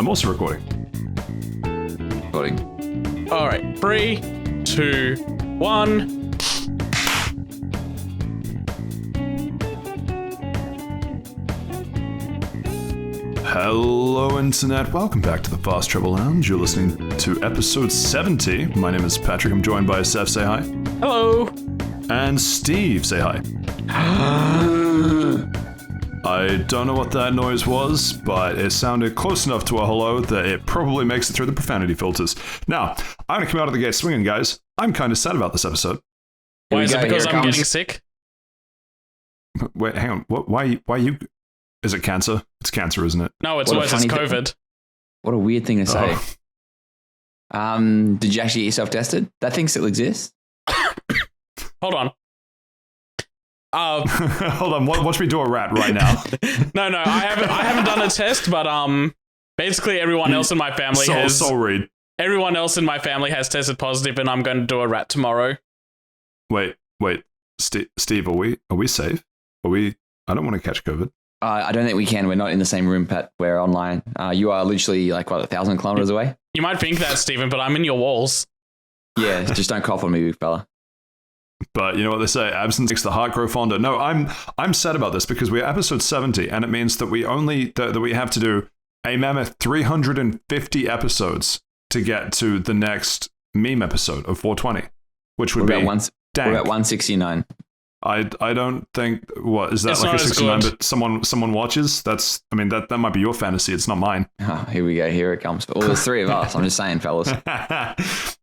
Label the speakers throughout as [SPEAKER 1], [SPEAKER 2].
[SPEAKER 1] I'm also recording.
[SPEAKER 2] All right, 3, 2, 1.
[SPEAKER 1] Hello, Internet. Welcome back to the Fast Travel Lounge. You're listening to episode 70. My name is Patrick. I'm joined by Saif. Say hi.
[SPEAKER 2] Hello.
[SPEAKER 1] And Steve. Say hi. I don't know what that noise was, but it sounded close enough to a hello that it probably makes it through the profanity filters. Now, I'm going to come out of the gate swinging, guys. I'm kind of sad about this episode.
[SPEAKER 2] Why is it because I'm getting sick?
[SPEAKER 1] Wait, hang on. Why you... Is it cancer? It's cancer, isn't it?
[SPEAKER 2] No, it's worse. It's COVID.
[SPEAKER 3] What a weird thing to say. Did you actually get yourself tested? That thing still exists?
[SPEAKER 2] Hold on.
[SPEAKER 1] Hold on. Watch me do a rat right now.
[SPEAKER 2] No, I haven't done a test, but basically everyone else in my family has. Everyone else in my family has tested positive, and I'm going to do a rat tomorrow.
[SPEAKER 1] Wait, Steve, are we safe? I don't want to catch COVID.
[SPEAKER 3] I don't think we can. We're not in the same room, Pat. We're online. You are literally 1,000 kilometers away.
[SPEAKER 2] You might think that, Stephen, but I'm in your walls.
[SPEAKER 3] Yeah, just don't cough on me, big fella.
[SPEAKER 1] But you know what they say, absence makes the heart grow fonder. No, I'm sad about this because we're episode 70, and it means that we have to do a mammoth 350 episodes to get to the next meme episode of 420, which would be
[SPEAKER 3] we're at 169.
[SPEAKER 1] I don't think, what is that,
[SPEAKER 2] it's
[SPEAKER 1] like a 69
[SPEAKER 2] good.
[SPEAKER 1] but someone watches? That might be your fantasy, it's not mine.
[SPEAKER 3] Oh, here we go, here it comes. Well, there's three of us, I'm just saying, fellas.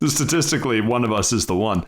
[SPEAKER 1] Statistically, one of us is the one.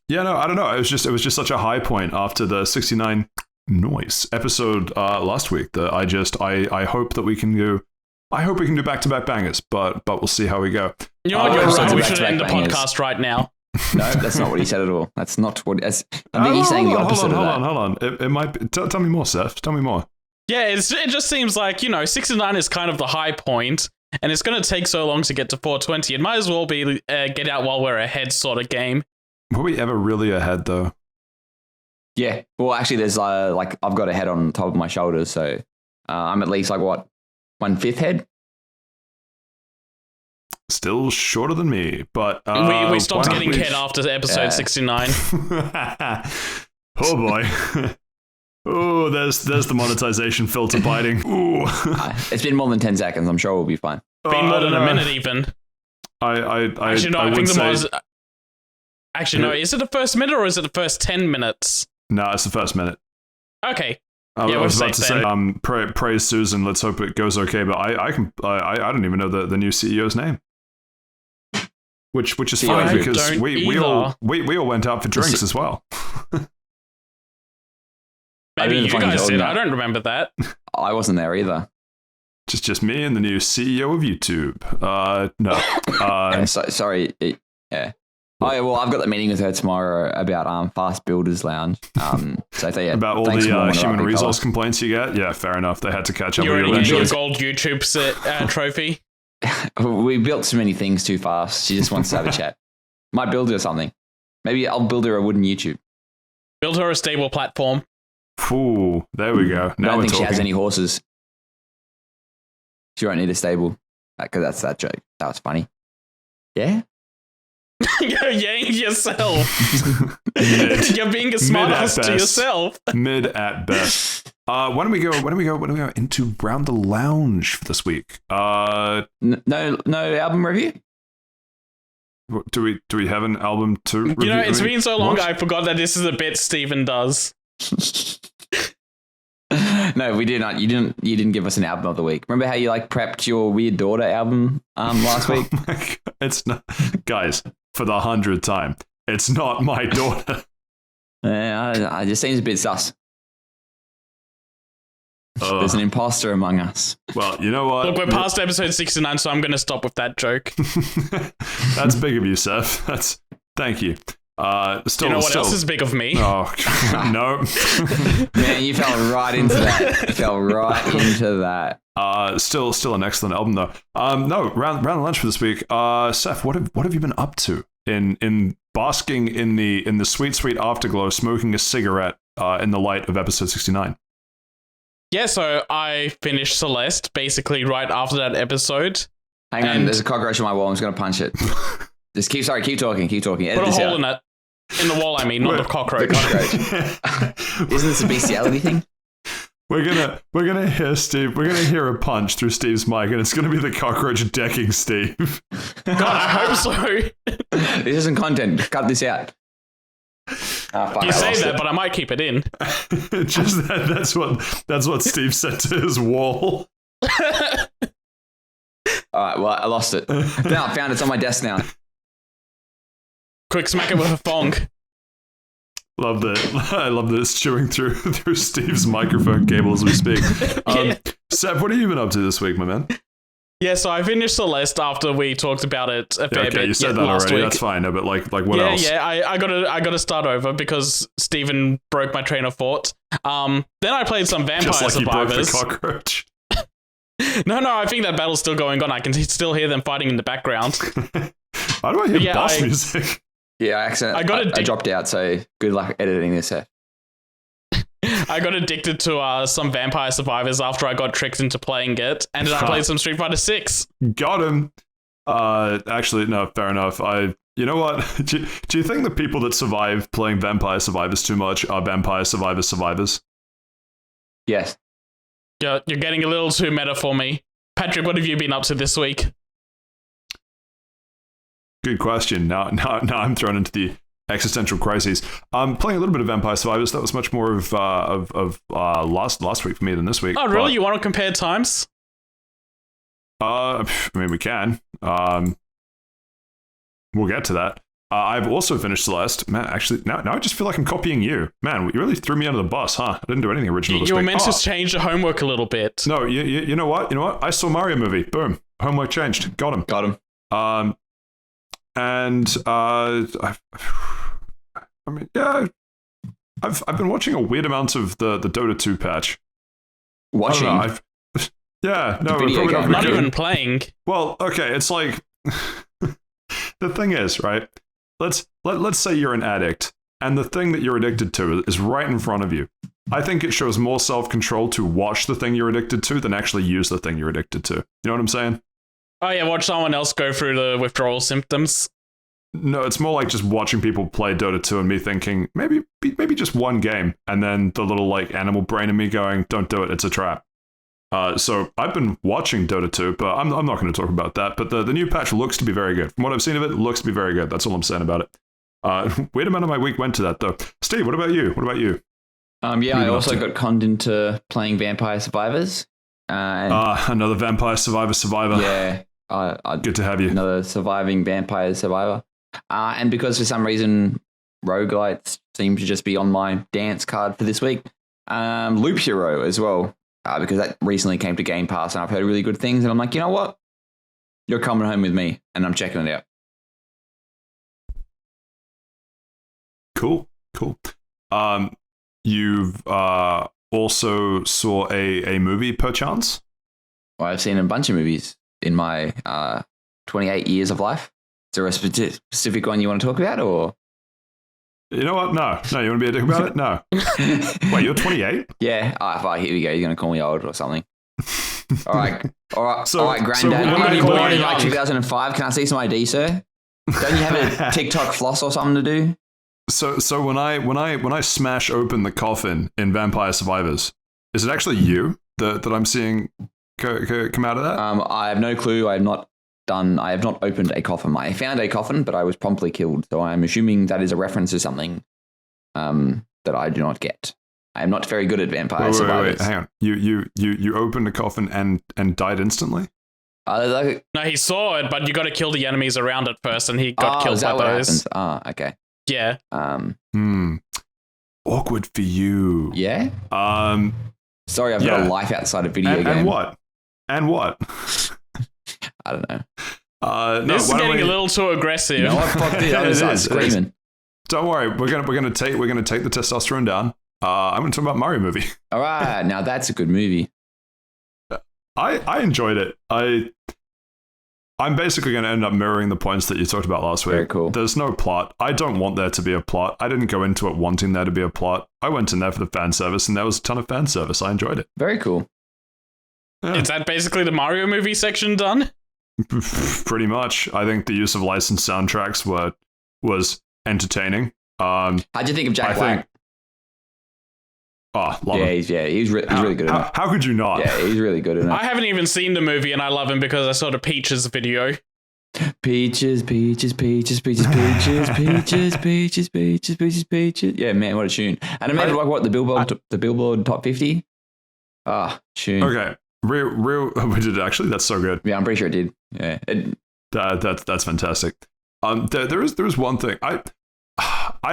[SPEAKER 1] Yeah, no, I don't know. It was just such a high point after the 69 noise episode last week that I hope that we can do. I hope we can do back-to-back bangers, but we'll see how we go.
[SPEAKER 2] You know what? You're right. We should end the podcast right now.
[SPEAKER 3] No, that's not what he said at all. That's not what. I think he's saying the opposite of that.
[SPEAKER 1] Hold on. It might be. Tell me more, Seth. Tell me more.
[SPEAKER 2] Yeah, it just seems like 69 is kind of the high point, and it's going to take so long to get to 420. It might as well be get out while we're ahead sort of game.
[SPEAKER 1] Were we ever really ahead though?
[SPEAKER 3] Yeah. Well, actually, there's I've got a head on top of my shoulders, so I'm at least 1/5 head.
[SPEAKER 1] Still shorter than me, but
[SPEAKER 2] we stopped getting head after episode 69.
[SPEAKER 1] Oh boy. Oh, there's the monetization filter biting. Ooh.
[SPEAKER 3] It's been more than 10 seconds. I'm sure we'll be fine.
[SPEAKER 2] Been more than a minute even.
[SPEAKER 1] Actually,
[SPEAKER 2] no, I think the mod. Actually, no. Is it the first minute or is it the first 10 minutes?
[SPEAKER 1] No, it's the first minute.
[SPEAKER 2] Okay.
[SPEAKER 1] I was about to say, praise Susan. Let's hope it goes okay. But I don't even know the new CEO's name. Which is fine because we all went out for drinks as well.
[SPEAKER 2] Maybe you guys did. I don't remember that.
[SPEAKER 3] I wasn't there either.
[SPEAKER 1] Just me and the new CEO of YouTube. No.
[SPEAKER 3] Sorry. Yeah. Well, I've got the meeting with her tomorrow about Fast Builders Lounge. So
[SPEAKER 1] about all the human resource complaints you get. Yeah, fair enough. They had to catch up.
[SPEAKER 2] You already get your gold YouTube trophy.
[SPEAKER 3] We built too many things too fast. She just wants to have a chat. Might build her something. Maybe I'll build her a wooden YouTube.
[SPEAKER 2] Build her a stable platform.
[SPEAKER 1] Ooh, there we go. Now
[SPEAKER 3] I don't think
[SPEAKER 1] talking.
[SPEAKER 3] she has any horses. She won't need a stable. Because that's that joke. That was funny. Yeah?
[SPEAKER 2] You're yaying yourself. You're being a smartass to yourself.
[SPEAKER 1] Mid at best. Why don't we go into Round the Lounge for this week?
[SPEAKER 3] No album review?
[SPEAKER 1] Do we have an album to review?
[SPEAKER 2] It's been so long I forgot that this is a bit Steven does.
[SPEAKER 3] No, we did not. You didn't give us an album of the week. Remember how you prepped your Weird Daughter album last week?
[SPEAKER 1] Oh my God. It's not, guys, for the 100th time. It's not my daughter.
[SPEAKER 3] Yeah, I just seems a bit sus. There's an imposter among us.
[SPEAKER 1] Well, you know what?
[SPEAKER 2] Look, we're past episode 69, so I'm going to stop with that joke.
[SPEAKER 1] That's big of you, Seth. Thank you.
[SPEAKER 2] You know what else is big of me?
[SPEAKER 1] Oh, no.
[SPEAKER 3] Man, you fell right into that.
[SPEAKER 1] Still an excellent album, though. No, round the lunch for this week. Seth, what have you been up to in basking in the sweet afterglow, smoking a cigarette in the light of episode 69?
[SPEAKER 2] Yeah, so I finished Celeste basically right after that episode.
[SPEAKER 3] Hang on, there's a cockroach on my wall. I'm just going to punch it. Just keep talking. Edit
[SPEAKER 2] put a
[SPEAKER 3] this
[SPEAKER 2] hole
[SPEAKER 3] out.
[SPEAKER 2] in it. In the wall, I mean, not the cockroach.
[SPEAKER 3] The cockroach. Isn't this a bestiality thing?
[SPEAKER 1] We're gonna hear Steve. We're gonna hear a punch through Steve's mic, and it's gonna be the cockroach decking Steve.
[SPEAKER 2] God, I hope so.
[SPEAKER 3] This isn't content. Cut this out.
[SPEAKER 2] You say that, but I might keep it in.
[SPEAKER 1] Just that's what Steve said to his wall.
[SPEAKER 3] All right, well, I lost it. No, I found it. It's on my desk now.
[SPEAKER 2] Quick, smack it with a thong.
[SPEAKER 1] Love that. I love that it's chewing through Steve's microphone cable as we speak. Seb, what have you been up to this week, my man?
[SPEAKER 2] Yeah, so I finished Celeste after we talked about it a fair bit.
[SPEAKER 1] Okay, you said that already. Week. That's fine. No, but like what else?
[SPEAKER 2] Yeah, I gotta start over because Steven broke my train of thought. Then I played some Vampire
[SPEAKER 1] Just like
[SPEAKER 2] Survivors.
[SPEAKER 1] He broke the cockroach.
[SPEAKER 2] No, I think that battle's still going on. I can still hear them fighting in the background.
[SPEAKER 1] Why do I hear boss music?
[SPEAKER 3] Yeah, I dropped out, so good luck editing this set.
[SPEAKER 2] I got addicted to some Vampire Survivors after I got tricked into playing it, and then I played some Street Fighter 6.
[SPEAKER 1] Got him. Actually, no, fair enough. You know what? Do you think the people that survive playing Vampire Survivors too much are Vampire Survivors?
[SPEAKER 3] Yes.
[SPEAKER 2] You're getting a little too meta for me. Patrick, what have you been up to this week?
[SPEAKER 1] Good question. Now I'm thrown into the existential crises. I'm playing a little bit of Vampire Survivors. That was much more of last week for me than this week.
[SPEAKER 2] Oh, really? But you want to compare times?
[SPEAKER 1] I mean, we can. We'll get to that. I've also finished Celeste. Man, actually, now I just feel like I'm copying you. Man, you really threw me under the bus, huh? I didn't do anything original this week.
[SPEAKER 2] You were meant to change the homework a little bit.
[SPEAKER 1] No, you know what? You know what? I saw Mario movie. Boom. Homework changed. Got him. And I mean, yeah, I've been watching a weird amount of the Dota 2 patch.
[SPEAKER 3] Watching?
[SPEAKER 1] Yeah, no,
[SPEAKER 2] not even playing.
[SPEAKER 1] Well, okay, it's like the thing is, right? Let's say you're an addict, and the thing that you're addicted to is right in front of you. I think it shows more self-control to watch the thing you're addicted to than actually use the thing you're addicted to. You know what I'm saying?
[SPEAKER 2] Oh yeah, watch someone else go through the withdrawal symptoms.
[SPEAKER 1] No, it's more like just watching people play Dota 2 and me thinking, maybe just one game, and then the little like animal brain in me going, don't do it, it's a trap. So I've been watching Dota 2, but I'm not going to talk about that. But the new patch looks to be very good. From what I've seen of it, it looks to be very good. That's all I'm saying about it. Weird amount of my week went to that, though. Steve, what about you?
[SPEAKER 3] Yeah, I also got conned into playing Vampire Survivors.
[SPEAKER 1] Another Vampire Survivor.
[SPEAKER 3] Yeah.
[SPEAKER 1] Good to have you.
[SPEAKER 3] Another surviving Vampire Survivor. And because for some reason roguelites seem to just be on my dance card for this week, Loop Hero as well. Because that recently came to Game Pass and I've heard really good things. And I'm like, you know what? You're coming home with me and I'm checking it out.
[SPEAKER 1] Cool. You've also saw a movie, perchance?
[SPEAKER 3] Well, I've seen a bunch of movies in my 28 years of life. Is there a specific one you want to talk about, or?
[SPEAKER 1] You know what? No. You want to be a dick about it? No. Wait, you're 28?
[SPEAKER 3] Yeah. Here we go. You're going to call me old or something. All right, Granddad.
[SPEAKER 1] So
[SPEAKER 3] I'm born in like 2005. Can I see some ID, sir? Don't you have a TikTok floss or something to do?
[SPEAKER 1] So when I smash open the coffin in Vampire Survivors, is it actually you that I'm seeing come out of that?
[SPEAKER 3] I have no clue. I have not opened a coffin. I found a coffin, but I was promptly killed. So I'm assuming that is a reference to something that I do not get. I am not very good at Vampire Survivors.
[SPEAKER 1] Wait, hang on. You opened a coffin and died instantly?
[SPEAKER 2] No, he saw it, but you got to kill the enemies around it first, and he got killed by those.
[SPEAKER 3] Okay.
[SPEAKER 2] Yeah.
[SPEAKER 1] Awkward for you.
[SPEAKER 3] Yeah. Sorry, I've got a life outside of video games.
[SPEAKER 1] And what?
[SPEAKER 3] I don't know.
[SPEAKER 2] This is getting a little too aggressive.
[SPEAKER 3] You know what? Fuck this. I'm gonna start screaming.
[SPEAKER 1] Don't worry. We're gonna take the testosterone down. I'm gonna talk about Mario movie.
[SPEAKER 3] All right, now that's a good movie.
[SPEAKER 1] I enjoyed it. I I'm basically going to end up mirroring the points that you talked about last week.
[SPEAKER 3] Very cool.
[SPEAKER 1] There's no plot. I don't want there to be a plot. I didn't go into it wanting there to be a plot. I went in there for the fan service, and there was a ton of fan service. I enjoyed it.
[SPEAKER 3] Very cool.
[SPEAKER 1] Yeah.
[SPEAKER 2] Is that basically the Mario movie section done?
[SPEAKER 1] Pretty much. I think the use of licensed soundtracks was entertaining.
[SPEAKER 3] How'd you think of Jack Black?
[SPEAKER 1] Oh, love him.
[SPEAKER 3] He's really good in it.
[SPEAKER 1] How could you not?
[SPEAKER 3] Yeah, he's really good in it.
[SPEAKER 2] I haven't even seen the movie, and I love him because I saw the Peaches video.
[SPEAKER 3] Peaches, peaches, peaches, peaches, peaches, peaches, peaches, peaches, peaches, peaches. Yeah, man, what a tune! And it made it like what the Billboard top 50. Tune.
[SPEAKER 1] Okay, real. We did it actually. That's so good.
[SPEAKER 3] Yeah, I'm pretty sure it did. Yeah,
[SPEAKER 1] that's fantastic. There is one thing I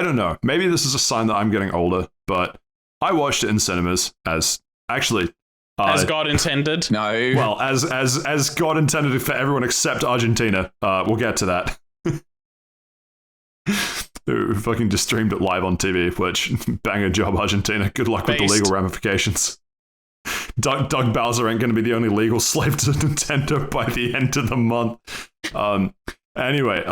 [SPEAKER 1] don't know. Maybe this is a sign that I'm getting older, but I watched it in cinemas as actually.
[SPEAKER 2] As God intended.
[SPEAKER 3] No.
[SPEAKER 1] Well, as God intended for everyone except Argentina. We'll get to that. Who fucking just streamed it live on TV, which banger job, Argentina. Good luck with the legal ramifications. Doug Bowser ain't going to be the only legal slave to Nintendo by the end of the month. Anyway,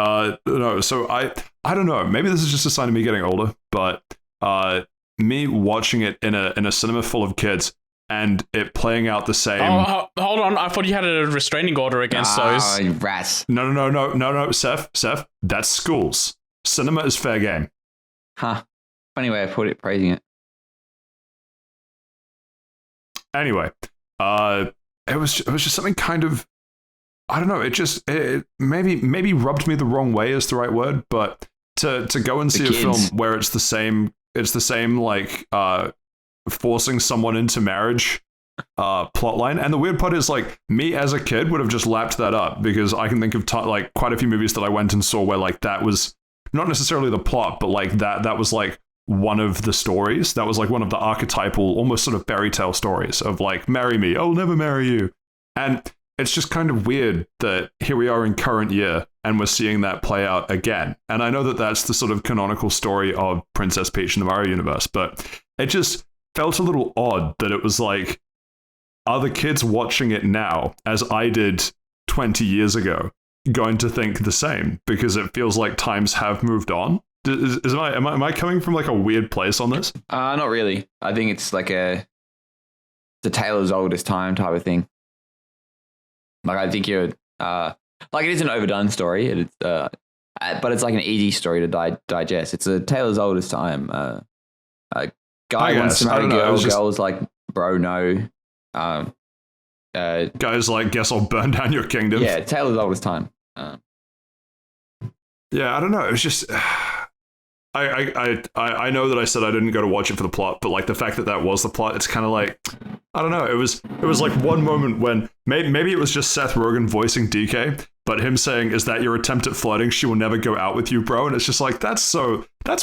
[SPEAKER 1] no. So I don't know. Maybe this is just a sign of me getting older, but me watching it in a cinema full of kids. And it playing out the same.
[SPEAKER 2] Oh, hold on. I thought you had a restraining order against those.
[SPEAKER 3] Rats.
[SPEAKER 1] No, Seth. That's schools. Cinema is fair game.
[SPEAKER 3] Huh. Funny way I put it, praising it.
[SPEAKER 1] Anyway, it was just something kind of, I don't know. It maybe rubbed me the wrong way is the right word, but to go and see a film where it's the same like forcing someone into marriage plotline. And the weird part is, like, me as a kid would have just lapped that up because I can think of like quite a few movies that I went and saw where like that was not necessarily the plot, but like that was like one of the stories. That was like one of the archetypal, almost sort of fairy tale stories of like, marry me, I'll never marry you. And it's just kind of weird that here we are in current year and we're seeing that play out again. And I know that that's the sort of canonical story of Princess Peach in the Mario universe, but it just felt a little odd that it was like, are the kids watching it now, as I did 20 years ago, going to think the same? Because it feels like times have moved on. Am I coming from like a weird place on this?
[SPEAKER 3] Not really. I think it's like it's a tale as old as time type of thing. Like, I think you're like, it is an overdone story. It's but it's like an easy story to digest. It's a tale as old as time. Guy wants to marry a girl. Girl's like, bro, no.
[SPEAKER 1] Guys like, guess I'll burn down your kingdom.
[SPEAKER 3] Yeah, tale as old as time.
[SPEAKER 1] Yeah, I don't know. It was just, I know that I said I didn't go to watch it for the plot, but like the fact that was the plot, it's kind of like, I don't know. It was like one moment when maybe it was just Seth Rogen voicing DK, but him saying, "Is that your attempt at flirting? She will never go out with you, bro." And it's just like, that's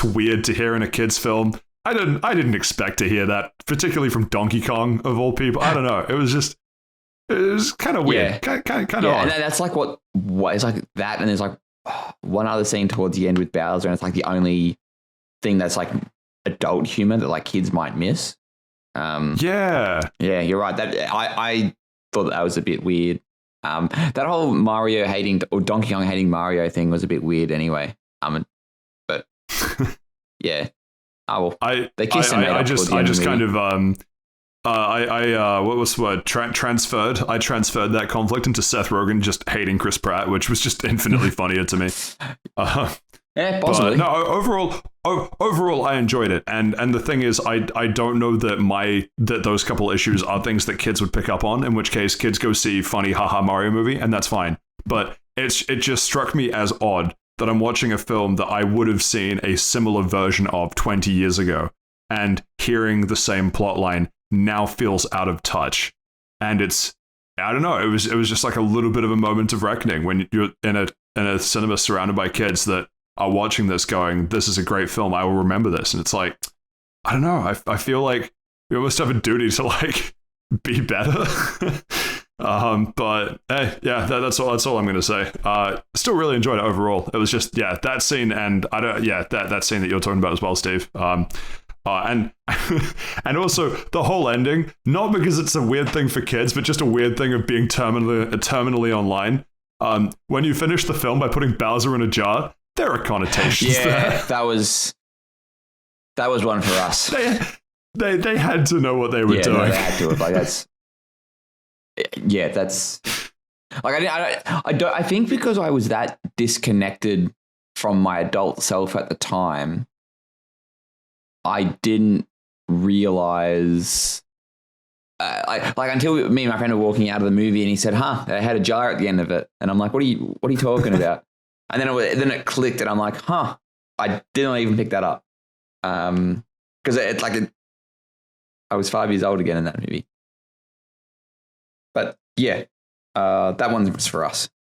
[SPEAKER 1] weird to hear in a kid's film. I didn't expect to hear that, particularly from Donkey Kong of all people. I don't know. It was kind of weird.
[SPEAKER 3] Yeah.
[SPEAKER 1] Kind of
[SPEAKER 3] yeah,
[SPEAKER 1] odd.
[SPEAKER 3] and that's like what it's like that. And there's like one other scene towards the end with Bowser, and it's like the only thing that's like adult humor that like kids might miss. Yeah, you're right. That I thought that was a bit weird. That whole Mario hating or Donkey Kong hating Mario thing was a bit weird anyway. But yeah. Oh well, they kissed and made up. I just kind of what was the word? Transferred. I transferred that conflict into Seth Rogen just hating Chris Pratt, which was just infinitely funnier to me. Yeah, possibly.
[SPEAKER 1] No, overall, I enjoyed it, and the thing is, I don't know that those couple issues are things that kids would pick up on. In which case, kids go see funny haha Mario movie, and that's fine. But it just struck me as odd that I'm watching a film that I would have seen a similar version of 20 years ago, and hearing the same plotline now feels out of touch. And I don't know, it was just like a little bit of a moment of reckoning when you're in a cinema surrounded by kids that are watching this going, this is a great film, I will remember this. And it's like, I don't know, I feel like we almost have a duty to like be better. But hey, yeah, that's all I'm gonna say. Still really enjoyed it overall. It was just, yeah, that scene, and that scene that you're talking about as well, Steve. And and also the whole ending, not because it's a weird thing for kids, but just a weird thing of being terminally online. When you finish the film by putting Bowser in a jar, there are connotations there.
[SPEAKER 3] That was one for us.
[SPEAKER 1] They had to know what they were doing.
[SPEAKER 3] No, they had to. Like that's. Yeah, that's. Like I think because I was that disconnected from my adult self at the time, I didn't realize. Like until me and my friend were walking out of the movie, and he said, they had a jar at the end of it," and I'm like, "What are you talking about?" And then it clicked, and I'm like, I didn't even pick that up, because I was 5 years old again in that movie. But yeah, that one was for us.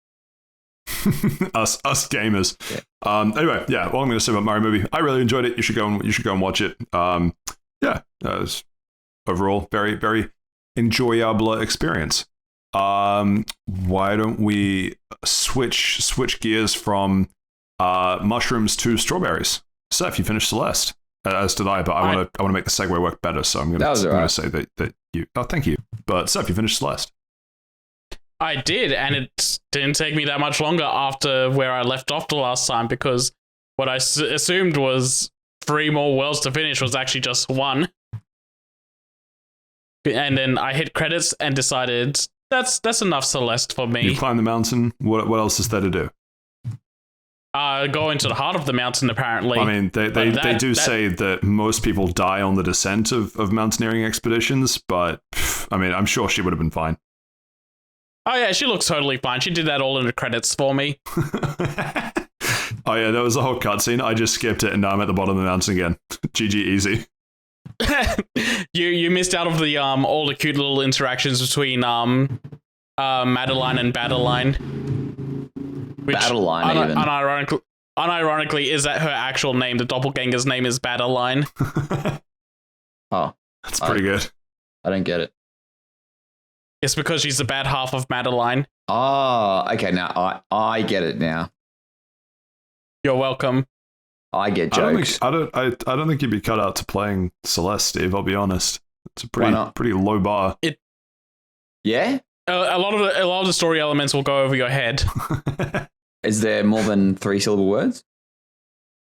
[SPEAKER 1] us gamers. Yeah. Anyway, yeah. Well, I'm going to say about Mario movie. I really enjoyed it. You should go and watch it. Yeah, it was overall very, very enjoyable experience. Why don't we switch gears from mushrooms to strawberries? Saif, you finished Celeste, as did I, but I want to make the segue work better. So I'm going to say that you. Oh, thank you. But Saif, you finished Celeste.
[SPEAKER 2] I did, and it didn't take me that much longer after where I left off the last time, because what I assumed was 3 more worlds to finish was actually just 1. And then I hit credits and decided that's enough Celeste for me.
[SPEAKER 1] You climb the mountain. What else is there to do?
[SPEAKER 2] Go into the heart of the mountain, apparently.
[SPEAKER 1] I mean, they do say that most people die on the descent of mountaineering expeditions, but I mean, I'm sure she would have been fine.
[SPEAKER 2] Oh yeah, she looks totally fine. She did that all in the credits for me.
[SPEAKER 1] Oh yeah, that was the whole cutscene. I just skipped it, and now I'm at the bottom of the mountain again. GG, easy.
[SPEAKER 2] You missed out of the all the cute little interactions between Madeline and Badeline.
[SPEAKER 3] Badeline,
[SPEAKER 2] unironically, is that her actual name? The doppelganger's name is Badeline.
[SPEAKER 3] Oh,
[SPEAKER 1] that's pretty good.
[SPEAKER 3] I don't get it.
[SPEAKER 2] It's because she's the bad half of Madeline.
[SPEAKER 3] Oh, okay. Now I get it now.
[SPEAKER 2] You're welcome.
[SPEAKER 3] I get jokes.
[SPEAKER 1] I don't think you'd be cut out to playing Celeste, Steve. I'll be honest. It's a pretty low bar.
[SPEAKER 3] Yeah.
[SPEAKER 2] A lot of the story elements will go over your head.
[SPEAKER 3] Is there more than 3-syllable words?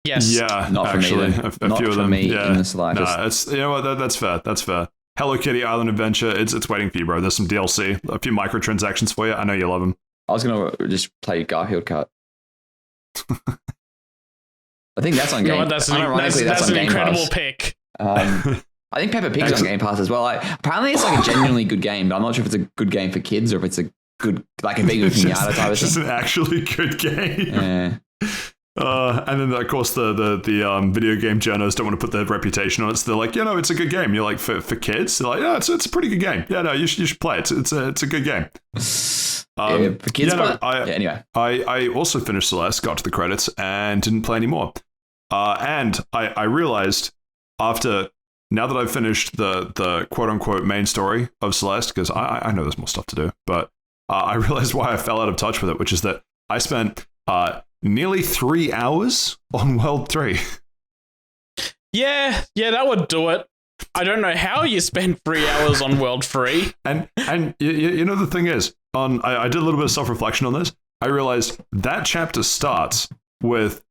[SPEAKER 2] Yes.
[SPEAKER 1] Yeah.
[SPEAKER 3] Not
[SPEAKER 1] actually,
[SPEAKER 3] for me.
[SPEAKER 1] a few of them.
[SPEAKER 3] Me
[SPEAKER 1] yeah.
[SPEAKER 3] in the slightest.
[SPEAKER 1] Nah, it's that's fair. That's fair. Hello Kitty Island Adventure. It's waiting for you, bro. There's some DLC, a few microtransactions for you. I know you love them.
[SPEAKER 3] I was gonna just play Garfield Kart. I think that's on Game Pass.
[SPEAKER 2] That's an incredible pick.
[SPEAKER 3] I think Peppa Pig's on Game Pass as well. Apparently, it's like a genuinely good game, but I'm not sure if it's a good game for kids or if it's a good, like a big pinata type of thing.
[SPEAKER 1] It's just an actually good game.
[SPEAKER 3] Yeah.
[SPEAKER 1] And then, of course, the video game journalists don't want to put their reputation on it, so they're like, it's a good game. You're like, for kids? They're like, yeah, it's a pretty good game. Yeah, no, you should play it. It's a good game.
[SPEAKER 3] For kids, anyway.
[SPEAKER 1] I also finished Celeste, got to the credits, and didn't play anymore. And I realized now that I've finished the quote-unquote main story of Celeste, because I know there's more stuff to do, but I realized why I fell out of touch with it, which is that I spent nearly 3 hours on World 3.
[SPEAKER 2] Yeah, that would do it. I don't know how you spent 3 hours on World 3.
[SPEAKER 1] And you know the thing is, I did a little bit of self-reflection on this. I realized that chapter starts with,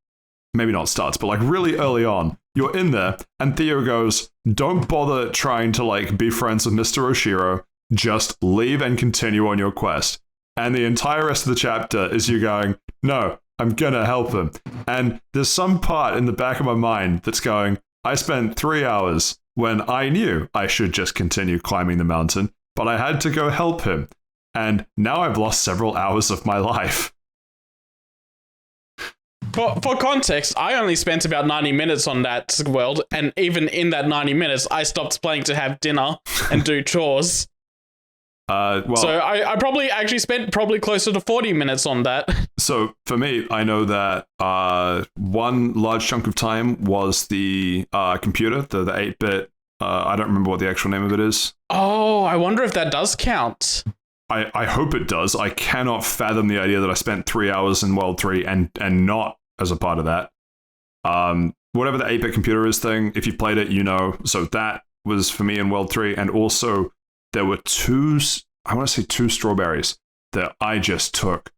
[SPEAKER 1] maybe not starts, but like really early on, you're in there, and Theo goes, don't bother trying to like be friends with Mr. Oshiro, just leave and continue on your quest. And the entire rest of the chapter is you going, no, I'm gonna help him. And there's some part in the back of my mind that's going, I spent 3 hours when I knew I should just continue climbing the mountain, but I had to go help him. And now I've lost several hours of my life.
[SPEAKER 2] For context, I only spent about 90 minutes on that world, and even in that 90 minutes, I stopped playing to have dinner and do chores. So I probably actually spent closer to 40 minutes on that.
[SPEAKER 1] So for me, I know that one large chunk of time was the computer, the 8-bit. I don't remember what the actual name of it is.
[SPEAKER 2] Oh, I wonder if that does count.
[SPEAKER 1] I hope it does. I cannot fathom the idea that I spent 3 hours in World 3 and not as a part of that. Whatever the 8-bit computer is thing, if you played it, you know. So that was for me in World 3. And also, there were two strawberries that I just took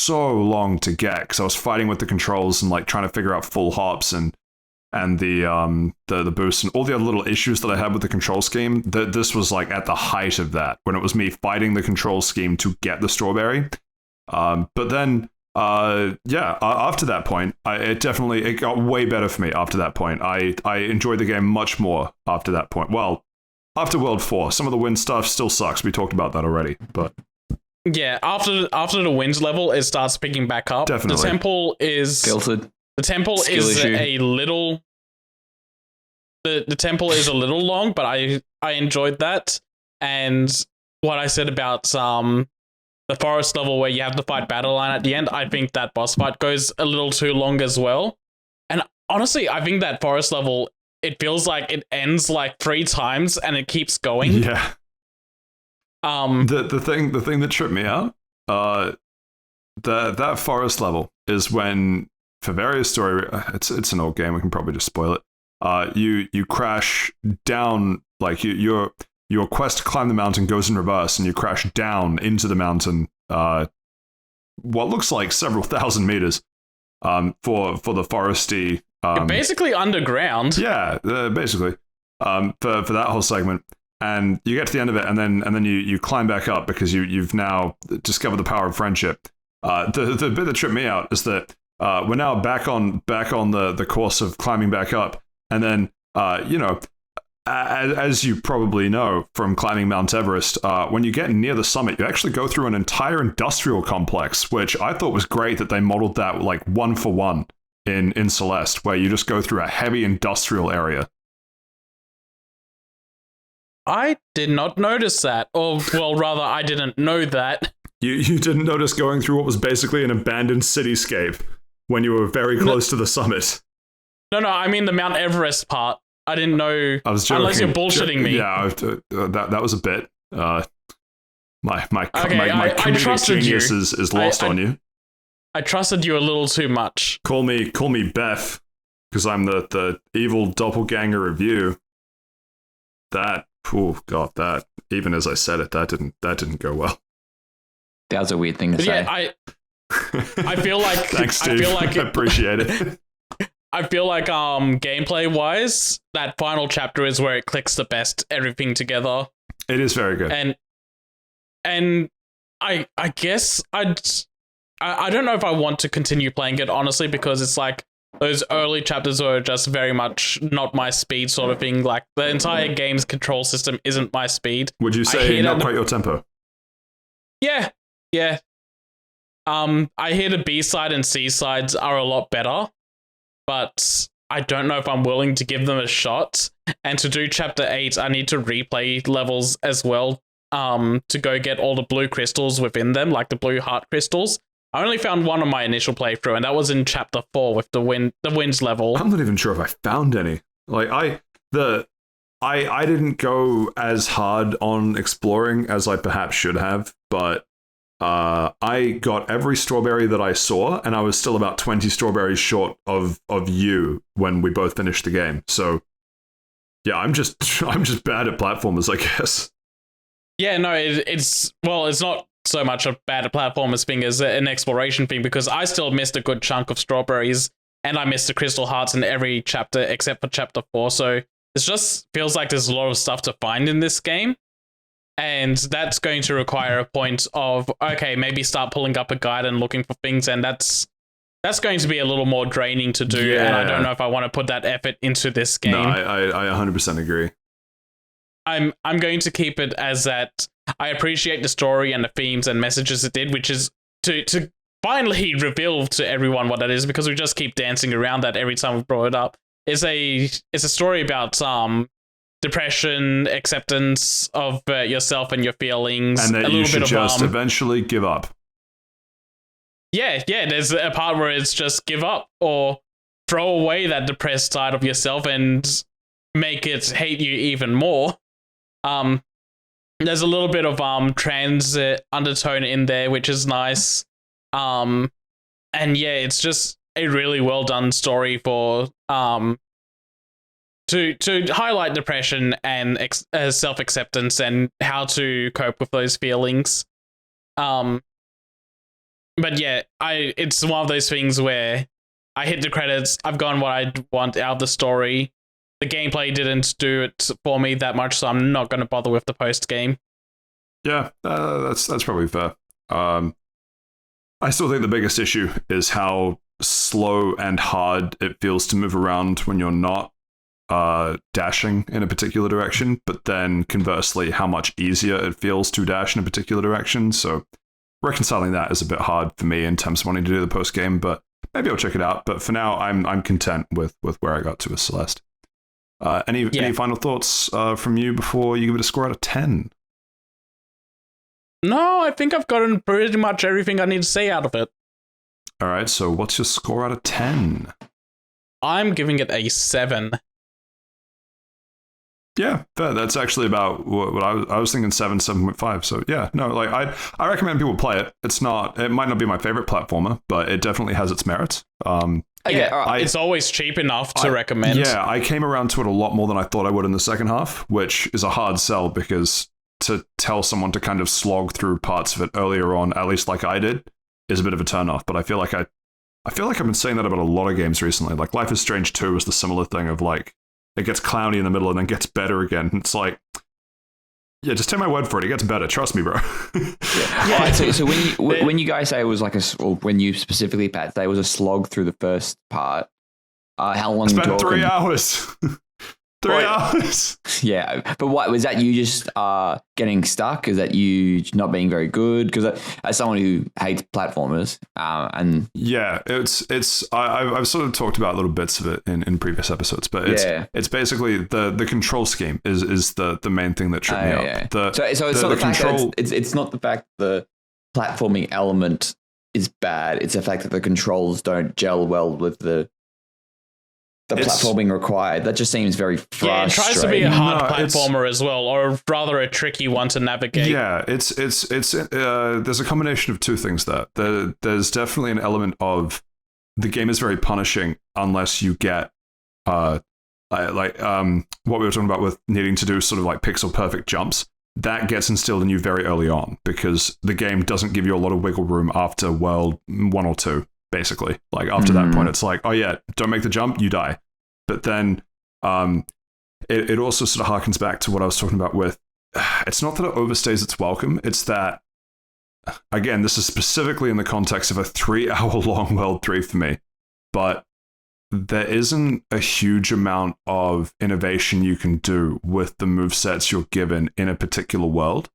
[SPEAKER 1] so long to get because I was fighting with the controls and like trying to figure out full hops and the boost and all the other little issues that I had with the control scheme. This was like at the height of that when it was me fighting the control scheme to get the strawberry. But then after that point, it got way better for me. After that point, I enjoyed the game much more. After that point, well, after World 4, some of the wind stuff still sucks. We talked about that already, but
[SPEAKER 2] yeah, after the wind level, it starts picking back up.
[SPEAKER 1] Definitely.
[SPEAKER 2] The temple is
[SPEAKER 3] Filtered.
[SPEAKER 2] The temple
[SPEAKER 3] Skill
[SPEAKER 2] is
[SPEAKER 3] issue.
[SPEAKER 2] a little. The temple is a little long, but I enjoyed that. And what I said about the forest level where you have the fight battle line at the end, I think that boss fight goes a little too long as well. And honestly, I think that forest level, it feels like it ends like 3 times and it keeps going.
[SPEAKER 1] yeah. The thing that tripped me out, that forest level is when, for various story, it's an old game. We can probably just spoil it. You crash down, like your quest to climb the mountain goes in reverse, and you crash down into the mountain. What looks like several thousand meters. For the foresty.
[SPEAKER 2] You're basically underground.
[SPEAKER 1] Yeah, basically. For that whole segment. And you get to the end of it, and then you climb back up because you've now discovered the power of friendship. The bit that tripped me out is that we're now back on the course of climbing back up, and then as you probably know from climbing Mount Everest, when you get near the summit, you actually go through an entire industrial complex, which I thought was great that they modeled that like 1-for-1 in Celeste, where you just go through a heavy industrial area.
[SPEAKER 2] I did not notice that. Or, well, rather, I didn't know that.
[SPEAKER 1] You didn't notice going through what was basically an abandoned cityscape when you were very close to the summit.
[SPEAKER 2] No, I mean the Mount Everest part. I didn't know.
[SPEAKER 1] I was joking.
[SPEAKER 2] Unless you're bullshitting me.
[SPEAKER 1] Yeah, that was a bit. My
[SPEAKER 2] I
[SPEAKER 1] comedic
[SPEAKER 2] trusted
[SPEAKER 1] genius
[SPEAKER 2] you.
[SPEAKER 1] is lost on you.
[SPEAKER 2] I trusted you a little too much.
[SPEAKER 1] Call me Beth, because I'm the evil doppelganger of you. That, oh god, that, even as I said it, that didn't go well.
[SPEAKER 3] That was a weird thing to say.
[SPEAKER 2] Yeah, I feel like
[SPEAKER 1] Thanks, Steve.
[SPEAKER 2] I feel like
[SPEAKER 1] I appreciate it.
[SPEAKER 2] I feel like gameplay wise, that final chapter is where it clicks the best, everything together.
[SPEAKER 1] It is very good.
[SPEAKER 2] And I guess I don't know if I want to continue playing it, honestly, because it's like those early chapters were just very much not my speed sort of thing. Like the entire game's control system isn't my speed.
[SPEAKER 1] Would you say not quite your tempo?
[SPEAKER 2] Yeah. I hear the B-side and C-sides are a lot better, but I don't know if I'm willing to give them a shot. And to do chapter 8, I need to replay levels as well, to go get all the blue crystals within them, like the blue heart crystals. I only found one on my initial playthrough, and that was in chapter 4 with the winds level.
[SPEAKER 1] I'm not even sure if I found any. Like I didn't go as hard on exploring as I perhaps should have, but I got every strawberry that I saw, and I was still about 20 strawberries short of you when we both finished the game. So yeah, I'm just bad at platformers, I guess.
[SPEAKER 2] Yeah, no, it's not so much a bad platformers thing as an exploration thing, because I still missed a good chunk of strawberries, and I missed the crystal hearts in every chapter except for chapter 4. So it just feels like there's a lot of stuff to find in this game. And that's going to require a point of, okay, maybe start pulling up a guide and looking for things, and that's going to be a little more draining to do,
[SPEAKER 1] yeah.
[SPEAKER 2] And I don't know if I want to put that effort into this game.
[SPEAKER 1] No, I 100% agree.
[SPEAKER 2] I'm going to keep it as that I appreciate the story and the themes and messages it did, which is to finally reveal to everyone what that is, because we just keep dancing around that every time we brought it up. It's a story about depression, acceptance of yourself and your feelings,
[SPEAKER 1] and that
[SPEAKER 2] a
[SPEAKER 1] you
[SPEAKER 2] little
[SPEAKER 1] should
[SPEAKER 2] bit of
[SPEAKER 1] just eventually give up.
[SPEAKER 2] Yeah, there's a part where it's just give up or throw away that depressed side of yourself and make it hate you even more. There's a little bit of trans undertone in there, which is nice. And yeah, it's just a really well done story for to highlight depression and self-acceptance and how to cope with those feelings. But yeah, it's one of those things where I hit the credits, I've gotten what I want out of the story. The gameplay didn't do it for me that much, so I'm not going to bother with the post game.
[SPEAKER 1] Yeah, that's probably fair. I still think the biggest issue is how slow and hard it feels to move around when you're not dashing in a particular direction, but then conversely, how much easier it feels to dash in a particular direction. So reconciling that is a bit hard for me in terms of wanting to do the post game, but maybe I'll check it out. But for now, I'm content with where I got to with Celeste. Any final thoughts from you before you give it a score out of 10?
[SPEAKER 2] No, I think I've gotten pretty much everything I need to say out of it.
[SPEAKER 1] All right, so what's your score out of 10?
[SPEAKER 2] I'm giving it a 7.
[SPEAKER 1] Yeah, fair. That's actually about what I was thinking. 7.5. So yeah, no, like I recommend people play it. It might not be my favorite platformer, but it definitely has its merits.
[SPEAKER 2] It's always cheap enough to recommend.
[SPEAKER 1] Yeah, I came around to it a lot more than I thought I would in the second half, which is a hard sell because to tell someone to kind of slog through parts of it earlier on, at least like I did, is a bit of a turnoff. But I feel like I've been saying that about a lot of games recently. Like Life is Strange 2 was the similar thing of like, it gets clowny in the middle and then gets better again. It's like, yeah, just take my word for it. It gets better. Trust me, bro.
[SPEAKER 3] Yeah. So when you guys say it was like or when you specifically, Pat, say it was a slog through the first part, how long?
[SPEAKER 1] I spent 3 hours. 3 hours.
[SPEAKER 3] Yeah, but what was that? You just getting stuck? Is that you not being very good? Because as someone who hates platformers, and
[SPEAKER 1] yeah, I've sort of talked about little bits of it in previous episodes, but it's basically the control scheme is the main thing that tripped me up.
[SPEAKER 3] Yeah. So it's not the fact that it's not the fact the platforming element is bad. It's the fact that the controls don't gel well with the platforming required. That just seems very frustrating. Yeah, it tries
[SPEAKER 2] to be a hard platformer as well, or rather a tricky one to navigate.
[SPEAKER 1] Yeah, it's there's a combination of two things there. There's definitely an element of the game is very punishing unless you get what we were talking about with needing to do sort of like pixel perfect jumps. That gets instilled in you very early on because the game doesn't give you a lot of wiggle room after world 1 or 2. Basically, like after that point, it's like, oh yeah, don't make the jump, you die. But then it also sort of harkens back to what I was talking about with, it's not that it overstays its welcome, it's that, again, this is specifically in the context of a 3-hour-long World 3 for me, but there isn't a huge amount of innovation you can do with the movesets you're given in a particular world.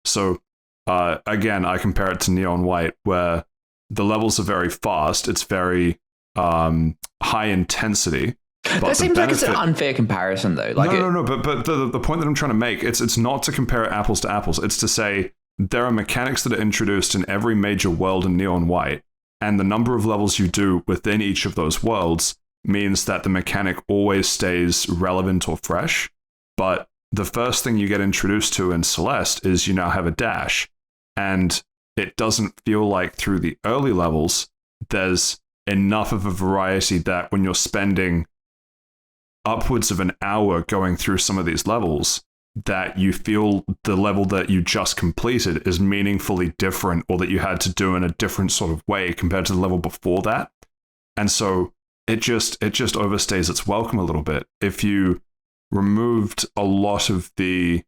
[SPEAKER 1] So, again, I compare it to Neon White, where the levels are very fast. It's very high intensity.
[SPEAKER 3] That seems like it's an unfair comparison, though. Like
[SPEAKER 1] no. But the point that I'm trying to make, it's not to compare apples to apples. It's to say there are mechanics that are introduced in every major world in Neon White, and the number of levels you do within each of those worlds means that the mechanic always stays relevant or fresh. But the first thing you get introduced to in Celeste is you now have a dash, and it doesn't feel like through the early levels, there's enough of a variety that when you're spending upwards of an hour going through some of these levels, that you feel the level that you just completed is meaningfully different or that you had to do in a different sort of way compared to the level before that. And so it just overstays its welcome a little bit. If you removed a lot of the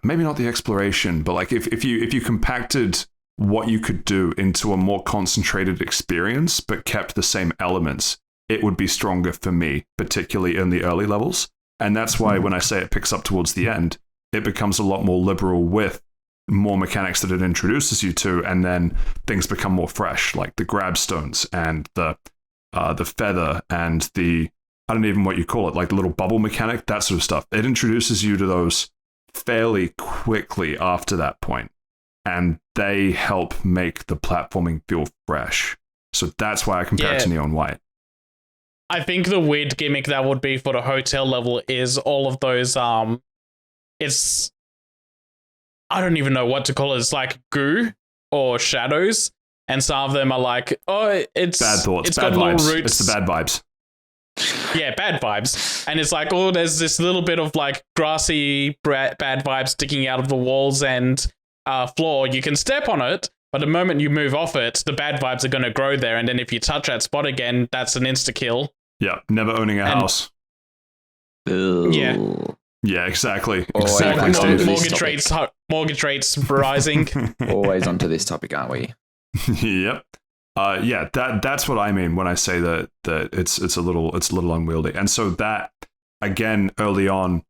[SPEAKER 1] maybe not the exploration, but like if you compacted what you could do into a more concentrated experience, but kept the same elements, it would be stronger for me, particularly in the early levels. And that's why when I say it picks up towards the end, it becomes a lot more liberal with more mechanics that it introduces you to, and then things become more fresh, like the grab stones and the feather and the, I don't even know what you call it, like the little bubble mechanic, that sort of stuff. It introduces you to those fairly quickly after that point, and they help make the platforming feel fresh. So that's why I compare it to Neon White.
[SPEAKER 2] I think the weird gimmick that would be for the hotel level is all of those it's, I don't even know what to call it. It's like goo or shadows, and some of them are like, oh, it's
[SPEAKER 1] bad thoughts,
[SPEAKER 2] it's
[SPEAKER 1] bad
[SPEAKER 2] got
[SPEAKER 1] vibes.
[SPEAKER 2] Little roots.
[SPEAKER 1] It's the bad vibes.
[SPEAKER 2] Yeah, bad vibes. And it's like, oh, there's this little bit of like grassy bad vibes sticking out of the walls and floor. You can step on it, But the moment you move off it, the bad vibes are going to grow there. And then if you touch that spot again, that's an insta-kill.
[SPEAKER 1] Yeah, never owning a house.
[SPEAKER 2] Yeah.
[SPEAKER 1] Yeah, exactly.
[SPEAKER 2] Mortgage rates rising.
[SPEAKER 3] Always onto this topic, aren't we?
[SPEAKER 1] Yep. Yeah, that's what I mean when I say that it's a little unwieldy. And so that again early on,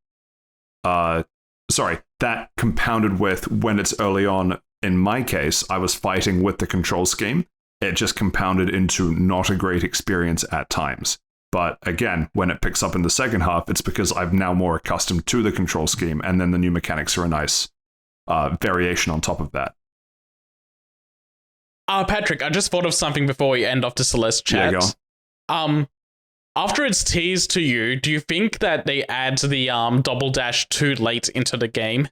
[SPEAKER 1] that compounded with when it's early on. In my case, I was fighting with the control scheme. It just compounded into not a great experience at times. But again, when it picks up in the second half, it's because I'm now more accustomed to the control scheme, and then the new mechanics are a nice variation on top of that.
[SPEAKER 2] Patrick, I just thought of something before we end off the Celeste chat.
[SPEAKER 1] Yeah, go on.
[SPEAKER 2] After it's teased to you, do you think that they add the double dash too late into the game?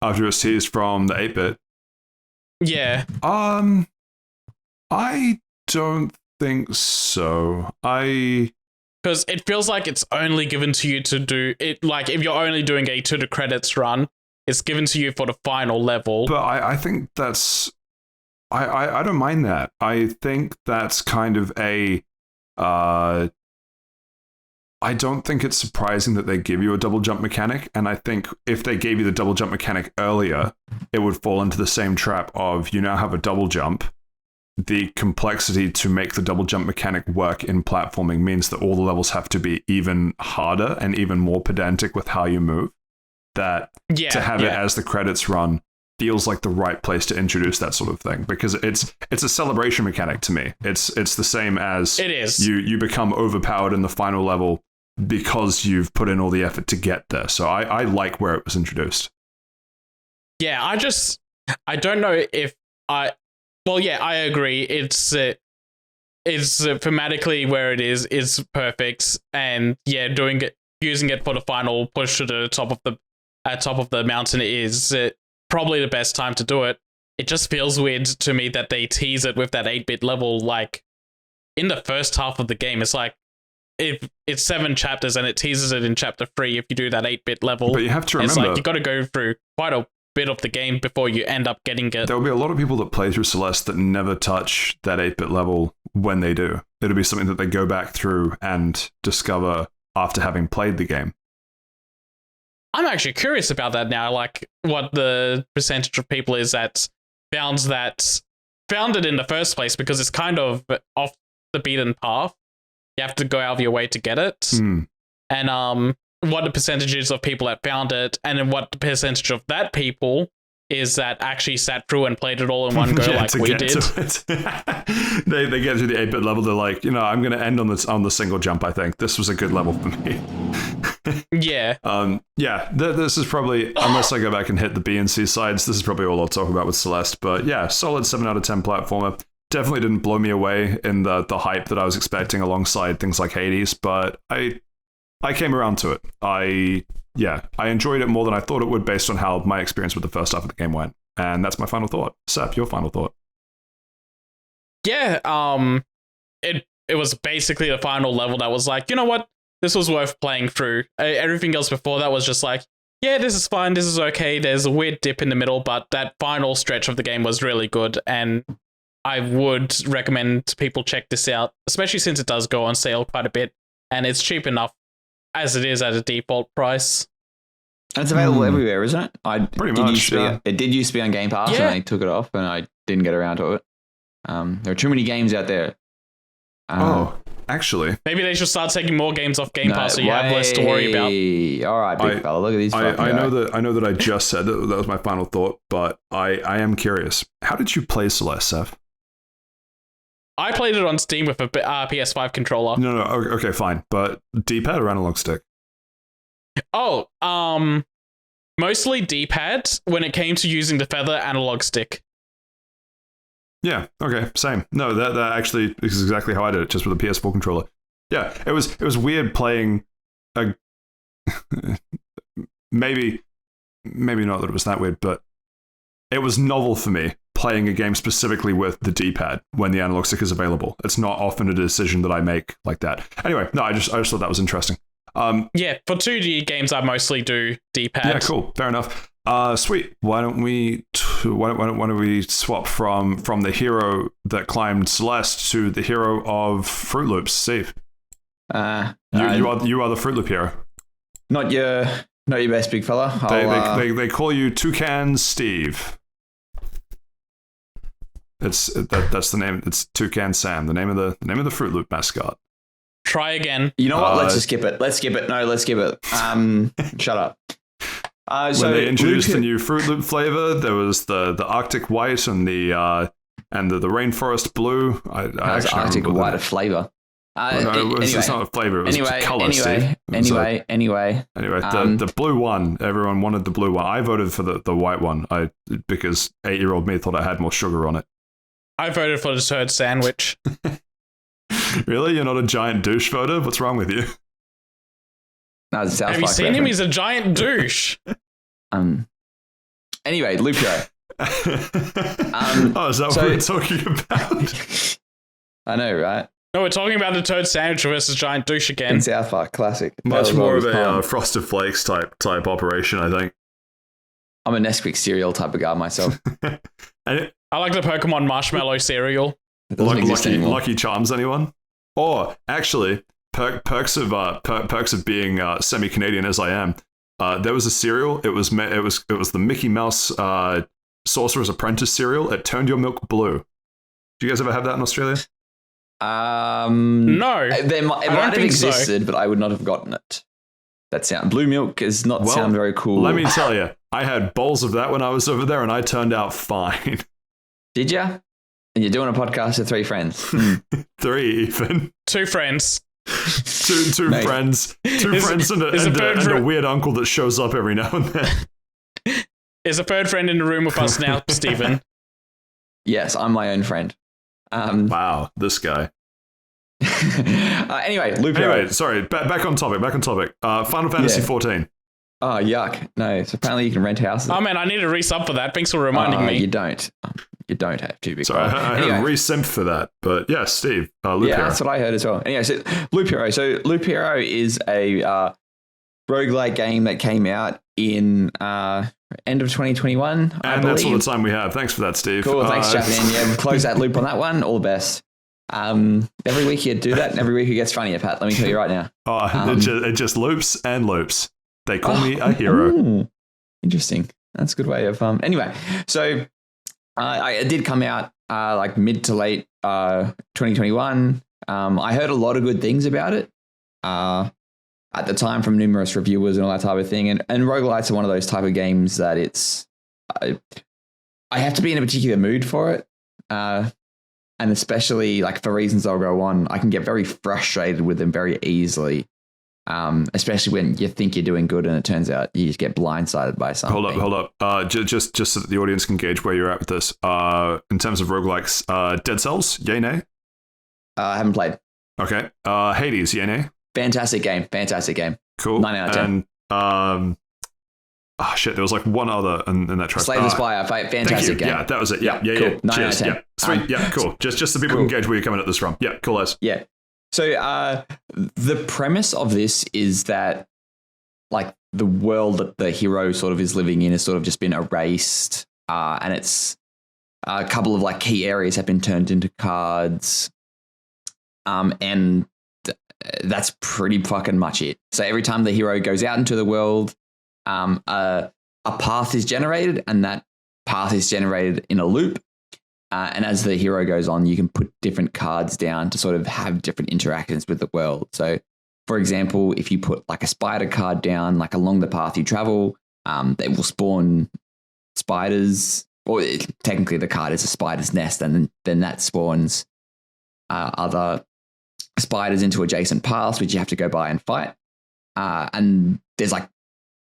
[SPEAKER 1] After it's teased from the 8-bit?
[SPEAKER 2] Yeah.
[SPEAKER 1] I don't think so.
[SPEAKER 2] Because it feels like it's only given to you to do it. Like if you're only doing a to the credits run, it's given to you for the final level.
[SPEAKER 1] But I think that's I don't mind that. I think that's kind of a I don't think it's surprising that they give you a double jump mechanic, and I think if they gave you the double jump mechanic earlier, it would fall into the same trap of you now have a double jump. The complexity to make the double jump mechanic work in platforming means that all the levels have to be even harder and even more pedantic with how you move. To have it as the credits run feels like the right place to introduce that sort of thing, because it's a celebration mechanic to me. It's the same as
[SPEAKER 2] it is.
[SPEAKER 1] You become overpowered in the final level because you've put in all the effort to get there. So I like where it was introduced.
[SPEAKER 2] Yeah, I don't know if I agree. It's thematically where it is perfect, and using it for the final push to the top of the mountain is probably the best time to do it. It just feels weird to me that they tease it with that 8-bit level, like in the first half of the game. It's like if it's 7 chapters and it teases it in chapter 3 if you do that 8-bit level.
[SPEAKER 1] But you have to remember,
[SPEAKER 2] it's like you got to go through quite a bit of the game before you end up getting it.
[SPEAKER 1] There'll be a lot of people that play through Celeste that never touch that 8-bit level when they do. It'll be something that they go back through and discover after having played the game.
[SPEAKER 2] I'm actually curious about that now, like what the percentage of people is that found it in the first place, because it's kind of off the beaten path. You have to go out of your way to get it. And what the percentages of people that found it, and then what the percentage of that people is that actually sat through and played it all in one go like we did.
[SPEAKER 1] They get to the 8-bit level, they're like, I'm going to end on the single jump, I think. This was a good level for me.
[SPEAKER 2] Yeah.
[SPEAKER 1] This is probably, unless I go back and hit the B and C sides, this is probably all I'll talk about with Celeste. But yeah, solid 7 out of 10 platformer. Definitely didn't blow me away in the hype that I was expecting alongside things like Hades, but I came around to it. I enjoyed it more than I thought it would based on how my experience with the first half of the game went. And that's my final thought. Saif, your final thought.
[SPEAKER 2] Yeah, it was basically the final level that was like, you know what? This was worth playing through. Everything else before that was just like, yeah, this is fine, this is okay. There's a weird dip in the middle, but that final stretch of the game was really good, and I would recommend people check this out, especially since it does go on sale quite a bit, and it's cheap enough as it is at a default price.
[SPEAKER 3] And it's available everywhere, isn't it?
[SPEAKER 1] Pretty much,
[SPEAKER 3] it did used to be on Game Pass, and I took it off, and I didn't get around to it. There are too many games out there.
[SPEAKER 1] Actually,
[SPEAKER 2] maybe they should start taking more games off Game Pass so you have less to worry about.
[SPEAKER 3] All right, big fella, look at these.
[SPEAKER 1] I know that I just said that was my final thought, but I am curious. How did you play Celeste, Seth?
[SPEAKER 2] I played it on Steam with a PS5 controller.
[SPEAKER 1] No, okay, fine. But D-pad or analog stick?
[SPEAKER 2] Oh, mostly D-pad when it came to using the feather analog stick.
[SPEAKER 1] Yeah, okay, same. No, that actually is exactly how I did it, just with a PS4 controller. Yeah, it was weird playing a maybe not that it was that weird, but it was novel for me playing a game specifically with the D-pad when the analog stick is available. It's not often a decision that I make like that. Anyway, no, I just thought that was interesting.
[SPEAKER 2] Yeah, for 2D games, I mostly do D-pad.
[SPEAKER 1] Yeah, cool. Fair enough. Sweet. Why don't we swap from the hero that climbed Celeste to the hero of Fruit Loops, Saif? You are the Fruit Loop hero.
[SPEAKER 3] Not your best, big fella.
[SPEAKER 1] They call you Toucan Steve. That's the name. It's Toucan Sam, the name of the Fruit Loop mascot.
[SPEAKER 2] Try again.
[SPEAKER 3] You know what? Let's just skip it. Let's skip it. No, let's skip it. Shut up.
[SPEAKER 1] When they introduced the new Fruit Loop flavor, there was the Arctic White and the Rainforest Blue.
[SPEAKER 3] How's Arctic White a flavor?
[SPEAKER 1] It's not a flavor. It was color.
[SPEAKER 3] Anyway.
[SPEAKER 1] The blue one. Everyone wanted the blue one. I voted for the white one. Because 8-year-old me thought it had more sugar on it.
[SPEAKER 2] I voted for the turd sandwich.
[SPEAKER 1] Really? You're not a giant douche voter? What's wrong with you?
[SPEAKER 3] No, it's South
[SPEAKER 2] Have you
[SPEAKER 3] Park
[SPEAKER 2] seen
[SPEAKER 3] reference.
[SPEAKER 2] him? He's a giant douche.
[SPEAKER 3] Anyway, Loop Hero.
[SPEAKER 1] Is that what we're talking about?
[SPEAKER 3] I know, right?
[SPEAKER 2] No, we're talking about the turd sandwich versus giant douche again.
[SPEAKER 3] In South Park, classic.
[SPEAKER 1] Much more of a Frosted Flakes type operation, I think.
[SPEAKER 3] I'm a Nesquik cereal type of guy myself.
[SPEAKER 2] I like the Pokemon Marshmallow cereal.
[SPEAKER 3] It doesn't exist anymore.
[SPEAKER 1] Lucky Charms, anyone? Or actually, perks of being semi-Canadian as I am. There was a cereal. It was the Mickey Mouse Sorcerer's Apprentice cereal. It turned your milk blue. Do you guys ever have that in Australia?
[SPEAKER 2] No.
[SPEAKER 3] It might have existed, but I would not have gotten it. Blue milk does not sound very cool.
[SPEAKER 1] Let me tell you, I had bowls of that when I was over there, and I turned out fine.
[SPEAKER 3] Did ya? And you're doing a podcast with 3 friends.
[SPEAKER 1] 3 even.
[SPEAKER 2] 2 friends.
[SPEAKER 1] Two friends. Two friends and a weird uncle that shows up every now and then.
[SPEAKER 2] Is a third friend in the room with us now, Stephen?
[SPEAKER 3] Yes, I'm my own friend.
[SPEAKER 1] Wow, this guy.
[SPEAKER 3] Anyway, Loop Hero.
[SPEAKER 1] Anyway, sorry, back on topic. Final Fantasy 14.
[SPEAKER 3] Oh, yuck. No, so apparently you can rent houses.
[SPEAKER 2] Oh, man, I need to re-sub for that. Thanks for reminding me.
[SPEAKER 3] You don't. You don't have to.
[SPEAKER 1] Sorry, I had a re-simp for that. But yeah, Steve, Loop Hero.
[SPEAKER 3] That's what I heard as well. Anyway, so Loop Hero. So Loop Hero is a roguelike game that came out in end of 2021, I believe.
[SPEAKER 1] That's all the time we have. Thanks for that, Steve.
[SPEAKER 3] Cool, thanks, Chapman. Yeah, close that loop on that one. All the best. Every week you do that, and every week it gets funnier, Pat. Let me tell you right now.
[SPEAKER 1] It just loops and loops. They call me a hero.
[SPEAKER 3] Ooh, interesting. That's a good way of... Anyway, so it did come out like mid to late 2021. I heard a lot of good things about it at the time from numerous reviewers and all that type of thing. And roguelites are one of those type of games that it's... I have to be in a particular mood for it. And especially like for reasons I'll go on, I can get very frustrated with them very easily. Especially when you think you're doing good and it turns out you just get blindsided by something.
[SPEAKER 1] Hold up. Just so that the audience can gauge where you're at with this. In terms of roguelikes, Dead Cells, yay, nay?
[SPEAKER 3] I haven't played.
[SPEAKER 1] Okay. Hades, yay, nay?
[SPEAKER 3] Fantastic game.
[SPEAKER 1] Cool.
[SPEAKER 3] 9 out of 10.
[SPEAKER 1] And, there was like one other in that track.
[SPEAKER 3] Slay the Spire, fantastic game.
[SPEAKER 1] Yeah, that was it. Yeah.
[SPEAKER 3] Cool. 9
[SPEAKER 1] Cheers.
[SPEAKER 3] out of 10.
[SPEAKER 1] Yeah. Sweet. Yeah, cool. Just so people can gauge where you're coming at this from. Yeah, cool as.
[SPEAKER 3] Yeah. So the premise of this is that like the world that the hero sort of is living in has sort of just been erased, and it's a couple of like key areas have been turned into cards, and that's pretty fucking much it. So every time the hero goes out into the world, a path is generated, and that path is generated in a loop. And as the hero goes on, you can put different cards down to sort of have different interactions with the world. So, for example, if you put like a spider card down, like along the path you travel, they will spawn spiders, or technically the card is a spider's nest, and then that spawns other spiders into adjacent paths, which you have to go by and fight. And there's like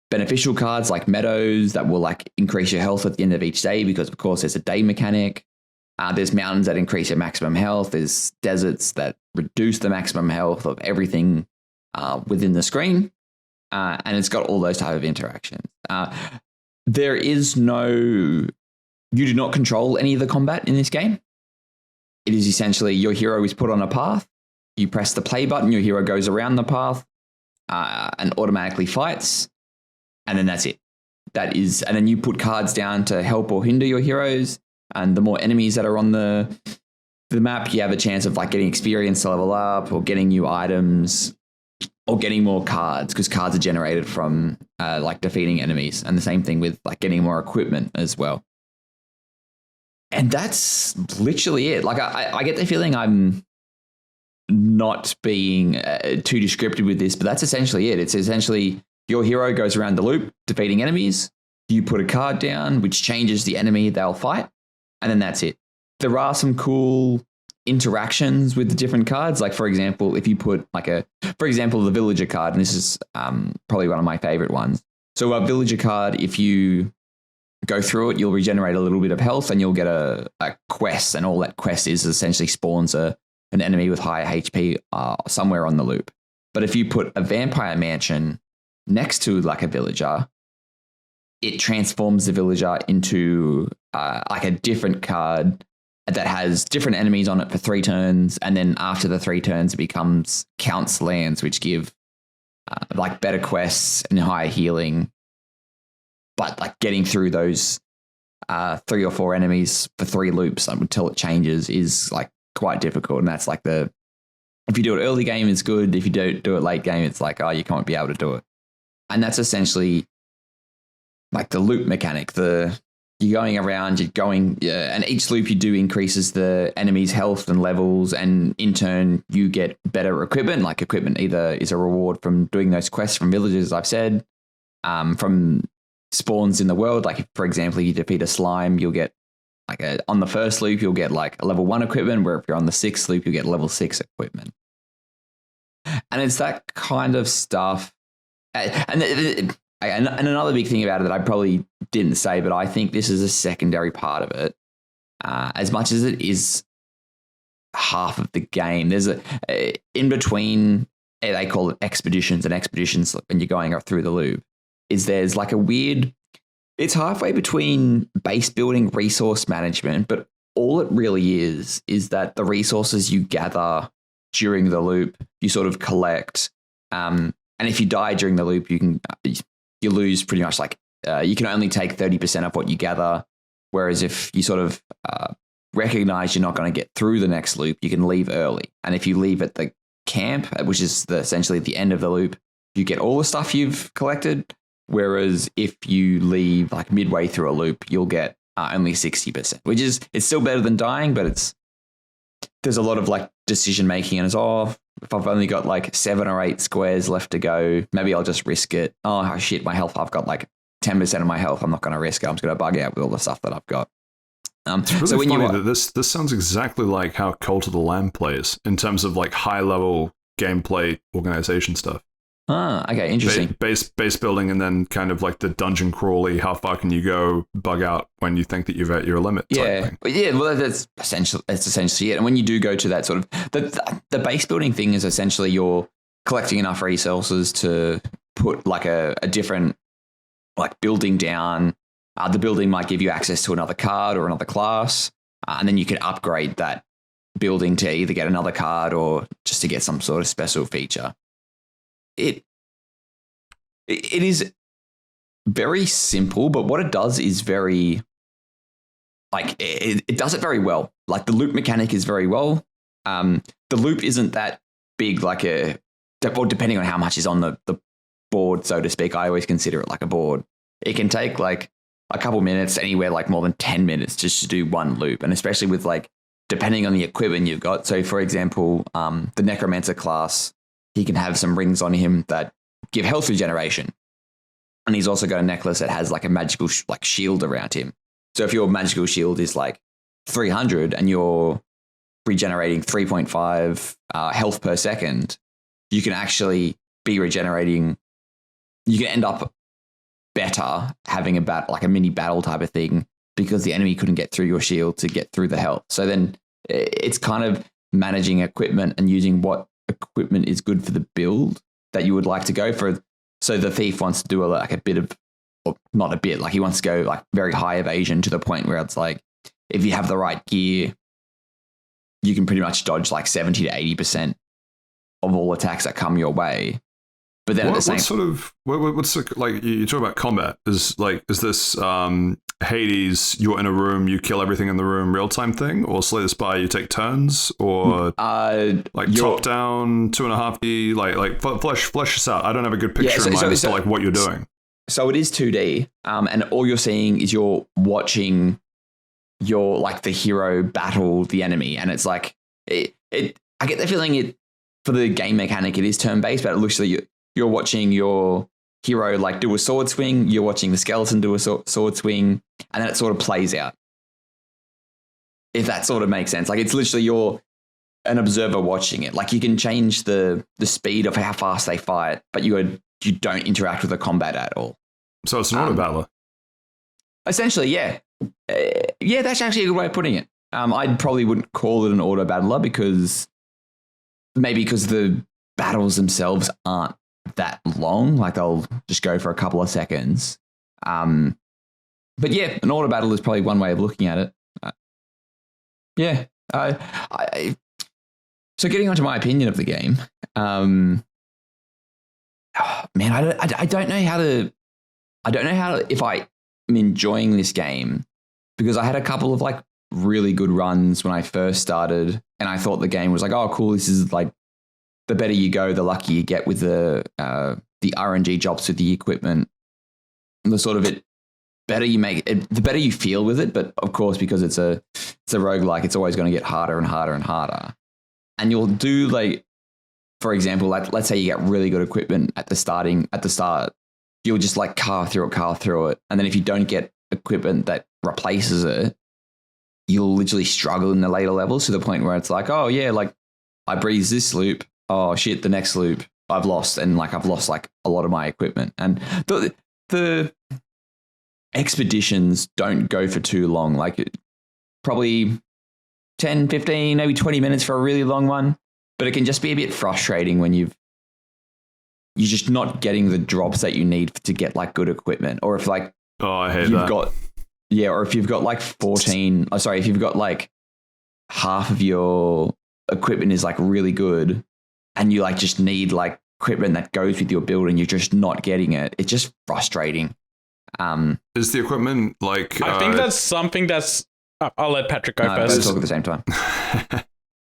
[SPEAKER 3] beneficial cards like meadows that will like increase your health at the end of each day, because of course there's a day mechanic. There's mountains that increase your maximum health. There's deserts that reduce the maximum health of everything within the screen. And it's got all those type of interactions. There is you do not control any of the combat in this game. It is essentially your hero is put on a path. You press the play button, your hero goes around the path and automatically fights. And then that's it. that is, and then you put cards down to help or hinder your heroes. And the more enemies that are on the map, you have a chance of like getting experience to level up, or getting new items, or getting more cards, because cards are generated from like defeating enemies. And the same thing with like getting more equipment as well. And that's literally it. Like I get the feeling I'm not being too descriptive with this, but that's essentially it. It's essentially your hero goes around the loop defeating enemies. You put a card down, which changes the enemy they'll fight. And then that's it. There are some cool interactions with the different cards. Like, for example, if you put for example, the villager card, and this is probably one of my favorite ones. So a villager card, if you go through it, you'll regenerate a little bit of health, and you'll get a quest. And all that quest is essentially spawns an enemy with higher HP somewhere on the loop. But if you put a vampire mansion next to like a villager, it transforms the villager into like a different card that has different enemies on it for 3 turns. And then after the 3 turns, it counts lands, which give like better quests and higher healing. But like getting through those 3 or 4 enemies for 3 loops until it changes is like quite difficult. And that's like if you do it early game, it's good. If you don't do it late game, it's like, oh, you can't be able to do it. And that's essentially like the loop mechanic. You're going around, and each loop you do increases the enemy's health and levels, and in turn you get better equipment. Like equipment either is a reward from doing those quests from villagers, I've said, from spawns in the world. Like, for example, you defeat a slime, you'll get on the first loop, you'll get like a level 1 equipment, where if you're on the 6th loop, you get level 6 equipment. And it's that kind of stuff. And another big thing about it that I probably didn't say, but I think this is a secondary part of it. As much as it is half of the game, there's in between, they call it expeditions, and expeditions when you're going up through the loop, there's like a weird, it's halfway between base building, resource management, but all it really is that the resources you gather during the loop, you sort of collect. And if you die during the loop, you lose pretty much like, you can only take 30% of what you gather. Whereas if you sort of recognize you're not going to get through the next loop, you can leave early. And if you leave at the camp, which is essentially the end of the loop, you get all the stuff you've collected. Whereas if you leave like midway through a loop, you'll get only 60%, which is, it's still better than dying, but there's a lot of like decision making, and if I've only got like 7 or 8 squares left to go, maybe I'll just risk it. Oh shit, my health, I've got like 10% of my health. I'm not going to risk it. I'm just going to bug out with all the stuff that I've got.
[SPEAKER 1] It's really so funny that this sounds exactly like how Cult of the Lamb plays in terms of like high level gameplay organization stuff.
[SPEAKER 3] Okay, interesting.
[SPEAKER 1] Base building, and then kind of like the dungeon crawly, how far can you go, bug out when you think that you've at your limit.
[SPEAKER 3] Yeah, well, that's essentially it. And when you do go to that sort of, the base building thing is essentially you're collecting enough resources to put like a different like building down. The building might give you access to another card or another class, and then you can upgrade that building to either get another card or just to get some sort of special feature. It is very simple, but what it does is very, like, it does it very well. Like, the loop mechanic is very well. The loop isn't that big, like or depending on how much is on the board, so to speak. I always consider it like a board. It can take like a couple minutes, anywhere like more than 10 minutes just to do one loop. And especially with like, depending on the equipment you've got. So for example, the Necromancer class, he can have some rings on him that give health regeneration. And he's also got a necklace that has like a magical like shield around him. So if your magical shield is like 300 and you're regenerating 3.5 health per second, you can actually be regenerating. You can end up better having like a mini battle type of thing, because the enemy couldn't get through your shield to get through the health. So then it's kind of managing equipment and using what equipment is good for the build that you would like to go for. So the thief wants to do like a bit of, or not a bit, like he wants to go like very high evasion to the point where it's like, if you have the right gear, you can pretty much dodge like 70 to 80% of all attacks that come your way. But then at the same,
[SPEAKER 1] what's like you talk about combat? Is this Hades? You're in a room, you kill everything in the room, real time thing, or Slay the Spire? You take turns, or top down 2.5D? Like flesh this out. I don't have a good picture in mind as to like what you're doing.
[SPEAKER 3] So it is 2D, and all you're seeing is you're watching your like the hero battle the enemy, and it's like it. I get the feeling it for the game mechanic it is turn based, but it looks like you're watching your hero like do a sword swing, you're watching the skeleton do a sword swing, and then it sort of plays out. If that sort of makes sense. Like it's literally you're an observer watching it. Like you can change the speed of how fast they fight, but you don't interact with the combat at all.
[SPEAKER 1] So it's an auto battler.
[SPEAKER 3] Essentially, yeah. Yeah, that's actually a good way of putting it. I probably wouldn't call it an auto battler because the battles themselves aren't that long. Like they'll just go for a couple of seconds. But yeah, an auto battle is probably one way of looking at it. So getting onto my opinion of the game, man, I don't know how to if I am enjoying this game, because I had a couple of like really good runs when I first started, and I thought the game was like, oh cool, this is like the better you go, the luckier you get with the RNG jobs with the equipment, and the sort of it better you make it, the better you feel with it. But of course, because it's a roguelike, it's always going to get harder and harder and harder. And you'll do like, for example, like let's say you get really good equipment at the start, you'll just like carve through it. And then if you don't get equipment that replaces it, you'll literally struggle in the later levels to the point where it's like, oh yeah, like I breeze this loop. Oh shit, the next loop I've lost. And like I've lost like a lot of my equipment. And the expeditions don't go for too long. Like probably 10, 15, maybe 20 minutes for a really long one. But it can just be a bit frustrating when you're just not getting the drops that you need to get like good equipment. Or if like
[SPEAKER 1] I hate that.
[SPEAKER 3] Or if you've got like if you've got like half of your equipment is like really good and you like just need like equipment that goes with your build and you're just not getting it. It's just frustrating.
[SPEAKER 1] Is the equipment like...
[SPEAKER 2] I think that's something that's... I'll let Patrick go first.
[SPEAKER 3] Let's talk at the same time.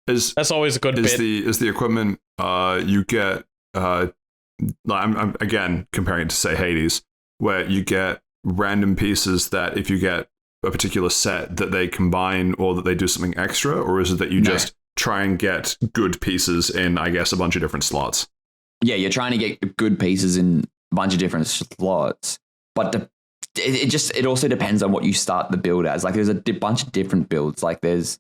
[SPEAKER 2] That's always a good bit.
[SPEAKER 1] Is the equipment you get... I'm again comparing it to, say, Hades, where you get random pieces that if you get a particular set that they combine or that they do something extra, or is it that you just try and get good pieces in, I guess, a bunch of different slots?
[SPEAKER 3] Yeah, you're trying to get good pieces in a bunch of different slots, but it also depends on what you start the build as. Like there's a bunch of different builds. Like there's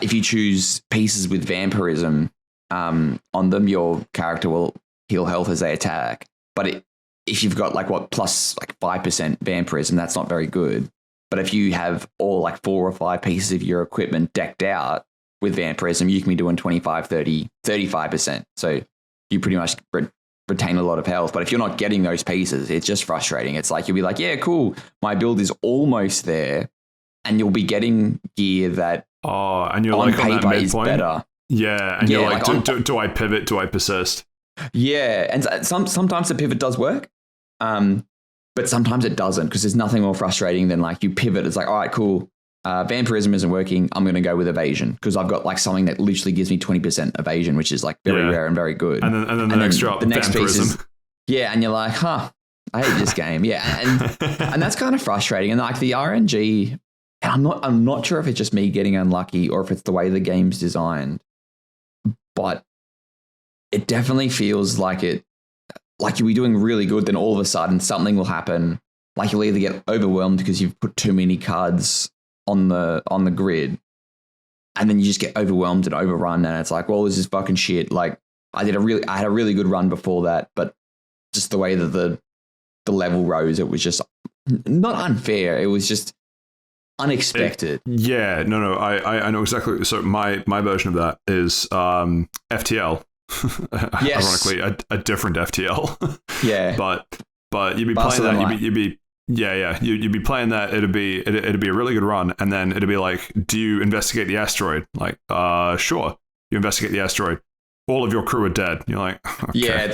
[SPEAKER 3] if you choose pieces with vampirism on them, your character will heal health as they attack. But if you've got like plus like 5% vampirism, that's not very good. But if you have all like 4 or 5 pieces of your equipment decked out with vampirism, you can be doing 25, 30, 35%. So you pretty much retain a lot of health. But if you're not getting those pieces, it's just frustrating. It's like you'll be like, yeah, cool, my build is almost there, and you'll be getting gear that
[SPEAKER 1] and you're
[SPEAKER 3] on
[SPEAKER 1] like
[SPEAKER 3] paper
[SPEAKER 1] on that
[SPEAKER 3] is better.
[SPEAKER 1] Yeah, and you're like do I pivot? Do I persist?
[SPEAKER 3] Yeah, and sometimes the pivot does work, but sometimes it doesn't, because there's nothing more frustrating than like you pivot. It's like, all right, cool, vampirism isn't working, I'm going to go with evasion because I've got like something that literally gives me 20% evasion, which is like very rare and very good.
[SPEAKER 1] And then the next drop, the next vampirism.
[SPEAKER 3] Piece is, and you're like, I hate this game. Yeah, and that's kind of frustrating. And like the RNG, and I'm not sure if it's just me getting unlucky or if it's the way the game's designed, but it definitely feels like you'll be doing really good, then all of a sudden something will happen. Like you'll either get overwhelmed because you've put too many cards on the grid, and then you just get overwhelmed and overrun, and it's like, well, this is fucking shit. Like I had a really good run before that, but just the way that the level rose, it was just not unfair. It was just unexpected. I know exactly. So my version of that is FTL. Yes. Ironically, a different FTL. Yeah. But you'd be playing that. You'd be playing that. It'd be a really good run, and then it'd be like, do you investigate the asteroid? Like, sure. You investigate the asteroid.
[SPEAKER 1] all of your crew are dead. You're like, okay.
[SPEAKER 3] Yeah,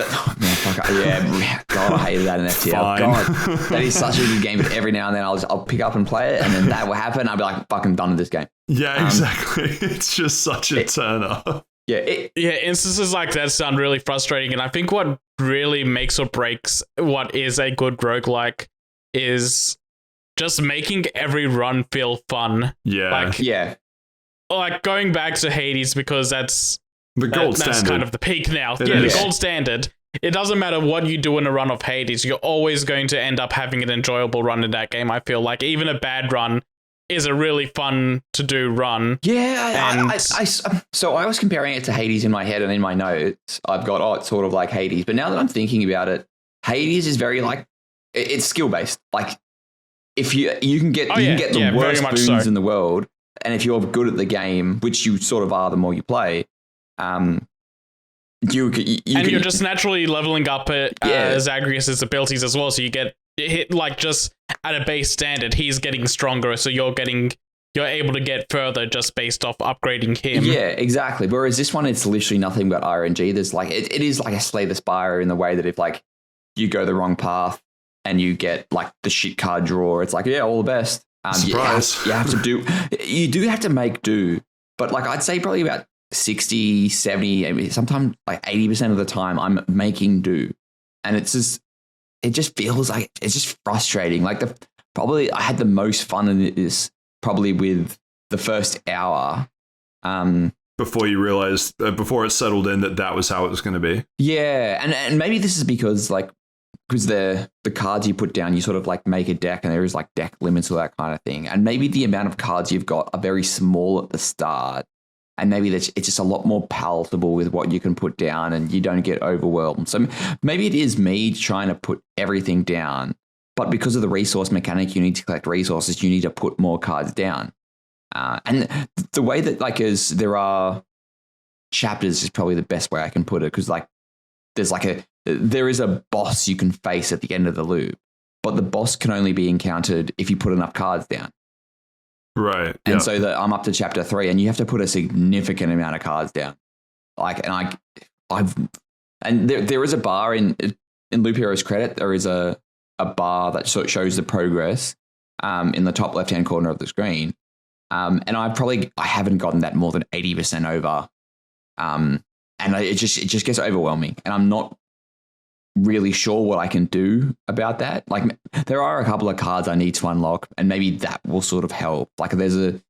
[SPEAKER 3] God, I hated that in FTL. God, that is such a good game. But every now and then I'll pick up and play it, and then that will happen. I'll be like, fucking done with this game.
[SPEAKER 1] Yeah, exactly. It's just such a turn up.
[SPEAKER 2] Yeah, instances like that sound really frustrating, and I think what really makes or breaks what is a good roguelike is just making every run feel fun.
[SPEAKER 1] Yeah.
[SPEAKER 2] Like going back to Hades, because that's
[SPEAKER 1] the gold standard.
[SPEAKER 2] That's kind of the peak now.
[SPEAKER 1] It
[SPEAKER 2] is.
[SPEAKER 1] The
[SPEAKER 2] gold standard. It doesn't matter what you do in a run of Hades, you're always going to end up having an enjoyable run in that game. I feel like even a bad run is a really fun to do run.
[SPEAKER 3] Yeah, so I was comparing it to Hades in my head, and in my notes I've got, it's sort of like Hades. But now that I'm thinking about it, Hades is very like, it's skill based. Like if you can get the worst boons in the world, and if you're good at the game, which you sort of are the more you play, you're
[SPEAKER 2] just naturally leveling up Zagreus' abilities as well, so you get hit like just at a base standard. He's getting stronger, so you're able to get further just based off upgrading him.
[SPEAKER 3] Yeah, exactly. Whereas this one, it's literally nothing but RNG. There's like it is like a Slay the Spire in the way that if like you go the wrong path and you get like the shit card draw, it's like, yeah, all the best.
[SPEAKER 1] Surprise.
[SPEAKER 3] You have to make do, but like I'd say probably about 60, 70, sometimes like 80% of the time I'm making do. And it just feels like it's just frustrating. Like probably I had the most fun in this probably with the first hour.
[SPEAKER 1] Before you realized, before it settled in that was how it was going to be.
[SPEAKER 3] Yeah. And maybe this is because the cards you put down, you sort of like make a deck, and there is like deck limits or that kind of thing. And maybe the amount of cards you've got are very small at the start. And maybe it's just a lot more palatable with what you can put down, and you don't get overwhelmed. So maybe it is me trying to put everything down, but because of the resource mechanic, you need to collect resources, you need to put more cards down. And the way that there are chapters is probably the best way I can put it, because like there is a boss you can face at the end of the loop, but the boss can only be encountered if you put enough cards down.
[SPEAKER 1] Right.
[SPEAKER 3] And so that I'm up to chapter 3, and you have to put a significant amount of cards down. There is a bar in Loop Hero's credit. There is a bar that sort of shows the progress in the top left-hand corner of the screen. And I haven't gotten that more than 80% over. And it just gets overwhelming, and I'm not really sure what I can do about that. Like there are a couple of cards I need to unlock, and maybe that will sort of help. Like there's a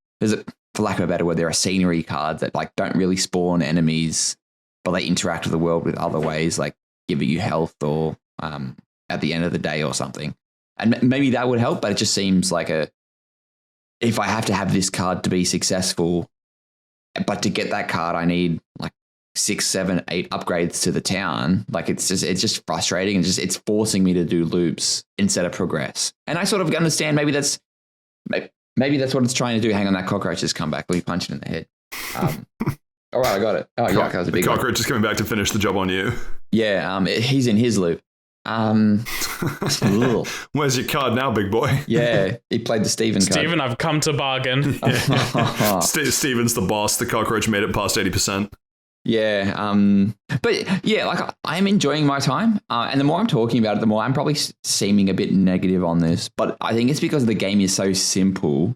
[SPEAKER 3] for lack of a better word, there are scenery cards that like don't really spawn enemies, but they interact with the world with other ways, like giving you health or at the end of the day or something. And maybe that would help, but it just seems like if I have to have this card to be successful, but to get that card I need like 6, 7, 8 upgrades to the town. Like it's just frustrating, and it's forcing me to do loops instead of progress. And I sort of understand maybe that's what it's trying to do. Hang on, that cockroach has come back. Let me punch it in the head. All right, I got it. Oh, yuck, that was a big
[SPEAKER 1] cockroach
[SPEAKER 3] one.
[SPEAKER 1] is coming back to finish the job on you.
[SPEAKER 3] Yeah, he's in his loop.
[SPEAKER 1] Where's your card now, big boy?
[SPEAKER 3] Yeah, he played the Steven card.
[SPEAKER 2] Steven, I've come to bargain.
[SPEAKER 1] Yeah. Steven's the boss. The cockroach made it past 80%.
[SPEAKER 3] Yeah, but yeah, like I'm enjoying my time, and the more I'm talking about it, the more I'm probably seeming a bit negative on this. But I think it's because the game is so simple.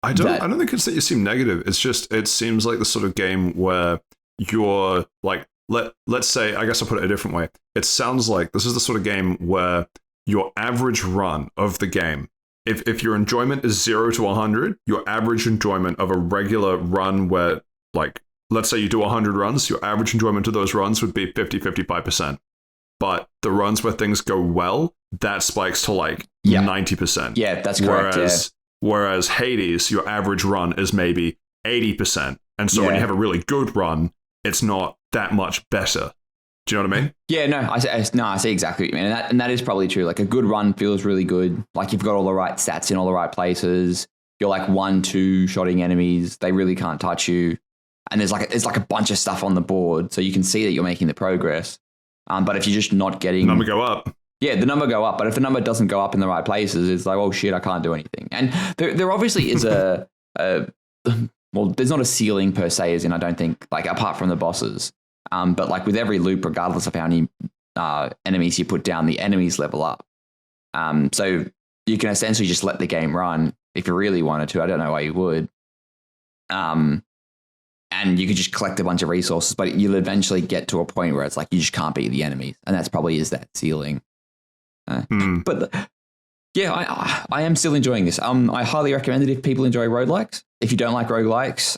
[SPEAKER 1] I don't think it's that you seem negative. It's just it seems like the sort of game where you're like let's say, I guess I'll put it a different way. It sounds like this is the sort of game where your average run of the game, if your enjoyment is 0 to 100, your average enjoyment of a regular run where like. Let's say you do 100 runs, your average enjoyment of those runs would be 50-55%. But the runs where things go well, that spikes to like 90%.
[SPEAKER 3] Yeah, that's correct.
[SPEAKER 1] Whereas Hades, your average run is maybe 80%. And so when you have a really good run, it's not that much better. Do you know what I mean? Yeah,
[SPEAKER 3] no, I see exactly what you mean. And that is probably true. Like a good run feels really good. Like you've got all the right stats in all the right places. You're like 1-2 shotting enemies. They really can't touch you. And there's like a bunch of stuff on the board, so you can see that you're making the progress. But if you're just not getting...
[SPEAKER 1] Number go up.
[SPEAKER 3] Yeah, the number go up. But if the number doesn't go up in the right places, it's like, oh shit, I can't do anything. And there obviously is well, there's not a ceiling per se, as in I don't think, like apart from the bosses. But like with every loop, regardless of how many enemies you put down, the enemies level up. So you can essentially just let the game run if you really wanted to. I don't know why you would. And you could just collect a bunch of resources, but you'll eventually get to a point where it's like you just can't beat the enemies, and that's probably is that ceiling. But yeah, I am still enjoying this. I highly recommend it if people enjoy roguelikes. If you don't like roguelikes,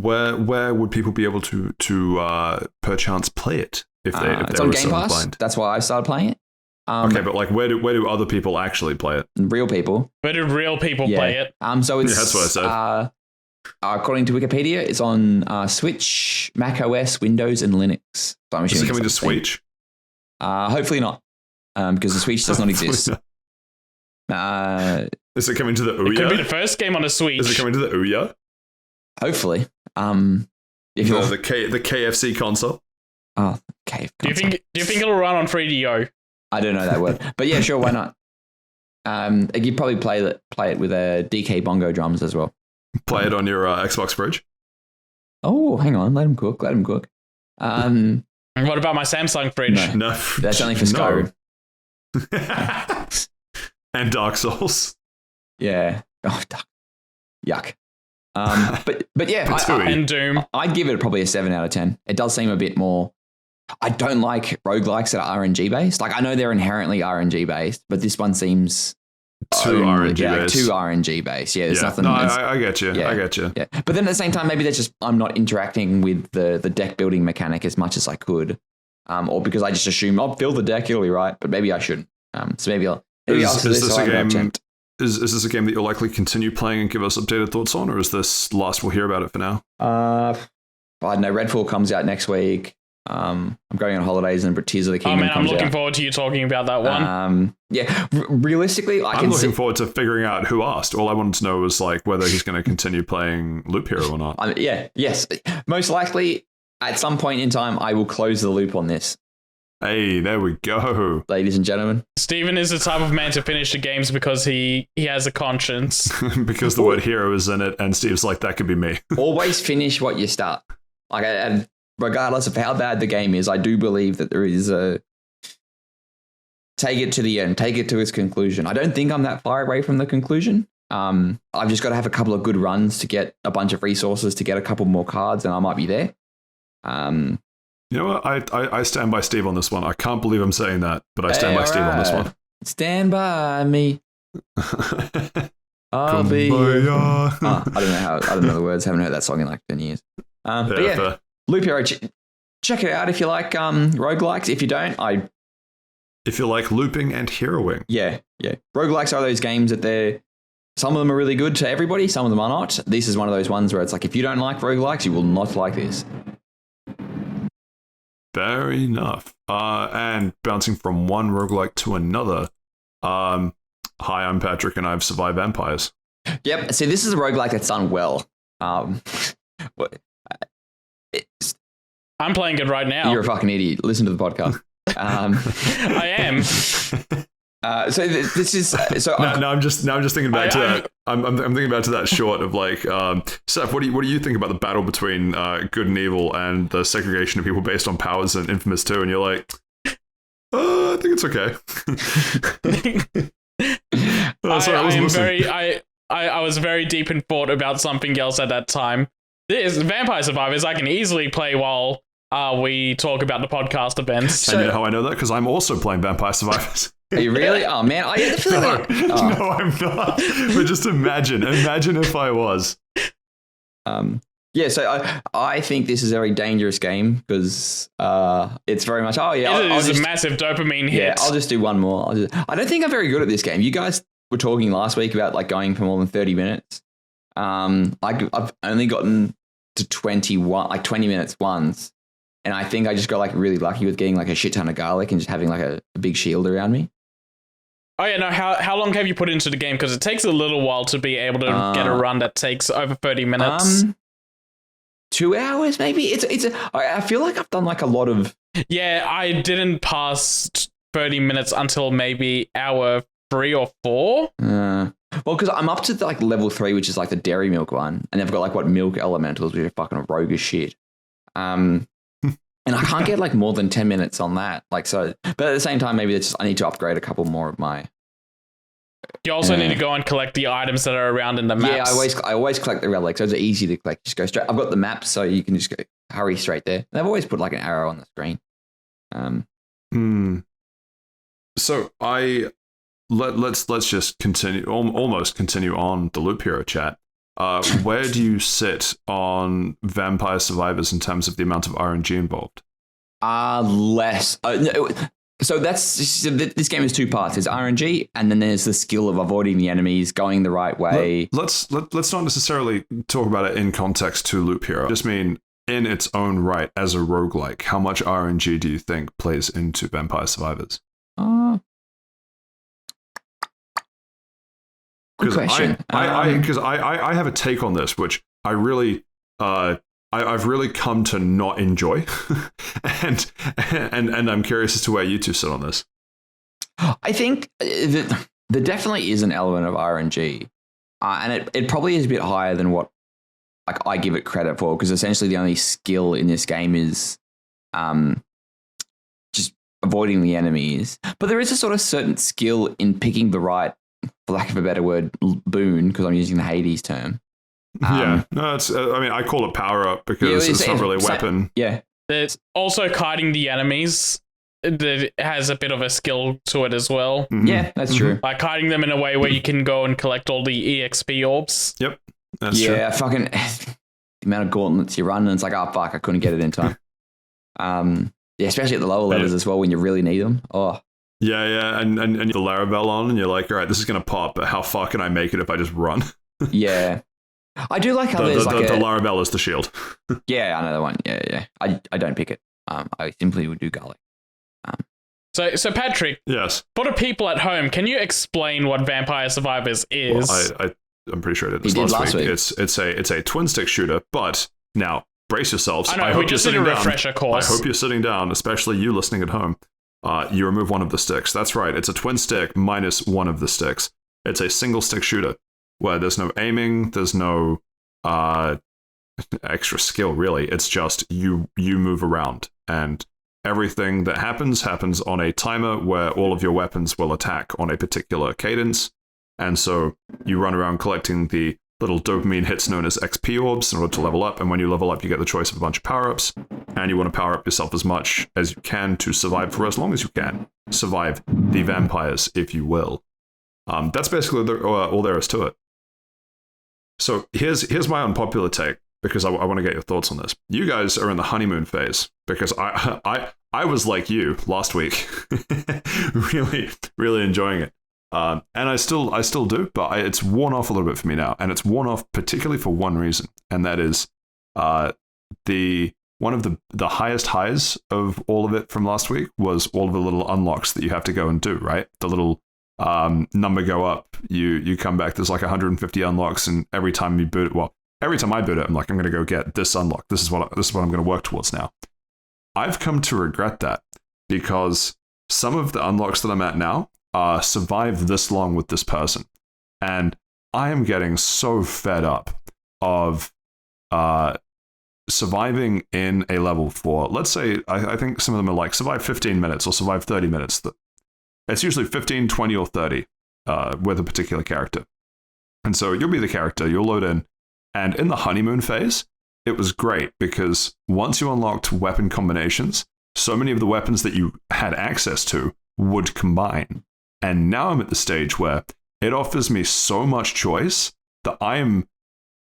[SPEAKER 1] where would people be able to perchance play it if they
[SPEAKER 3] it's
[SPEAKER 1] were
[SPEAKER 3] on Game
[SPEAKER 1] so
[SPEAKER 3] Pass.
[SPEAKER 1] inclined?
[SPEAKER 3] That's why I started playing it.
[SPEAKER 1] Okay, but like where do other people actually play it?
[SPEAKER 3] Real people.
[SPEAKER 2] Where do real people play it?
[SPEAKER 3] So it's
[SPEAKER 1] that's what I said.
[SPEAKER 3] According to Wikipedia, it's on Switch, Mac OS, Windows, and Linux. So I'm
[SPEAKER 1] Is it
[SPEAKER 3] assuming
[SPEAKER 1] coming to
[SPEAKER 3] it's on Steam.
[SPEAKER 1] Switch?
[SPEAKER 3] Hopefully not, because the Switch does not exist.
[SPEAKER 1] Is it coming to the Ouya?
[SPEAKER 2] It could be the first game on a Switch.
[SPEAKER 1] Is it coming to the Ouya?
[SPEAKER 3] Hopefully. If you're
[SPEAKER 1] The KFC console?
[SPEAKER 3] cave.
[SPEAKER 2] Do you think it'll run on 3DO?
[SPEAKER 3] I don't know that word, but yeah, sure, why not? You probably play it with a DK bongo drums as well.
[SPEAKER 1] Play it on your Xbox fridge?
[SPEAKER 3] Oh, hang on, let him cook.
[SPEAKER 2] What about my Samsung fridge?
[SPEAKER 1] No.
[SPEAKER 3] That's only for Skyrim.
[SPEAKER 1] And Dark Souls.
[SPEAKER 3] Yeah. Oh, yuck. But yeah,
[SPEAKER 2] And Doom.
[SPEAKER 3] I'd give it probably a 7 out of 10. It does seem a bit more. I don't like roguelikes that are RNG based. Like I know they're inherently RNG based, but this one seems
[SPEAKER 1] too RNG based.
[SPEAKER 3] Too RNG based. Yeah, there's nothing.
[SPEAKER 1] No, I get you.
[SPEAKER 3] Yeah,
[SPEAKER 1] I get you.
[SPEAKER 3] Yeah, but then at the same time, maybe that's just I'm not interacting with the deck building mechanic as much as I could, or because I just assume I'll build the deck, it'll be right. But maybe I shouldn't. So maybe
[SPEAKER 1] is this a game? Is this a game that you'll likely continue playing and give us updated thoughts on, or is this last we'll hear about it for now?
[SPEAKER 3] I don't know. Redfall comes out next week. I'm going on holidays and Tears of the Kingdom.
[SPEAKER 2] I'm looking forward to you talking about that one.
[SPEAKER 3] Realistically,
[SPEAKER 1] I'm looking forward to figuring out who asked. All I wanted to know was like whether he's going to continue playing Loop Hero or not.
[SPEAKER 3] Yes. Most likely, at some point in time, I will close the loop on this.
[SPEAKER 1] Hey, there we go.
[SPEAKER 3] Ladies and gentlemen.
[SPEAKER 2] Steven is the type of man to finish the games because he has a conscience.
[SPEAKER 1] Because the word hero is in it, and Steve's like, that could be me.
[SPEAKER 3] Always finish what you start. And regardless of how bad the game is, I do believe that there is a take it to the end, take it to its conclusion. I don't think I'm that far away from the conclusion. I've just got to have a couple of good runs to get a bunch of resources to get a couple more cards, and I might be there.
[SPEAKER 1] You know what? I stand by Steve on this one. I can't believe I'm saying that, but I stand by Steve on this one.
[SPEAKER 3] Stand by me. I'll be. I don't know the words. Haven't heard that song in like 10 years. But yeah. Fair. Loop Hero, check it out if you like roguelikes. If you don't,
[SPEAKER 1] if you like looping and heroing.
[SPEAKER 3] Yeah. Roguelikes are those games that some of them are really good to everybody, some of them are not. This is one of those ones where it's like, if you don't like roguelikes, you will not like this.
[SPEAKER 1] Fair enough. And bouncing from one roguelike to another. Hi, I'm Patrick, and I've survived vampires.
[SPEAKER 3] Yep. See, this is a roguelike that's done well.
[SPEAKER 2] I'm playing it right now.
[SPEAKER 3] You're a fucking idiot. Listen to the podcast.
[SPEAKER 2] I am.
[SPEAKER 3] So this is
[SPEAKER 1] I'm just thinking back to that. I'm thinking back to that short of like, Saif, what do you think about the battle between good and evil and the segregation of people based on powers in Infamous 2? And you're like, I think it's okay.
[SPEAKER 2] I was very deep in thought about something else at that time. This Vampire Survivors I can easily play while we talk about the podcast events.
[SPEAKER 1] And you know how I know that? Because I'm also playing Vampire Survivors.
[SPEAKER 3] Are you really? Oh man, I get the feeling.
[SPEAKER 1] No, I'm not. But just imagine if I was.
[SPEAKER 3] Yeah, so I think this is a very dangerous game because it's very much. Oh yeah,
[SPEAKER 2] it is a massive dopamine hit.
[SPEAKER 3] Yeah, I'll just do one more. I don't think I'm very good at this game. You guys were talking last week about like going for more than 30 minutes. I've only gotten to 20 minutes once, and I think I just got like really lucky with getting like a shit ton of garlic and just having like a big shield around me.
[SPEAKER 2] Oh yeah, no. How long have you put into the game? Because it takes a little while to be able to get a run that takes over 30 minutes.
[SPEAKER 3] 2 hours maybe. I feel like I've done like a lot of.
[SPEAKER 2] Yeah, I didn't pass 30 minutes until maybe hour 3 or 4.
[SPEAKER 3] Well, because I'm up to like level 3, which is like the dairy milk one, and they've got like milk elementals, which are fucking rogue as shit. And I can't get like more than 10 minutes on that. Like, so, but at the same time, maybe it's just, I need to upgrade a couple more of my.
[SPEAKER 2] You also need to go and collect the items that are around in the maps.
[SPEAKER 3] Yeah, I always collect the relics. Those are easy to collect. Just go straight. I've got the map, so you can just go hurry straight there. They've always put like an arrow on the screen.
[SPEAKER 1] So let's just continue, almost continue on the Loop Hero chat. Where do you sit on Vampire Survivors in terms of the amount of RNG involved?
[SPEAKER 3] Less. No, so this game is two parts. There's RNG, and then there's the skill of avoiding the enemies, going the right way.
[SPEAKER 1] Let's not necessarily talk about it in context to Loop Hero. I just mean in its own right as a roguelike. How much RNG do you think plays into Vampire Survivors?
[SPEAKER 3] Good question.
[SPEAKER 1] Because I have a take on this, which I really I've really come to not enjoy, and I'm curious as to where you two sit on this.
[SPEAKER 3] I think that there definitely is an element of RNG, and it probably is a bit higher than what like I give it credit for, because essentially the only skill in this game is just avoiding the enemies. But there is a sort of certain skill in picking the right, for lack of a better word, boon, because I'm using the Hades term.
[SPEAKER 1] No, it's. I mean, I call it power up because it's not really a weapon.
[SPEAKER 3] Yeah,
[SPEAKER 2] there's also kiting the enemies. That has a bit of a skill to it as well.
[SPEAKER 3] Mm-hmm. Yeah, that's true.
[SPEAKER 2] Like kiting them in a way where you can go and collect all the EXP orbs.
[SPEAKER 1] Yep, that's true.
[SPEAKER 3] Yeah, fucking the amount of gauntlets you run, and it's like, oh fuck, I couldn't get it in time. Yeah, especially at the lower levels as well when you really need them. Oh.
[SPEAKER 1] Yeah, and the Laravel on, and you're like, all right, this is gonna pop, but how far can I make it if I just run?
[SPEAKER 3] Yeah. I do like how there's
[SPEAKER 1] the Laravel is the shield.
[SPEAKER 3] Yeah, I know that one. Yeah. I don't pick it. I simply would do garlic.
[SPEAKER 2] So Patrick.
[SPEAKER 1] Yes.
[SPEAKER 2] For the people at home, can you explain what Vampire Survivors is?
[SPEAKER 1] Well, I'm pretty sure I did this last week. It's a twin stick shooter, but now brace yourselves.
[SPEAKER 2] I know, we just did a refresher course.
[SPEAKER 1] I hope you're sitting down, especially you listening at home. You remove one of the sticks. That's right. It's a twin stick minus one of the sticks. It's a single stick shooter where there's no aiming, there's no extra skill, really. It's just you move around, and everything that happens on a timer where all of your weapons will attack on a particular cadence. And so you run around collecting the little dopamine hits known as XP orbs in order to level up. And when you level up, you get the choice of a bunch of power-ups. And you want to power up yourself as much as you can to survive for as long as you can. Survive the vampires, if you will. That's basically all there is to it. So here's my unpopular take, because I want to get your thoughts on this. You guys are in the honeymoon phase, because I was like you last week, really, really enjoying it. And I still do, but it's worn off a little bit for me now, and it's worn off particularly for one reason, and that is one of the highest highs of all of it from last week was all of the little unlocks that you have to go and do, right? The little number go up, you come back, there's like 150 unlocks, and every time you boot it, well, every time I boot it, I'm like, I'm going to go get this unlock. This is what I'm going to work towards now. I've come to regret that, because some of the unlocks that I'm at now survive this long with this person, and I am getting so fed up of surviving in a level for, let's say, I think some of them are like survive 15 minutes or survive 30 minutes. It's usually 15, 20, or 30 with a particular character. And so you'll be the character, you'll load in, and in the honeymoon phase, it was great, because once you unlocked weapon combinations, so many of the weapons that you had access to would combine. And now I'm at the stage where it offers me so much choice that I am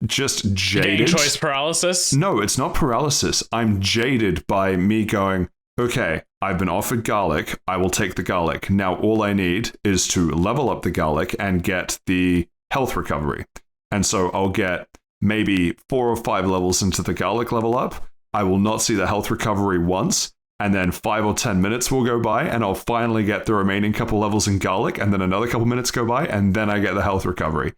[SPEAKER 1] just jaded.
[SPEAKER 2] Choice paralysis?
[SPEAKER 1] No, it's not paralysis. I'm jaded by me going, okay, I've been offered garlic, I will take the garlic. Now all I need is to level up the garlic and get the health recovery. And so I'll get maybe 4 or 5 levels into the garlic level up. I will not see the health recovery once, and then 5 or 10 minutes will go by, and I'll finally get the remaining couple levels in garlic, and then another couple minutes go by, and then I get the health recovery.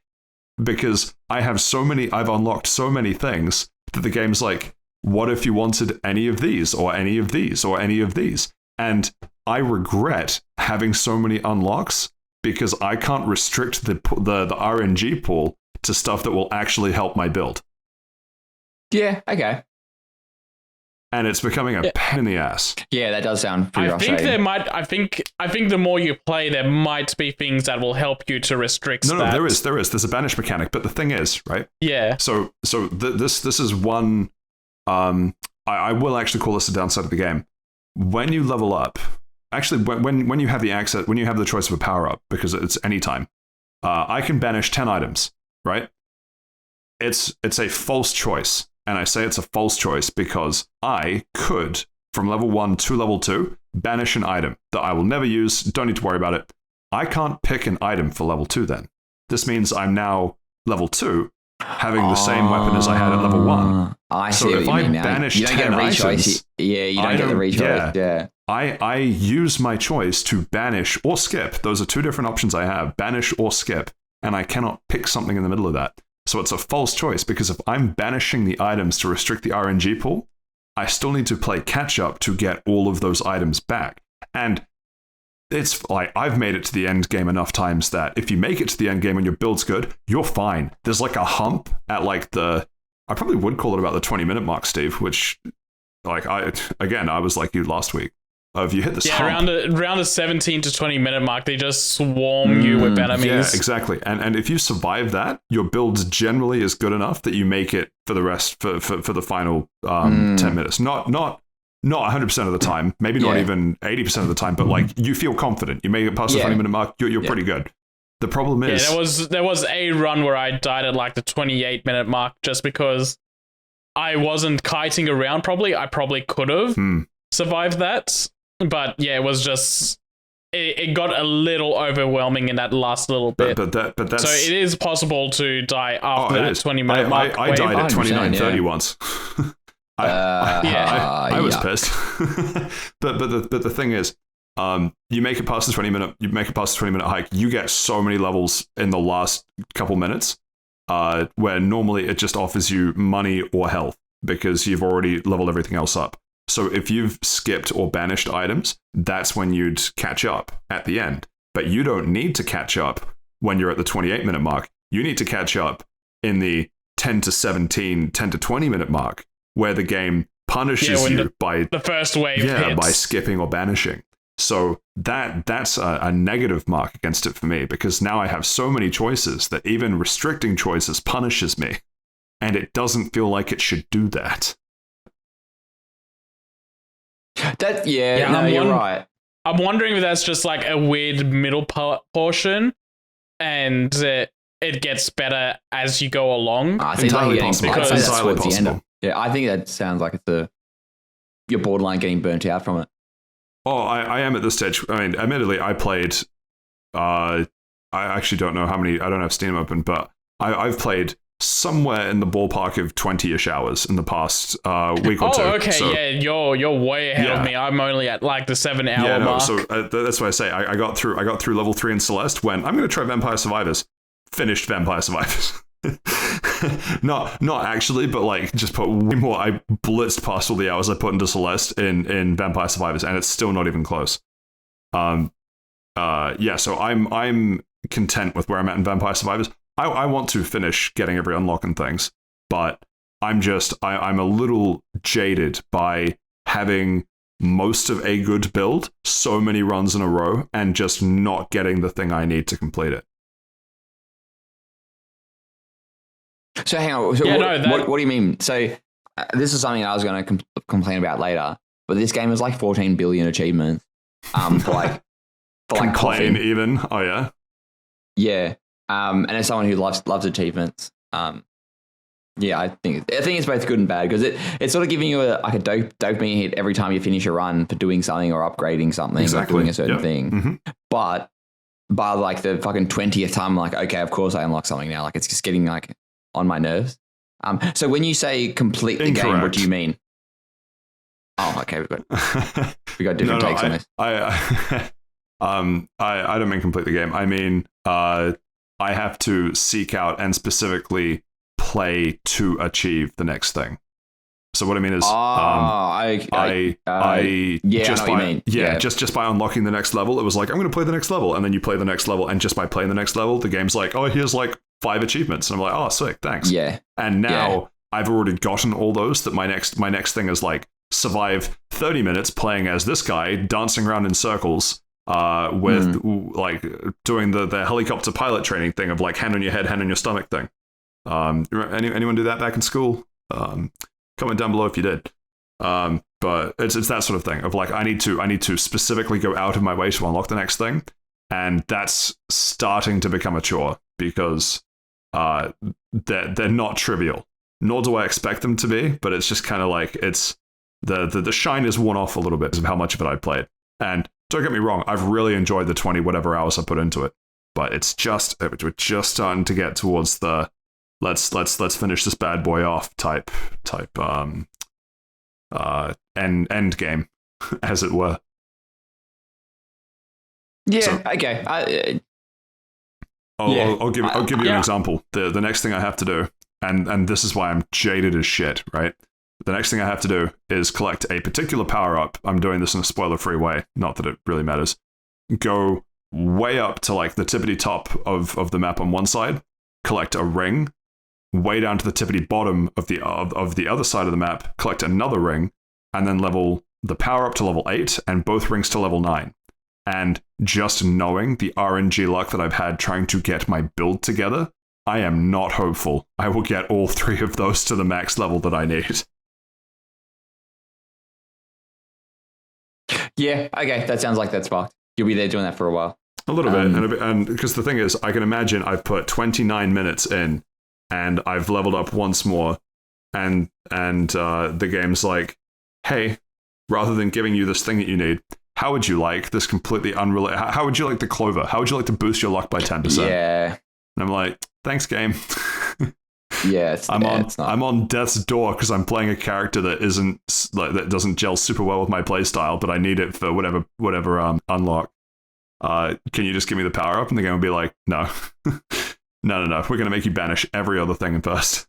[SPEAKER 1] Because I've unlocked so many things that the game's like, what if you wanted any of these, or any of these, or any of these? And I regret having so many unlocks, because I can't restrict the RNG pool to stuff that will actually help my build.
[SPEAKER 3] Yeah, okay.
[SPEAKER 1] and it's becoming a pain in the ass.
[SPEAKER 3] Yeah, that does sound pretty
[SPEAKER 2] frustrating. I think the more you play, there might be things that will help you to restrict.
[SPEAKER 1] No, there is. There's a banish mechanic, but the thing is, right?
[SPEAKER 2] Yeah.
[SPEAKER 1] So this is one. I will actually call this a downside of the game. When you level up, actually, when you have the access, when you have the choice of a power up, because it's any time, I can banish 10 items, right? It's a false choice, and I say it's a false choice because I could, from level 1 to level 2, banish an item that I will never use. Don't need to worry about it. I can't pick an item for level 2. Then this means I'm now level 2. Having the same weapon as I had at level 1.
[SPEAKER 3] I see what you mean now.
[SPEAKER 1] Banish
[SPEAKER 3] you don't
[SPEAKER 1] 10
[SPEAKER 3] get a rechoice.
[SPEAKER 1] items,
[SPEAKER 3] You don't get the rechoice. Yeah.
[SPEAKER 1] I use my choice to banish or skip. Those are two different options I have, banish or skip, and I cannot pick something in the middle of that. So it's a false choice because if I'm banishing the items to restrict the RNG pool, I still need to play catch up to get all of those items back. And it's like, I've made it to the end game enough times that if you make it to the end game and your build's good, you're fine. There's like a hump at like I probably would call it about the 20-minute mark, Steve, which like I was like you last week. If you hit this hump,
[SPEAKER 2] around the 17 to 20-minute mark, they just swarm you with enemies.
[SPEAKER 1] Yeah, exactly. And if you survive that, your build generally is good enough that you make it for the rest, for the final 10 minutes. Not 100% of the time, maybe not even 80% of the time, but like you feel confident. You make it past the 20-minute mark, you're pretty good. The problem is...
[SPEAKER 2] Yeah, there was a run where I died at like the 28-minute mark just because I wasn't kiting around properly. I probably could have survived that. But yeah, it was just... It got a little overwhelming in that last little bit.
[SPEAKER 1] But that's...
[SPEAKER 2] So it is possible to die after that 20-minute mark.
[SPEAKER 1] I died at 29:30 once. I was pissed. but the thing is, you make it past the 20-minute hike, you get so many levels in the last couple minutes, where normally it just offers you money or health because you've already leveled everything else up. So if you've skipped or banished items, that's when you'd catch up at the end. But you don't need to catch up when you're at the 28-minute mark. You need to catch up in the 10 to 17, 10 to 20-minute mark, where the game punishes you by
[SPEAKER 2] the first wave hits.
[SPEAKER 1] By skipping or banishing. So that's a negative mark against it for me, because now I have so many choices that even restricting choices punishes me, and it doesn't feel like it should do that.
[SPEAKER 3] You're right.
[SPEAKER 2] I'm wondering if that's just like a weird middle portion, and it gets better as you go along.
[SPEAKER 3] I think
[SPEAKER 1] entirely possible.
[SPEAKER 3] Because
[SPEAKER 1] it's entirely possible.
[SPEAKER 3] I think that sounds like you're borderline getting burnt out from it.
[SPEAKER 1] Oh, I am at this stage. I mean, admittedly, I played. I actually don't know how many. I don't have Steam open, but I've played somewhere in the ballpark of 20-ish hours in the past week or two.
[SPEAKER 2] Oh, okay, so, yeah, you're way ahead of me. I'm only at like the 7-hour mark.
[SPEAKER 1] So that's why I say I got through level 3 in Celeste when I'm going to try Vampire Survivors. Finished Vampire Survivors. not actually, but like just put way more. I blitzed past all the hours I put into Celeste in Vampire Survivors, and it's still not even close. So I'm content with where I'm at in Vampire Survivors. I want to finish getting every unlock and things, but I'm a little jaded by having most of a good build so many runs in a row and just not getting the thing I need to complete it.
[SPEAKER 3] So hang on. So what do you mean? So this is something I was going to complain about later, but this game has like 14 billion achievements. For
[SPEAKER 1] complain even. Oh yeah.
[SPEAKER 3] Yeah. And as someone who loves achievements, I think it's both good and bad because it's sort of giving you a dopamine hit every time you finish a run for doing something or upgrading something or doing a certain thing. Mm-hmm. But by like the fucking 20th time, I'm like, okay, of course I unlock something now. Like it's just getting like on my nerves. So when you say complete the game, what do you mean? Oh, okay, we got different takes on this.
[SPEAKER 1] I don't mean complete the game. I mean, I have to seek out and specifically play to achieve the next thing. So what I mean is, just by unlocking the next level, it was like, I'm going to play the next level, and then you play the next level, and just by playing the next level, the game's like, oh, here's like 5 achievements, and I'm like, oh, sick, thanks.
[SPEAKER 3] Yeah.
[SPEAKER 1] And now I've already gotten all those. That my next thing is like survive 30 minutes playing as this guy, dancing around in circles, with like doing the helicopter pilot training thing of like hand on your head, hand on your stomach thing. Anyone do that back in school? Comment down below if you did. But it's that sort of thing of like I need to specifically go out of my way to unlock the next thing, and that's starting to become a chore because they're not trivial. Nor do I expect them to be, but it's just kind of like it's the shine is worn off a little bit because of how much of it I played. And don't get me wrong, I've really enjoyed the 20 whatever hours I put into it, but we're just starting to get towards the let's finish this bad boy off type end game, as it were.
[SPEAKER 3] Yeah.
[SPEAKER 1] So,
[SPEAKER 3] okay.
[SPEAKER 1] I'll give you an example. The next thing I have to do, and this is why I'm jaded as shit, right? The next thing I have to do is collect a particular power up. I'm doing this in a spoiler-free way, not that it really matters. Go way up to like the tippity top of the map on one side, collect a ring, way down to the tippity bottom of the other side of the map, collect another ring, and then level the power up to level 8 and both rings to level 9. And just knowing the RNG luck that I've had trying to get my build together, I am not hopeful I will get all 3 of those to the max level that I need.
[SPEAKER 3] Yeah, okay, that sounds like that's sparked. You'll be there doing that for a while.
[SPEAKER 1] A little bit, and because the thing is, I can imagine I've put 29 minutes in, and I've leveled up once more, and the game's like, hey, rather than giving you this thing that you need, how would you like this completely unrelated? How would you like the clover? How would you like to boost your luck by 10%?
[SPEAKER 3] Yeah.
[SPEAKER 1] And I'm like, thanks, game.
[SPEAKER 3] Yeah,
[SPEAKER 1] I'm on death's door because I'm playing a character that doesn't gel super well with my playstyle, but I need it for whatever unlock. Can you just give me the power up? And the game will be like, no, no. We're gonna make you banish every other thing first.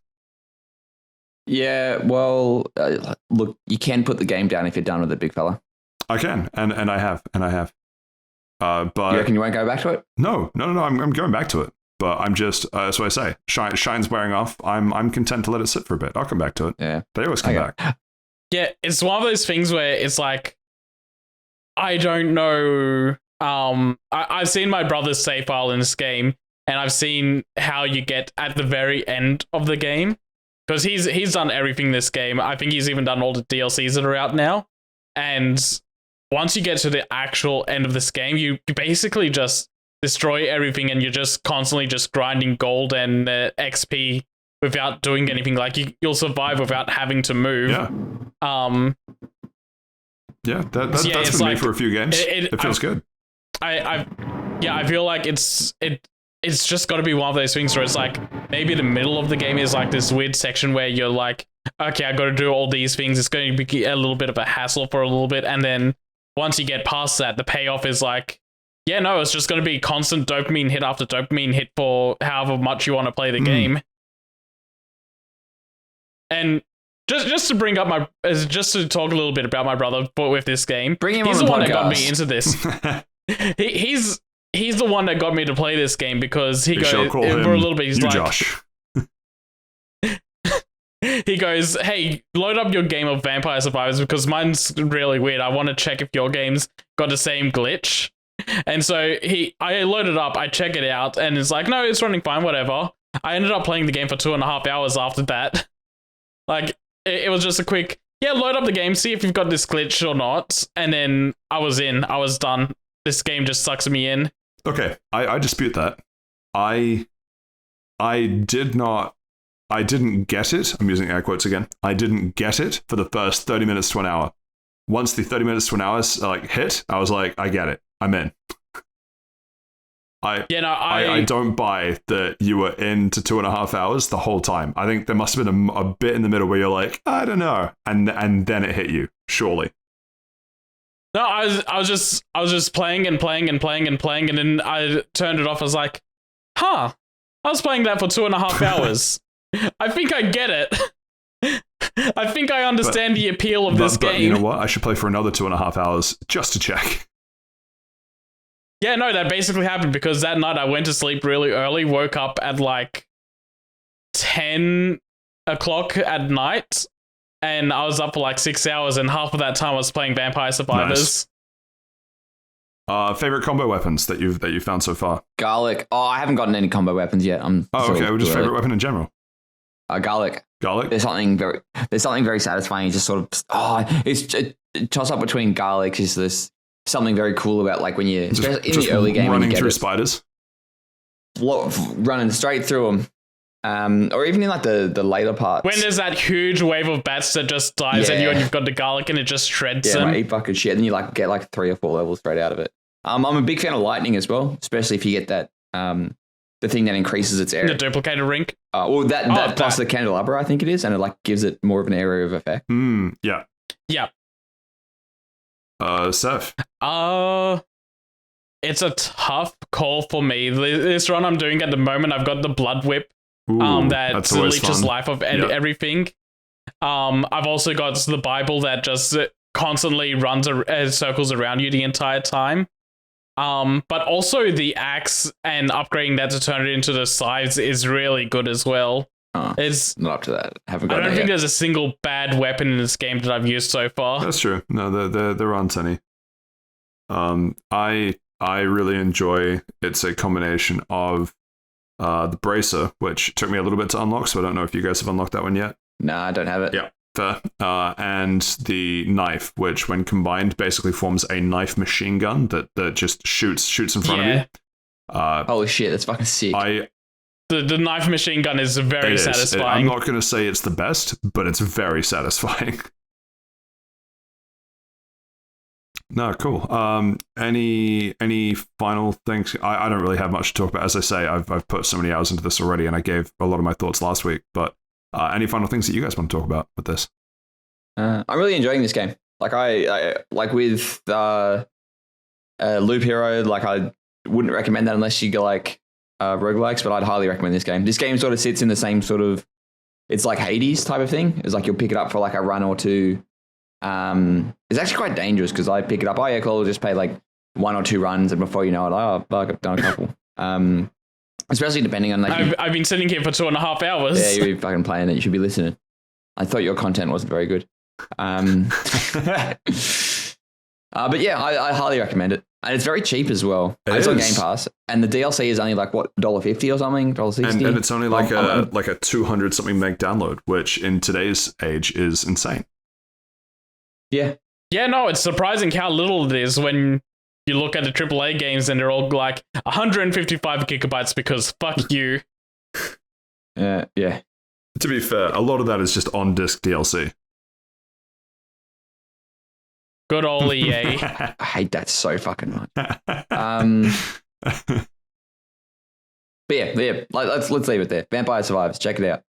[SPEAKER 3] Yeah, well, look, you can put the game down if you're done with it, big fella.
[SPEAKER 1] I can, and I have. But
[SPEAKER 3] you reckon you won't go back to it?
[SPEAKER 1] No. I'm going back to it. But I'm just, that's what I say. Shine's wearing off. I'm content to let it sit for a bit. I'll come back to it.
[SPEAKER 3] Yeah.
[SPEAKER 1] They always come back.
[SPEAKER 2] Yeah, it's one of those things where it's like, I don't know. I've seen my brother's save file in this game, and I've seen how you get at the very end of the game. Because he's done everything in this game. I think he's even done all the DLCs that are out now. And once you get to the actual end of this game, you basically just destroy everything, and you're just constantly just grinding gold and XP without doing anything. Like you'll survive without having to move.
[SPEAKER 1] Yeah. That's been like, me for a few games. It feels good.
[SPEAKER 2] I feel like it's just got to be one of those things where it's like maybe the middle of the game is like this weird section where you're like, okay, I got to do all these things. It's going to be a little bit of a hassle for a little bit, and then once you get past that, the payoff is like, yeah, no, it's just going to be constant dopamine hit after dopamine hit for however much you want to play the game. And just to bring up just to talk a little bit about my brother, but with this game,
[SPEAKER 3] bring him
[SPEAKER 2] he's
[SPEAKER 3] on
[SPEAKER 2] the
[SPEAKER 3] the
[SPEAKER 2] one
[SPEAKER 3] podcast.
[SPEAKER 2] that got me into this. He's the one that got me to play this game because he goes for a little bit. He's like,
[SPEAKER 1] Josh.
[SPEAKER 2] He goes, hey, load up your game of Vampire Survivors because mine's really weird. I want to check if your game's got the same glitch. And so I load it up, I check it out, and it's like, no, it's running fine, whatever. I ended up playing the game for 2.5 hours after that. Like, it was just a quick, load up the game, see if you've got this glitch or not. And then I was done. This game just sucks me in.
[SPEAKER 1] Okay, I dispute that. I didn't get it. I'm using air quotes again. I didn't get it for the first 30 minutes to an hour. Once the 30 minutes to an hour hit, I was like, I get it. I'm in. I don't buy that you were into 2.5 hours the whole time. I think there must have been a bit in the middle where you're like, I don't know, and then it hit you. Surely.
[SPEAKER 2] No, I was just playing, and then I turned it off. I was like, I was playing that for 2.5 hours. I think I get it. I think I understand the appeal of this game.
[SPEAKER 1] But you know what? I should play for another 2.5 hours just to check.
[SPEAKER 2] Yeah, no, that basically happened because that night I went to sleep really early, woke up at like 10 o'clock at night, and I was up for like 6 hours, and half of that time I was playing Vampire Survivors.
[SPEAKER 1] Nice. Favorite combo weapons that you've found so far?
[SPEAKER 3] Garlic. Oh, I haven't gotten any combo weapons yet.
[SPEAKER 1] Okay. Well, just favorite weapon in general.
[SPEAKER 3] Garlic.
[SPEAKER 1] Garlic.
[SPEAKER 3] There's something very satisfying. Just sort of it's a toss up between garlic. Is this something very cool about like when you in the early game
[SPEAKER 1] running
[SPEAKER 3] when you
[SPEAKER 1] through
[SPEAKER 3] get
[SPEAKER 1] spiders,
[SPEAKER 3] running straight through them, or even in like the later parts.
[SPEAKER 2] When there's that huge wave of bats that just dives at you and you've got the garlic and it just shreds them.
[SPEAKER 3] Yeah, eat bucket shit, and then you like get like 3 or 4 levels straight out of it. I'm a big fan of lightning as well, especially if you get that the thing that increases its area.
[SPEAKER 2] The duplicated rink.
[SPEAKER 3] That plus the candelabra, I think it is, and it like gives it more of an area of effect.
[SPEAKER 1] Yeah.
[SPEAKER 2] Yeah.
[SPEAKER 1] Saif.
[SPEAKER 2] It's a tough call for me. This run I'm doing at the moment, I've got the blood whip. That leeches life of everything. I've also got the Bible that just constantly runs circles around you the entire time. But also the axe and upgrading that to turn it into the scythes is really good as well. It's
[SPEAKER 3] not up to that.
[SPEAKER 2] I don't think there's a single bad weapon in this game that I've used so far.
[SPEAKER 1] That's true. No, there aren't any. I really enjoy. It's a combination of the bracer, which took me a little bit to unlock, so I don't know if you guys have unlocked that one yet.
[SPEAKER 3] No, I don't have it.
[SPEAKER 1] Yeah. And the knife, which when combined basically forms a knife machine gun that just shoots in front of you.
[SPEAKER 3] Holy shit, that's fucking sick.
[SPEAKER 2] The knife machine gun is very satisfying.
[SPEAKER 1] I'm not going to say it's the best, but it's very satisfying. No, cool. Any final things? I don't really have much to talk about. As I say, I've put so many hours into this already, and I gave a lot of my thoughts last week. But any final things that you guys want to talk about with this?
[SPEAKER 3] I'm really enjoying this game. Like I like with Loop Hero. Like I wouldn't recommend that unless you go like roguelikes, but I'd highly recommend this game. This game sort of sits in the same sort of, it's like Hades type of thing. It's like you'll pick it up for like a run or two. It's actually quite dangerous because I pick it up. Oh yeah, cool. I'll just play like 1 or 2 runs, and before you know it, I've done a couple. Especially depending on like.
[SPEAKER 2] I've been sitting here for 2.5 hours.
[SPEAKER 3] Yeah, you're fucking playing it. You should be listening. I thought your content wasn't very good. But yeah, I highly recommend it, and it's very cheap as well. It's on Game Pass, and the DLC is only like what $1.50 or something, $1.60,
[SPEAKER 1] and it's only like a 200 something meg download, which in today's age is insane.
[SPEAKER 3] Yeah.
[SPEAKER 2] Yeah, no, it's surprising how little it is when you look at the AAA games and they're all like 155 gigabytes because fuck you.
[SPEAKER 3] Yeah.
[SPEAKER 1] To be fair, a lot of that is just on-disc DLC.
[SPEAKER 2] Good old EA.
[SPEAKER 3] I hate that so fucking much. But yeah, let's leave it there. Vampire Survivors, check it out.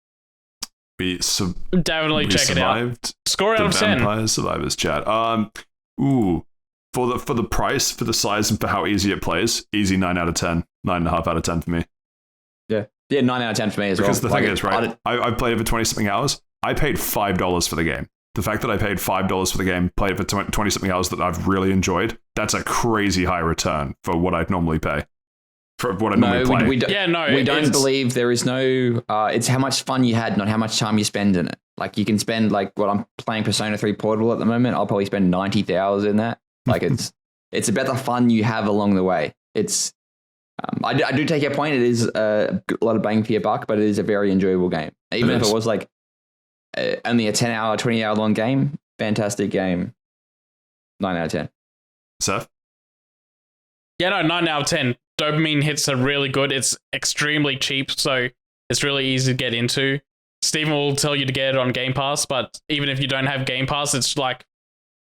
[SPEAKER 2] Definitely check it out. Score out of 10.
[SPEAKER 1] Vampire Survivors chat. For the price, for the size, and for how easy it plays, easy 9 out of 10, 9.5 out of 10 for me.
[SPEAKER 3] Yeah, 9 out of 10 for me as well.
[SPEAKER 1] Because the thing is, right? I played it for 20 something hours. I paid $5 for the game. The fact that I paid $5 for the game, played it for 20 something hours that I've really enjoyed, that's a crazy high return for what I'd normally pay. For what I normally play.
[SPEAKER 3] We don't believe there is no. It's how much fun you had, not how much time you spend in it. Like you can spend like what I'm playing Persona 3 Portable at the moment. I'll probably spend 90 hours in that. Like it's about the fun you have along the way. It's I do take your point. It is a lot of bang for your buck, but it is a very enjoyable game. Even if it was like only a 10-hour, 20-hour long game, fantastic game. 9 out of 10.
[SPEAKER 1] Seth?
[SPEAKER 2] Yeah, no, 9 out of 10. Dopamine hits are really good. It's extremely cheap, so it's really easy to get into. Steven will tell you to get it on Game Pass, but even if you don't have Game Pass, it's like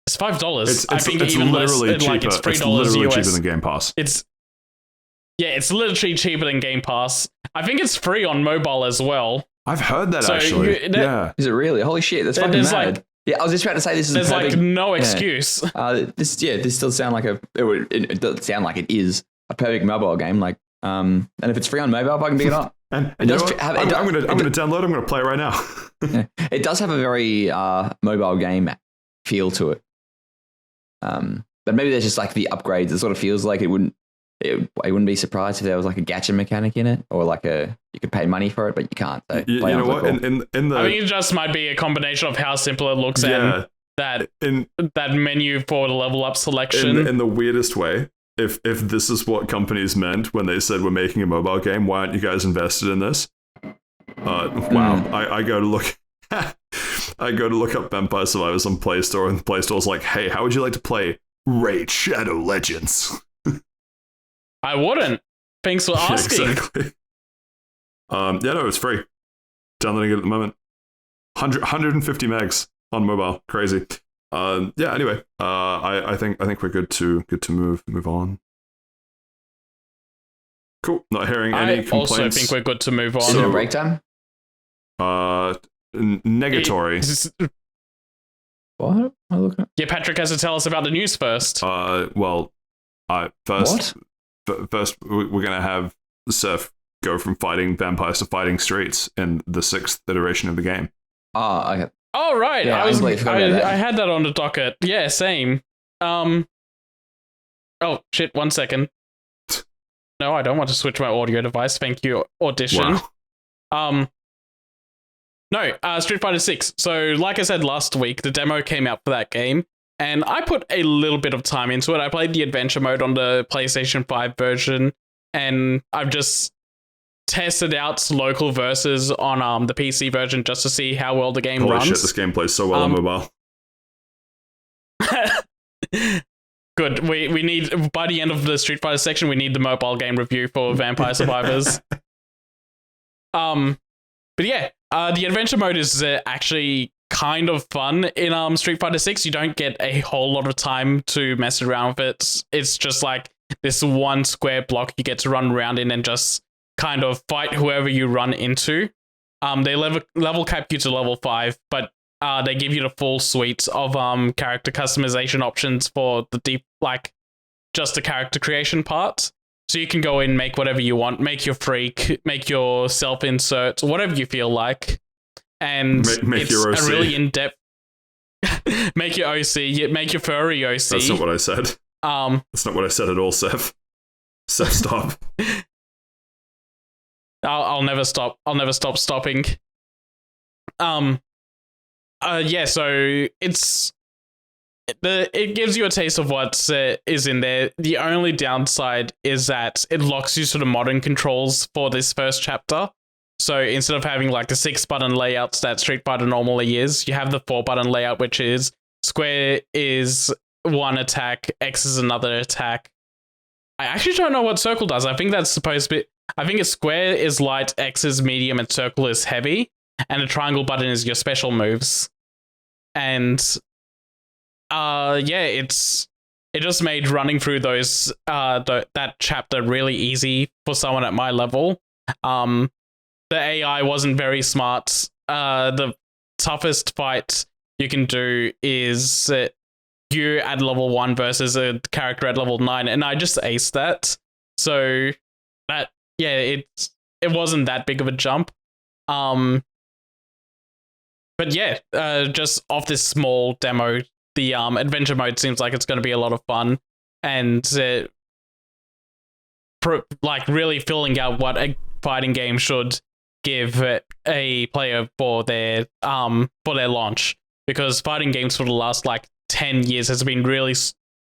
[SPEAKER 2] it's $5. I think it's even literally less,
[SPEAKER 1] cheaper.
[SPEAKER 2] Like it's $3
[SPEAKER 1] it's literally
[SPEAKER 2] US.
[SPEAKER 1] cheaper than Game Pass.
[SPEAKER 2] It's literally cheaper than Game Pass. I think it's free on mobile as well.
[SPEAKER 1] I've heard that actually. Yeah.
[SPEAKER 3] Is it really? Holy shit, that's fucking mad. Yeah, I was just about to say this is.
[SPEAKER 2] There's like no excuse.
[SPEAKER 3] This does sound like it does sound like it is a perfect mobile game. Like, and if it's free on mobile, if I can pick it up.
[SPEAKER 1] And I'm gonna download. I'm gonna play right now.
[SPEAKER 3] Yeah, it does have a very mobile game feel to it. But maybe there's just like the upgrades. It sort of feels like it wouldn't I wouldn't be surprised if there was like a gacha mechanic in it, or like you could pay money for it, but you can't. So
[SPEAKER 1] you know what?
[SPEAKER 3] Cool.
[SPEAKER 1] In the,
[SPEAKER 2] I think it just might be a combination of how simple it looks and that menu for the level up selection.
[SPEAKER 1] In the weirdest way, if this is what companies meant when they said we're making a mobile game, why aren't you guys invested in this? Wow, I go to look. I go to look up Vampire Survivors on Play Store, and the Play Store's like, "Hey, how would you like to play Raid Shadow Legends?"
[SPEAKER 2] I wouldn't. Thanks for asking.
[SPEAKER 1] Yeah, exactly. No, it's free. Downloading it at the moment. 150 megs on mobile. Crazy. Anyway, I think we're good to move on. Cool. Not hearing any complaints.
[SPEAKER 2] I also think we're good to move on.
[SPEAKER 3] Is it break time?
[SPEAKER 1] Negatory.
[SPEAKER 3] What?
[SPEAKER 2] Yeah, Patrick has to tell us about the news first.
[SPEAKER 1] First we're gonna have Saif go from fighting vampires to fighting streets in the 6th iteration of the game.
[SPEAKER 3] Oh, okay.
[SPEAKER 2] Oh right,
[SPEAKER 3] yeah,
[SPEAKER 2] I had that on the docket. Yeah, same. Oh shit! 1 second. No, I don't want to switch my audio device. Thank you, Audition.
[SPEAKER 1] Wow.
[SPEAKER 2] No, Street Fighter 6. So, like I said last week, the demo came out for that game, and I put a little bit of time into it. I played the adventure mode on the PlayStation 5 version, and I've just tested out local versus on the PC version just to see how well the game runs.
[SPEAKER 1] Holy shit, this game plays so well on mobile.
[SPEAKER 2] Good. We need, by the end of the Street Fighter section, we need the mobile game review for Vampire Survivors. But yeah, the adventure mode is actually kind of fun in Street Fighter 6. You don't get a whole lot of time to mess around with it. It's just like this one square block you get to run around in and just kind of fight whoever you run into. They level cap you to level 5, but they give you the full suite of character customization options for the deep, like, just the character creation part. So you can go in, make whatever you want, make your freak, make your self-insert, whatever you feel like. And
[SPEAKER 1] make
[SPEAKER 2] it's
[SPEAKER 1] your OC.
[SPEAKER 2] a really in-depth... make your OC, make your furry OC.
[SPEAKER 1] That's not what I said. That's not what I said at all, Saif. Saif, stop.
[SPEAKER 2] I'll never stop. I'll never stop stopping. Yeah, so it gives you a taste of what is in there. The only downside is that it locks you to the modern controls for this first chapter. So instead of having like the 6-button layouts that Street Fighter normally is, you have the 4-button layout, which is square is one attack, X is another attack. I actually don't know what circle does. I think that's supposed to be... I think a square is light, X is medium, and circle is heavy. And a triangle button is your special moves. And... it just made running through those that chapter really easy for someone at my level. The AI wasn't very smart. The toughest fight you can do is you at level 1 versus a character at level 9, and I just aced that. So that it wasn't that big of a jump. But yeah, just off this small demo, the adventure mode seems like it's going to be a lot of fun, and like really filling out what a fighting game should give a player for their launch. Because fighting games for the last like 10 years has been really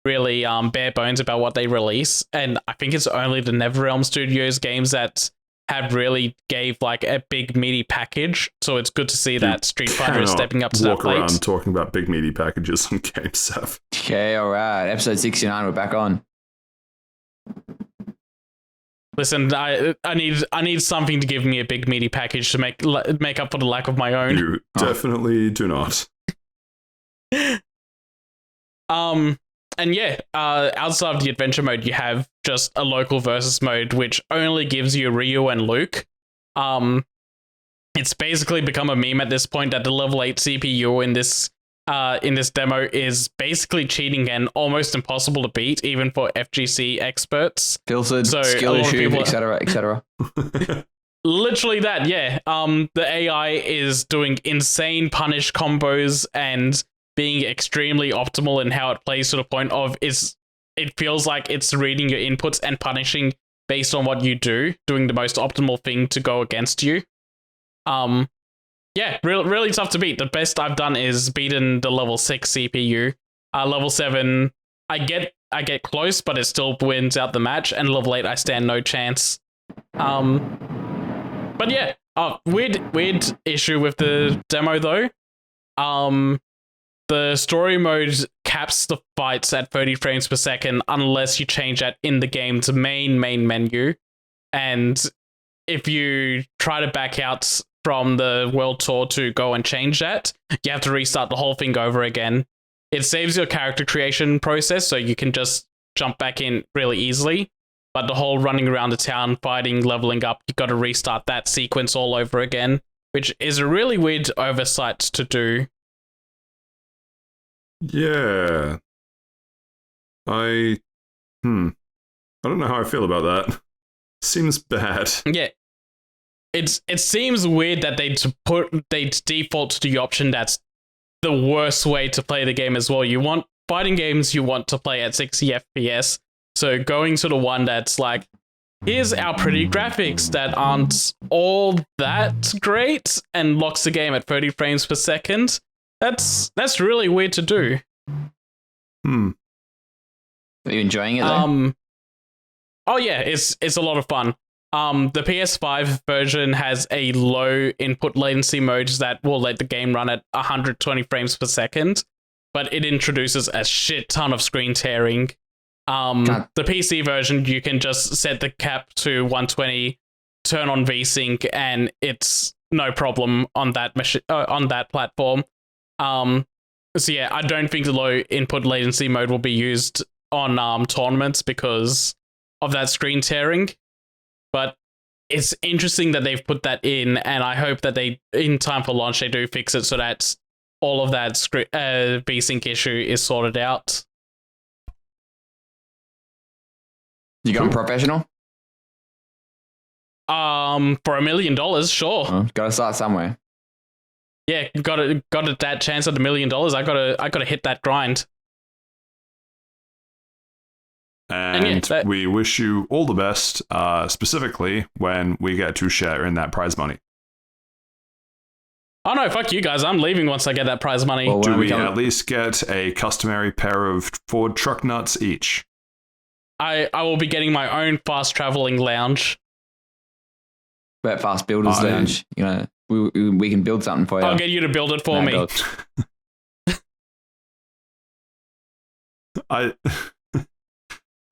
[SPEAKER 2] bare bones about what they release, and I think it's only the NetherRealm Studios games that have really gave like a big meaty package. So it's good to see that Street Fighter is stepping up to that plate.
[SPEAKER 1] Walk around talking about big meaty packages on game stuff.
[SPEAKER 3] Okay, all right. Episode 69, we're back on.
[SPEAKER 2] Listen, I need something to give me a big meaty package to make up for the lack of my own.
[SPEAKER 1] You definitely do not.
[SPEAKER 2] And yeah, outside of the adventure mode, you have just a local versus mode, which only gives you Ryu and Luke. It's basically become a meme at this point that the level 8 CPU in this demo is basically cheating and almost impossible to beat, even for FGC experts.
[SPEAKER 3] Filtered, skill issue, etc., etc.
[SPEAKER 2] Literally that, yeah. The AI is doing insane punish combos and being extremely optimal in how it plays to the point of it's it feels like it's reading your inputs and punishing based on what you do, doing the most optimal thing to go against you. Yeah, really tough to beat. The best I've done is beaten the level 6 CPU. Level 7, I get close, but it still wins out the match, and level 8 I stand no chance. But yeah, weird issue with the demo though. The story mode caps the fights at 30 frames per second unless you change that in the game's main menu. And if you try to back out from the world tour to go and change that, you have to restart the whole thing over again. It saves your character creation process, so you can just jump back in really easily. But the whole running around the town, fighting, leveling up, you've got to restart that sequence all over again, which is a really weird oversight to do.
[SPEAKER 1] Yeah. I don't know how I feel about that. Seems bad.
[SPEAKER 2] Yeah. It seems weird that they default to the option that's the worst way to play the game as well. You want fighting games you want to play at 60 FPS. So going to the one that's like, here's our pretty graphics that aren't all that great and locks the game at 30 frames per second. That's really weird to do.
[SPEAKER 3] Are you enjoying it though?
[SPEAKER 2] Oh yeah, it's a lot of fun. The PS5 version has a low input latency mode that will let the game run at 120 frames per second, but it introduces a shit ton of screen tearing. The PC version, you can just set the cap to 120, turn on VSync, and it's no problem on that on that platform. So yeah, I don't think the low input latency mode will be used on tournaments because of that screen tearing. But it's interesting that they've put that in, and I hope that they, in time for launch, they do fix it so that all of that VSync issue is sorted out.
[SPEAKER 3] You going professional?
[SPEAKER 2] For $1 million, sure.
[SPEAKER 3] Gotta start somewhere.
[SPEAKER 2] Yeah, got that chance at $1 million. I gotta hit that grind.
[SPEAKER 1] And yeah, we wish you all the best, specifically when we get to share in that prize money.
[SPEAKER 2] Oh no, fuck you guys. I'm leaving once I get that prize money.
[SPEAKER 1] Well, do we at least get a customary pair of Ford truck nuts each?
[SPEAKER 2] I will be getting my own fast traveling lounge.
[SPEAKER 3] About fast builders lounge. You know, we can build something for you.
[SPEAKER 2] I'll get you to build it for me.
[SPEAKER 1] I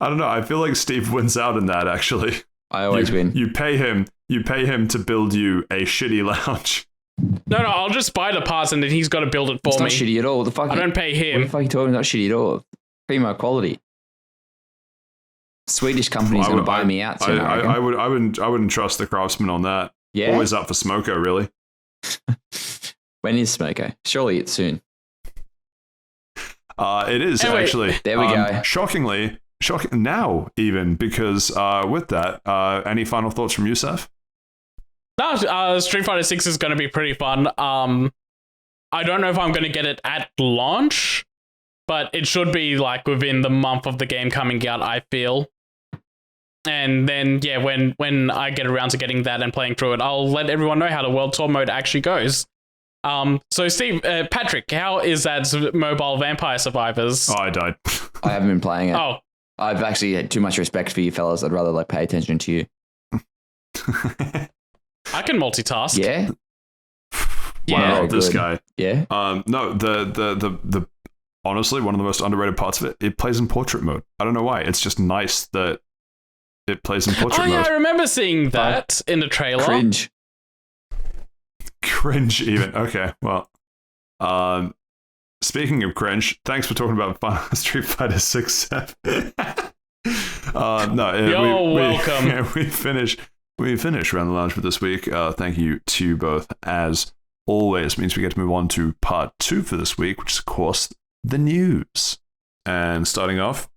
[SPEAKER 1] don't know. I feel like Steve wins out in that, actually.
[SPEAKER 3] I always win.
[SPEAKER 1] You pay him to build you a shitty lounge.
[SPEAKER 2] No, I'll just buy the parts and then he's got to build it for me.
[SPEAKER 3] It's not shitty at all. What the fuck?
[SPEAKER 2] I don't pay him.
[SPEAKER 3] What the fuck are you talking about? Shitty at all. Primo quality. Swedish company's going to buy me out soon.
[SPEAKER 1] I wouldn't trust the craftsman on that.
[SPEAKER 3] Yeah.
[SPEAKER 1] Always up for Smoko, really.
[SPEAKER 3] When is Smoko? Surely it's soon.
[SPEAKER 1] It is
[SPEAKER 2] anyway,
[SPEAKER 1] actually.
[SPEAKER 3] There we go.
[SPEAKER 1] Shocking now, even, because with that, any final thoughts from you, Saif?
[SPEAKER 2] No, Street Fighter 6 is going to be pretty fun. I don't know if I'm going to get it at launch, but it should be like within the month of the game coming out, I feel. And then, yeah, when I get around to getting that and playing through it, I'll let everyone know how the World Tour mode actually goes. So Steve, Patrick, how is that Mobile Vampire Survivors?
[SPEAKER 1] Oh, I died.
[SPEAKER 3] I haven't been playing it.
[SPEAKER 2] Oh.
[SPEAKER 3] I've actually had too much respect for you fellas. I'd rather pay attention to you.
[SPEAKER 2] I can multitask.
[SPEAKER 3] Yeah.
[SPEAKER 1] Wow, this guy.
[SPEAKER 3] Yeah.
[SPEAKER 1] No, the honestly, one of the most underrated parts of it plays in portrait mode. I don't know why. It's just nice that it plays in portrait mode.
[SPEAKER 2] Oh yeah, I remember seeing that in the trailer.
[SPEAKER 1] Cringe even. Okay, well. Speaking of cringe, thanks for talking about Street Fighter 6.
[SPEAKER 2] You're welcome.
[SPEAKER 1] We finish Around the Lounge for this week. Thank you to you both. As always, means we get to move on to part 2 for this week, which is, of course, the news. And starting off,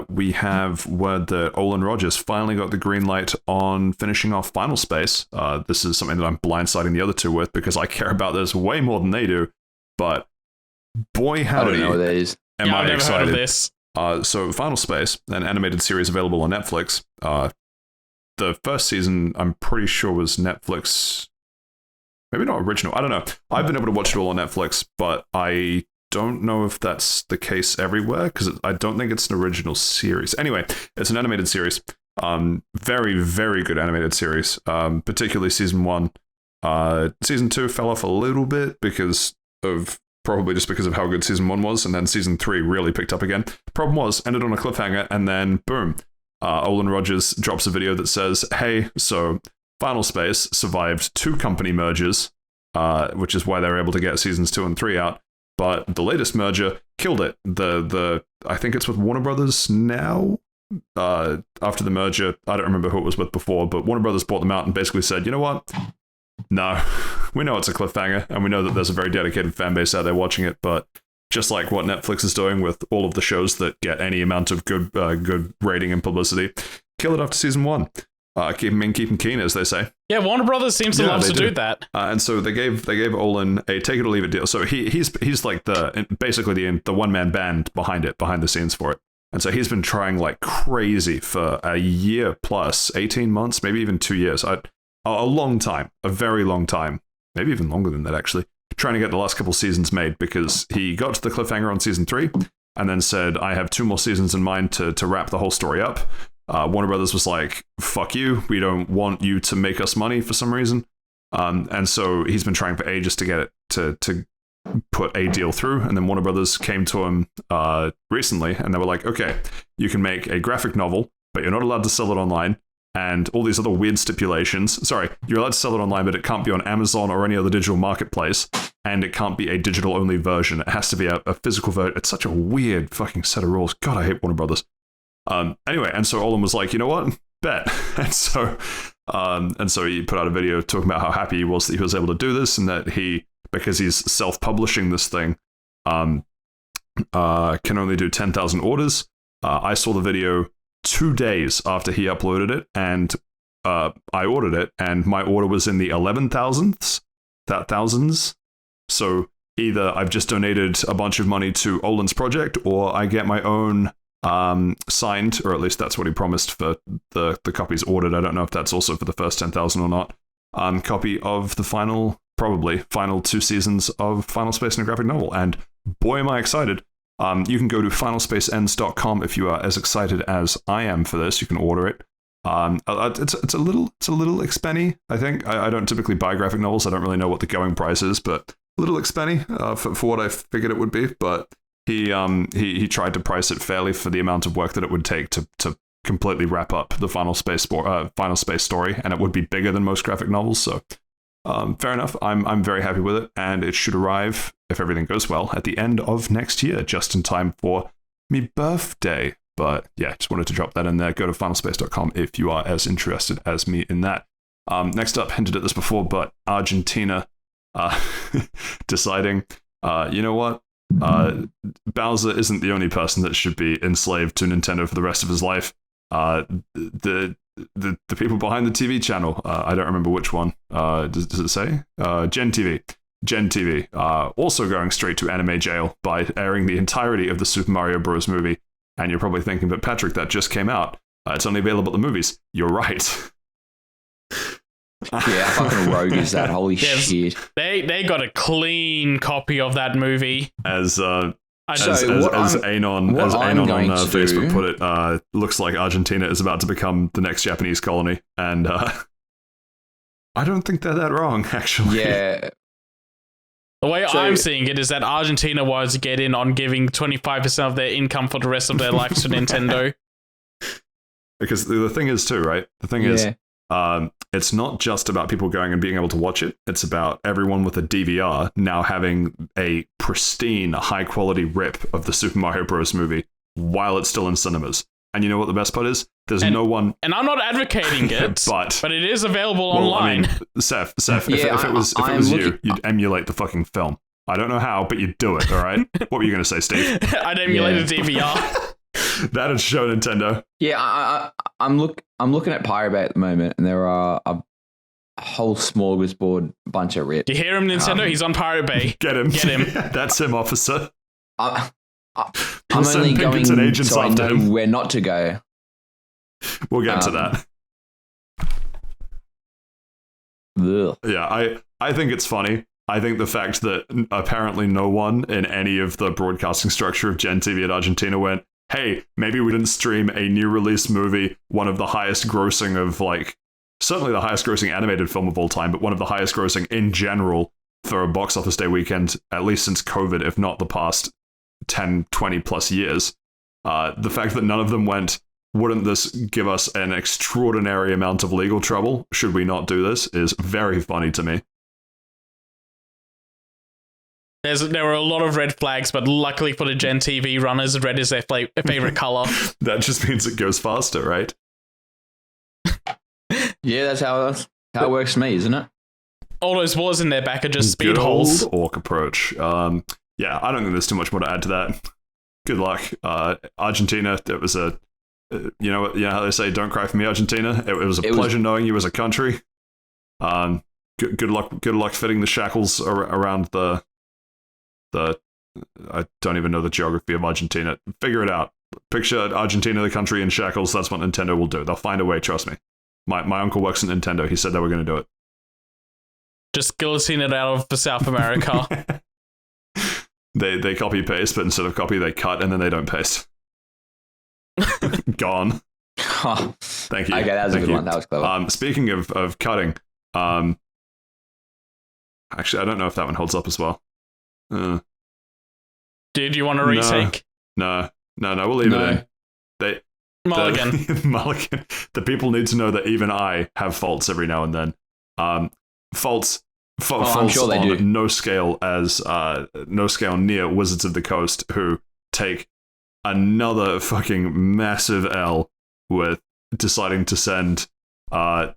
[SPEAKER 1] we have word that Olin Rogers finally got the green light on finishing off Final Space. This is something that I'm blindsiding the other two with because I care about this way more than they do. But boy, howdy,
[SPEAKER 3] I don't know what that is.
[SPEAKER 1] Am I
[SPEAKER 2] I've never
[SPEAKER 1] excited.
[SPEAKER 2] heard of this.
[SPEAKER 1] So Final Space, an animated series available on Netflix. The first season, I'm pretty sure, was Netflix. Maybe not original. I don't know. I've been able to watch it all on Netflix, but I don't know if that's the case everywhere because I don't think it's an original series. Anyway, it's an animated series. Very, very good animated series. Particularly season 1. Season 2 fell off a little bit probably just because of how good season 1 was, and then season 3 really picked up again. Problem was, ended on a cliffhanger, and then boom. Olin Rogers drops a video that says, hey, so Final Space survived 2 company mergers, which is why they were able to get seasons 2 and 3 out. But the latest merger killed it. I think it's with Warner Brothers now. After the merger, I don't remember who it was with before, but Warner Brothers bought them out and basically said, you know what? No, we know it's a cliffhanger, and we know that there's a very dedicated fan base out there watching it, but just like what Netflix is doing with all of the shows that get any amount of good rating and publicity, kill it after season 1. Keep them keen, as they say.
[SPEAKER 2] Yeah, Warner Brothers seems to love to do that.
[SPEAKER 1] And so they gave Olin a take it or leave it deal. So he's like basically the one man band behind the scenes for it. And so he's been trying like crazy for a year plus, 18 months, maybe even 2 years. A long time, a very long time, maybe even longer than that actually, trying to get the last couple seasons made because he got to the cliffhanger on season 3 and then said, I have 2 more seasons in mind to wrap the whole story up. Warner Brothers was like, fuck you, we don't want you to make us money for some reason. And so he's been trying for ages to get it to put a deal through. And then Warner Brothers came to him recently and they were like, okay, you can make a graphic novel, but you're not allowed to sell it online. And all these other weird stipulations. Sorry, you're allowed to sell it online, but it can't be on Amazon or any other digital marketplace. And it can't be a digital-only version. It has to be a physical version. It's such a weird fucking set of rules. God, I hate Warner Brothers. Anyway, and so Olin was like, you know what? Bet. And so he put out a video talking about how happy he was that he was able to do this, and that because he's self-publishing this thing, can only do 10,000 orders. I saw the video 2 days after he uploaded it, and I ordered it, and my order was in the 11,000s. So either I've just donated a bunch of money to Olin's project, or I get my own signed, or at least that's what he promised for the copies ordered. I don't know if that's also for the first 10,000 or not. Copy of the final 2 seasons of Final Space and a graphic novel, and boy am I excited. You can go to finalspaceends.com if you are as excited as I am for this. You can order it. It's a little expenny, I think. I don't typically buy graphic novels. I don't really know what the going price is, but a little expenny for what I figured it would be. But he tried to price it fairly for the amount of work that it would take to completely wrap up the Final Space story, and it would be bigger than most graphic novels. So fair enough. I'm very happy with it, and it should arrive, if everything goes well, at the end of next year, just in time for me birthday. But yeah, just wanted to drop that in there. Go to finalspace.com if you are as interested as me in that. Next up, hinted at this before, but Argentina deciding, you know what? Bowser isn't the only person that should be enslaved to Nintendo for the rest of his life. The people behind the TV channel, I don't remember which one. Does it say? Gen TV, also going straight to anime jail by airing the entirety of the Super Mario Bros. Movie. And you're probably thinking, but Patrick, that just came out. It's only available at the movies. You're right.
[SPEAKER 3] Yeah, fucking rogue is that. Holy shit.
[SPEAKER 2] They got a clean copy of that movie.
[SPEAKER 1] As Anon on Facebook put it, looks like Argentina is about to become the next Japanese colony. And I don't think they're that wrong, actually.
[SPEAKER 3] Yeah.
[SPEAKER 2] The way I'm seeing it is that Argentina was to get in on giving 25% of their income for the rest of their life to Nintendo.
[SPEAKER 1] Because the thing is too, right? The thing is, it's not just about people going and being able to watch it. It's about everyone with a DVR now having a pristine, high-quality rip of the Super Mario Bros. Movie while it's still in cinemas. And you know what the best part is? No one... And
[SPEAKER 2] I'm not advocating it, but it is available online.
[SPEAKER 1] I mean, Seth, if it was you, you'd emulate the fucking film. I don't know how, but you'd do it, all right? What were you going to say, Steve?
[SPEAKER 2] I'd emulate a DVR.
[SPEAKER 1] That'd show Nintendo.
[SPEAKER 3] Yeah, I'm looking at Pirate Bay at the moment, and there are a whole smorgasbord bunch of rips.
[SPEAKER 2] Do you hear him, Nintendo? He's on Pirate Bay.
[SPEAKER 1] Get him. That's him, officer.
[SPEAKER 3] I'm only going
[SPEAKER 1] agents
[SPEAKER 3] so I
[SPEAKER 1] after
[SPEAKER 3] know
[SPEAKER 1] him.
[SPEAKER 3] where not to go.
[SPEAKER 1] We'll get to that.
[SPEAKER 3] Ugh.
[SPEAKER 1] Yeah, I think it's funny. I think the fact that apparently no one in any of the broadcasting structure of Gen TV at Argentina went, hey, maybe we didn't stream a new release movie, one of the highest grossing of, like, certainly the highest grossing animated film of all time, but one of the highest grossing in general for a box office day weekend, at least since COVID, if not the past 10, 20 plus years. The fact that none of them went, wouldn't this give us an extraordinary amount of legal trouble should we not do this, is very funny to me.
[SPEAKER 2] There were a lot of red flags, but luckily for the Gen TV runners, red is their favorite color.
[SPEAKER 1] That just means it goes faster, right?
[SPEAKER 3] Yeah, that's how it works for me, isn't it?
[SPEAKER 2] All those walls in their back are just speed
[SPEAKER 1] Good
[SPEAKER 2] holes.
[SPEAKER 1] old orc approach. Yeah, I don't think there's too much more to add to that. Good luck. Argentina, it was a... you know how they say, don't cry for me, Argentina? It was a pleasure knowing you as a country. Good luck fitting the shackles around the I don't even know the geography of Argentina. Figure it out. Picture Argentina, the country, in shackles. That's what Nintendo will do. They'll find a way, trust me. My uncle works at Nintendo. He said they were going to do it.
[SPEAKER 2] Just guillotine it out of South America.
[SPEAKER 1] They copy paste, but instead of copy, they cut and then they don't paste. Gone. Thank you.
[SPEAKER 3] Okay, that was a good one. That was clever.
[SPEAKER 1] Speaking of cutting, actually, I don't know if that one holds up as well.
[SPEAKER 2] Did you want to retake?
[SPEAKER 1] No. We'll leave it in. Mulligan. The people need to know that even I have faults every now and then. Faults
[SPEAKER 3] I'm sure they do.
[SPEAKER 1] No scale near Wizards of the Coast, who take another fucking massive L with deciding to send like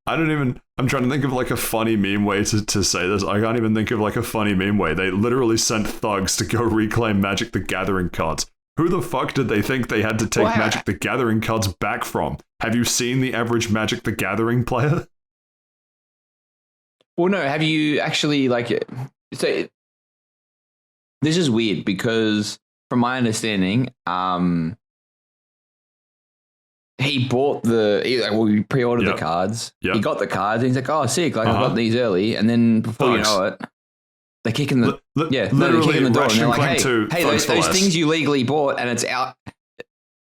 [SPEAKER 1] I'm trying to think of like a funny meme way to say this. I can't even think of like a funny meme way. They literally sent thugs to go reclaim Magic the Gathering cards. Who the fuck did they think they had to take Magic the Gathering cards back from? Have you seen the average Magic the Gathering player?
[SPEAKER 3] Well, no, have you actually, like, so this is weird because from my understanding, he bought he pre-ordered the cards. Yep. He got the cards and he's like, oh, sick, like I got these early. And then before you know it, they're kicking the they're kicking the door and they're like, hey, those things you legally bought and it's out.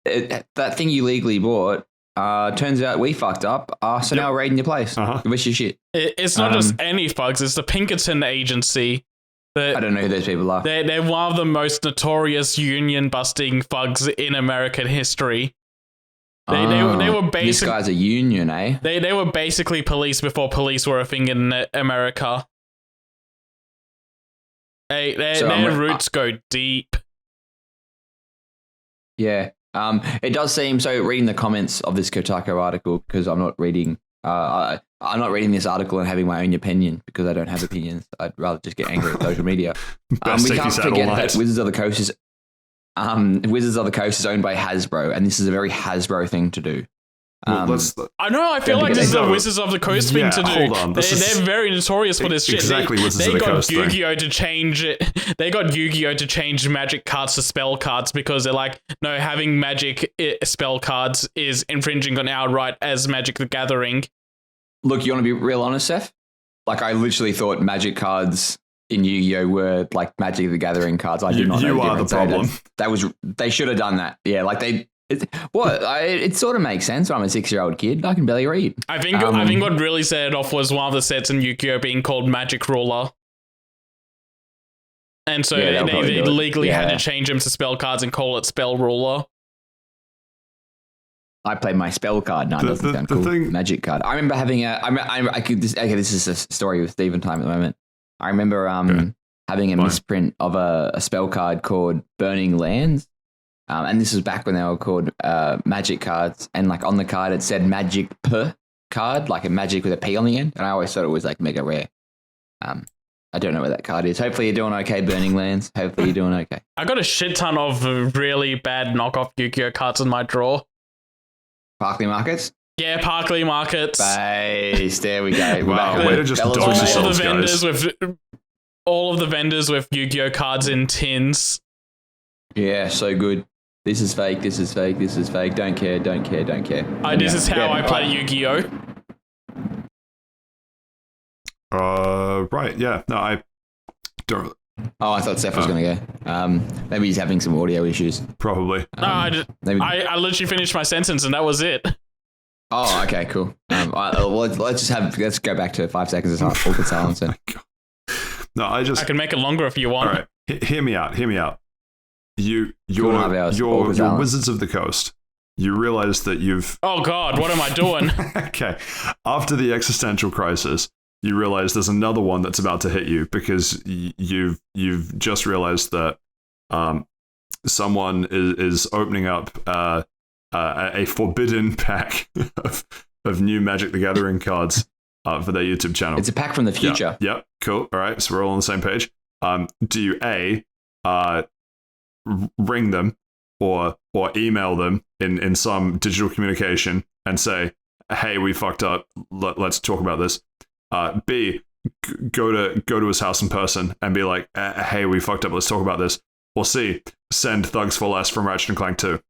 [SPEAKER 3] That thing you legally bought, turns out we fucked up. So now we're raiding your place. Give us your shit.
[SPEAKER 2] It's not just any thugs. It's the Pinkerton Agency.
[SPEAKER 3] I don't know who those people are.
[SPEAKER 2] They're one of the most notorious union busting thugs in American history. They were basically,
[SPEAKER 3] this guy's a union, eh?
[SPEAKER 2] They were basically police before police were a thing in America. Their roots go deep. Yeah.
[SPEAKER 3] It does seem so. Reading the comments of this Kotaku article, because I'm not reading this article and having my own opinion because I don't have opinions. I'd rather just get angry at social media. We can't forget that Wizards of the Coast is owned by Hasbro, and this is a very Hasbro thing to do.
[SPEAKER 2] I know. I feel like this is a Wizards of the Coast thing to do.
[SPEAKER 1] Hold on.
[SPEAKER 2] They're very notorious for this shit.
[SPEAKER 1] Exactly, Wizards of the Coast.
[SPEAKER 2] They got Yu-Gi-Oh to change it. They got Yu-Gi-Oh to change Magic cards to spell cards because they're like, no, having Magic spell cards is infringing on our right as Magic the Gathering.
[SPEAKER 3] Look, you want to be real honest, Seth? Like, I literally thought Magic cards in Yu-Gi-Oh were like Magic the Gathering cards. I did not know.
[SPEAKER 1] You are the problem.
[SPEAKER 3] They should have done that. Yeah, like it sort of makes sense. I'm a 6-year-old kid. I can barely read.
[SPEAKER 2] I think what really set it off was one of the sets in Yu-Gi-Oh being called Magic Ruler. And so they legally had to change them to spell cards and call it Spell Ruler.
[SPEAKER 3] I played my spell card. No, it doesn't sound cool. Magic card. I remember having this is a story with Steven time at the moment. I remember having a misprint of a spell card called Burning Lands. And this was back when they were called Magic cards. And like on the card, it said Magic P card, like a magic with a P on the end. And I always thought it was like mega rare. I don't know where that card is. Hopefully you're doing okay, Burning Lands. Hopefully you're doing okay.
[SPEAKER 2] I got a shit ton of really bad knockoff Yu-Gi-Oh cards in my drawer.
[SPEAKER 3] Parkley Markets?
[SPEAKER 2] Yeah, Parkley Markets.
[SPEAKER 3] Base, there we go.
[SPEAKER 1] Wow, way to just dodge yourselves, guys.
[SPEAKER 2] all of the vendors with Yu-Gi-Oh cards in tins.
[SPEAKER 3] Yeah, so good. This is fake. This is fake. This is fake. Don't care. Don't care. Don't care.
[SPEAKER 2] This is how I play Yu-Gi-Oh.
[SPEAKER 1] Right. Yeah. No, I don't.
[SPEAKER 3] Oh, I thought Saif was going to go. Maybe he's having some audio issues.
[SPEAKER 1] Probably.
[SPEAKER 2] No, I literally finished my sentence and that was it.
[SPEAKER 3] Oh, okay, cool. Let's go back to 5 seconds of awkward silence. Then.
[SPEAKER 1] No, I
[SPEAKER 2] can make it longer if you want.
[SPEAKER 1] All right, hear me out. You're Wizards of the Coast. You realize that you've...
[SPEAKER 2] Oh God, what am I doing?
[SPEAKER 1] Okay. After the existential crisis, you realize there's another one that's about to hit you because you've just realized that someone is opening up a forbidden pack of new Magic the Gathering cards for their YouTube channel.
[SPEAKER 3] It's a pack from the future.
[SPEAKER 1] Yep. Cool. All right. So we're all on the same page. Do you ring them or email them in some digital communication and say, hey, we fucked up. Let's talk about this. B, go to his house in person and be like, hey, we fucked up. Let's talk about this. Or C, send Thugs for Less from Ratchet and Clank 2.